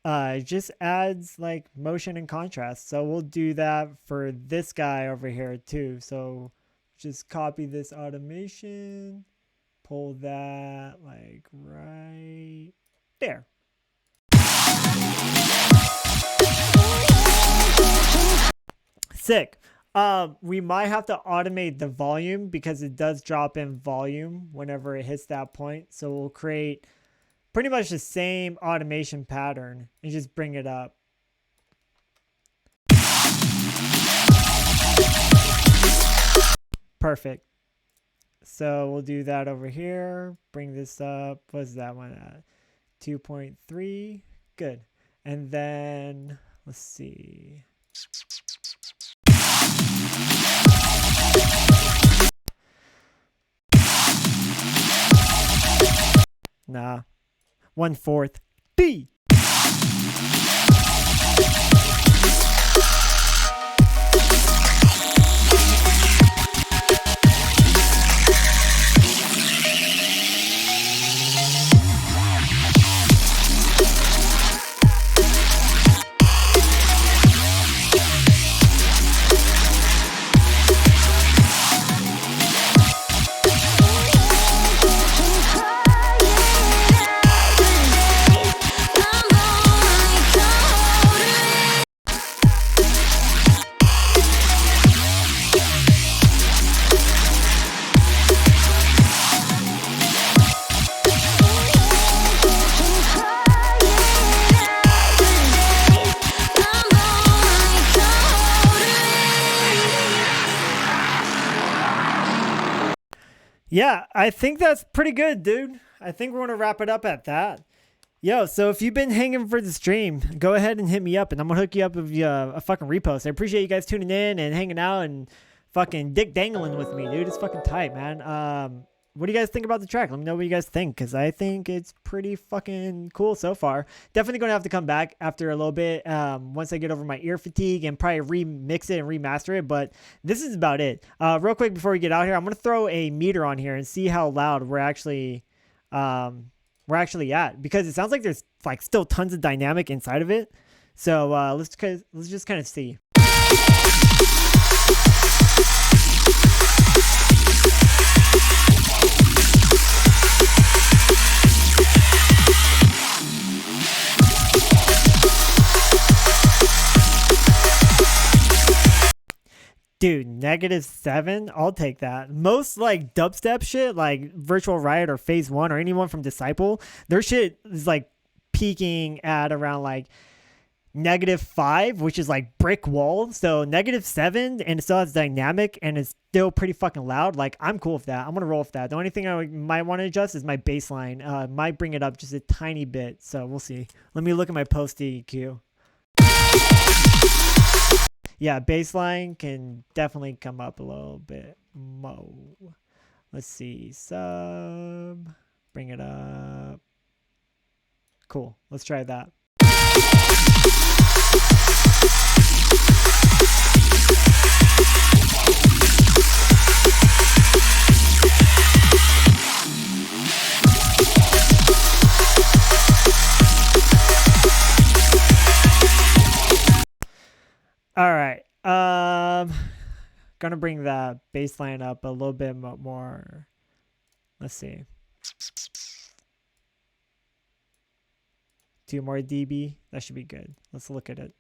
Speaker 1: it just adds like motion and contrast. So we'll do that for this guy over here too. So just copy this automation, pull that like right there. Sick. We might have to automate the volume because it does drop in volume whenever it hits that point. So we'll create pretty much the same automation pattern and just bring it up. Perfect. So we'll do that over here. Bring this up. What's that one at? 2.3. Good. And then let's see. Nah. 1/4 D. Yeah, I think that's pretty good, dude. I think we're gonna wrap it up at that. Yo, so if you've been hanging for the stream, go ahead and hit me up, and I'm gonna hook you up with a fucking repost. I appreciate you guys tuning in and hanging out and fucking dick dangling with me, dude. It's fucking tight, man. What do you guys think about the track? Let me know what you guys think, because I think it's pretty fucking cool so far. Definitely gonna have to come back after a little bit, once I get over my ear fatigue and probably remix it and remaster it. But this is about it. Real quick before we get out here, I'm gonna throw a meter on here and see how loud we're actually at, because it sounds like there's like still tons of dynamic inside of it. So let's just kind of see. Dude, -7, I'll take that. Most like dubstep shit, like Virtual Riot or Phase 1 or anyone from Disciple, their shit is like peaking at around like -5, which is like brick wall. So -7, and it still has dynamic and it's still pretty fucking loud. Like, I'm cool with that. I'm gonna roll with that. The only thing I might want to adjust is my bass line. Might bring it up just a tiny bit. So we'll see. Let me look at my post EQ. Yeah, baseline can definitely come up a little bit more. Let's see. Sub. Bring it up. Cool. Let's try that. All right. Gonna bring that bass line up a little bit more. Let's see. 2 more dB. That should be good. Let's look at it.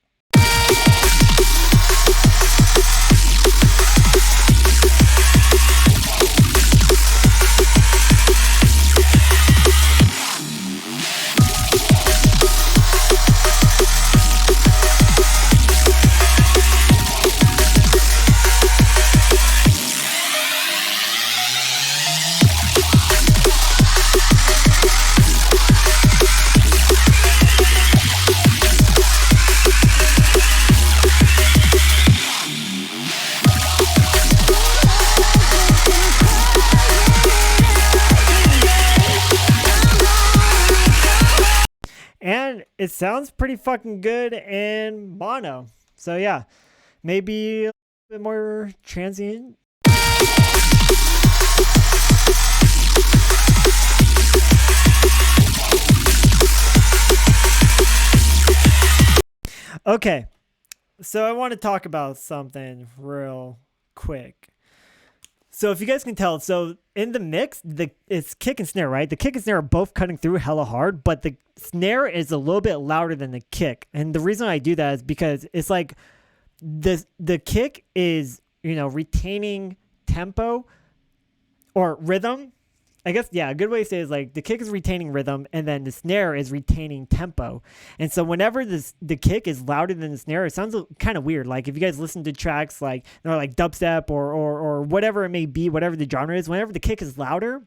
Speaker 1: And it sounds pretty fucking good in mono. So yeah, maybe a bit more transient. Okay, so I want to talk about something real quick. So if you guys can tell, so in the mix, it's kick and snare, right? The kick and snare are both cutting through hella hard, but the snare is a little bit louder than the kick. And the reason I do that is because it's like the kick is, retaining tempo or rhythm. I guess, yeah, a good way to say it is like the kick is retaining rhythm and then the snare is retaining tempo. And so whenever the kick is louder than the snare, it sounds kind of weird. Like if you guys listen to tracks like, like dubstep or whatever it may be, whatever the genre is, whenever the kick is louder,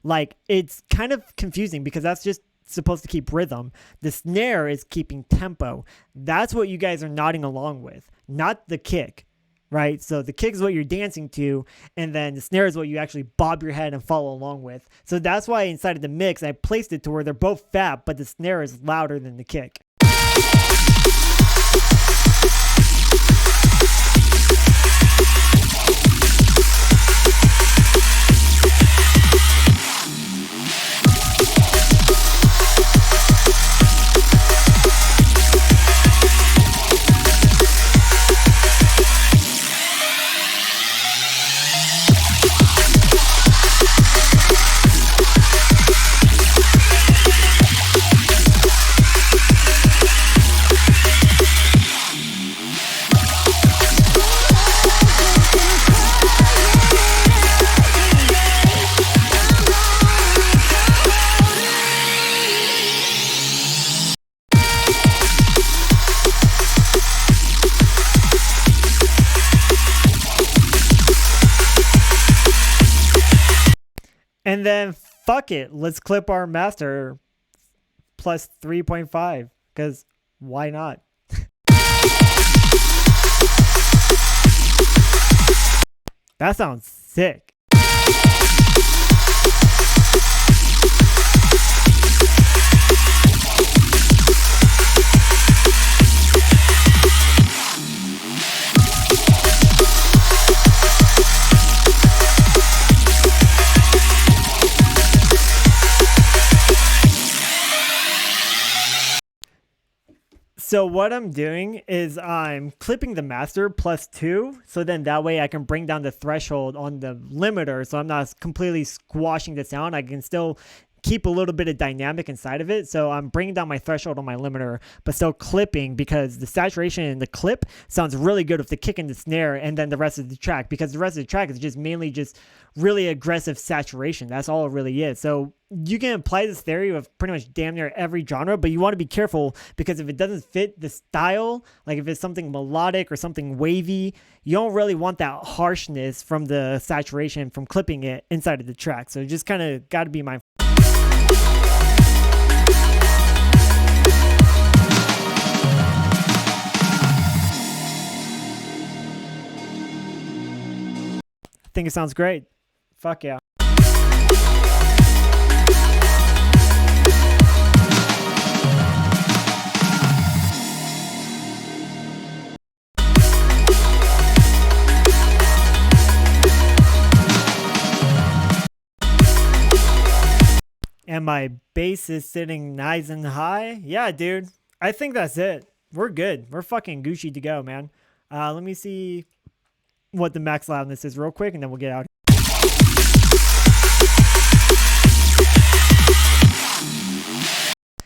Speaker 1: like it's kind of confusing because that's just supposed to keep rhythm. The snare is keeping tempo. That's what you guys are nodding along with, not the kick. Right? So the kick is what you're dancing to, and then the snare is what you actually bob your head and follow along with. So that's why inside of the mix, I placed it to where they're both fat, but the snare is louder than the kick. And then fuck it, let's clip our master plus 3.5 because why not? That sounds sick. So what I'm doing is I'm clipping the master plus 2, so then that way I can bring down the threshold on the limiter, so I'm not completely squashing the sound. I can still keep a little bit of dynamic inside of it, so I'm bringing down my threshold on my limiter, but still clipping because the saturation in the clip sounds really good with the kick and the snare and then the rest of the track, because the rest of the track is just mainly just really aggressive saturation. That's all it really is. So you can apply this theory of pretty much damn near every genre, but you want to be careful because if it doesn't fit the style, like if it's something melodic or something wavy, you don't really want that harshness from the saturation from clipping it inside of the track. So just kind of got to be mindful. I think it sounds great. Fuck yeah. And my bass is sitting nice and high. Yeah, dude. I think that's it. We're good. We're fucking Gucci to go, man. Let me see what the max loudness is real quick, and then we'll get out.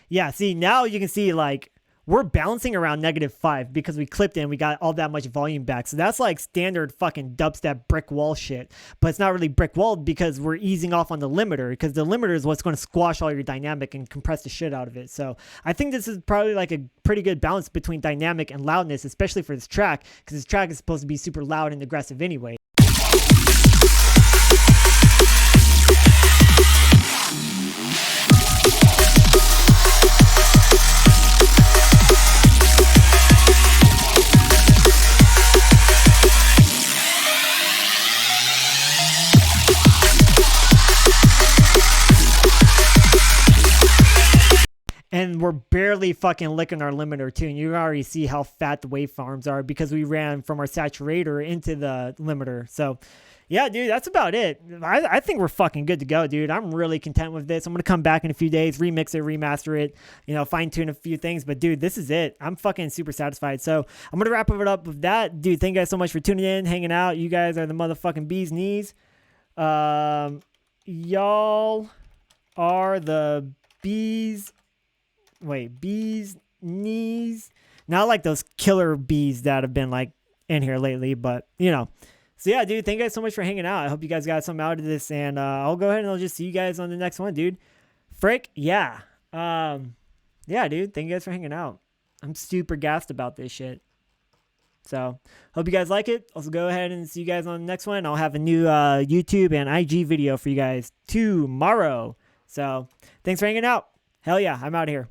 Speaker 1: Yeah, see, now you can see, like, we're bouncing around -5 because we clipped it and we got all that much volume back. So that's like standard fucking dubstep brick wall shit. But it's not really brick walled because we're easing off on the limiter, because the limiter is what's going to squash all your dynamic and compress the shit out of it. So I think this is probably like a pretty good balance between dynamic and loudness, especially for this track, because this track is supposed to be super loud and aggressive anyway. And we're barely fucking licking our limiter too. And you can already see how fat the waveforms are because we ran from our saturator into the limiter. So yeah, dude, that's about it. I think we're fucking good to go, dude. I'm really content with this. I'm going to come back in a few days, remix it, remaster it, you know, fine tune a few things. But dude, this is it. I'm fucking super satisfied. So I'm going to wrap it up with that. Dude, thank you guys so much for tuning in, hanging out. You guys are the motherfucking bee's knees. Y'all are the bees. Wait, bees knees, not like those killer bees that have been like in here lately, but you know. So yeah, dude, thank you guys so much for hanging out. I hope you guys got something out of this, and I'll go ahead and I'll just see you guys on the next one, dude. Frick, yeah. Yeah, dude, thank you guys for hanging out. I'm super gassed about this shit. So hope you guys like it. Also go ahead and see you guys on the next one. I'll have a new YouTube and IG video for you guys tomorrow. So thanks for hanging out. Hell yeah, I'm out of here.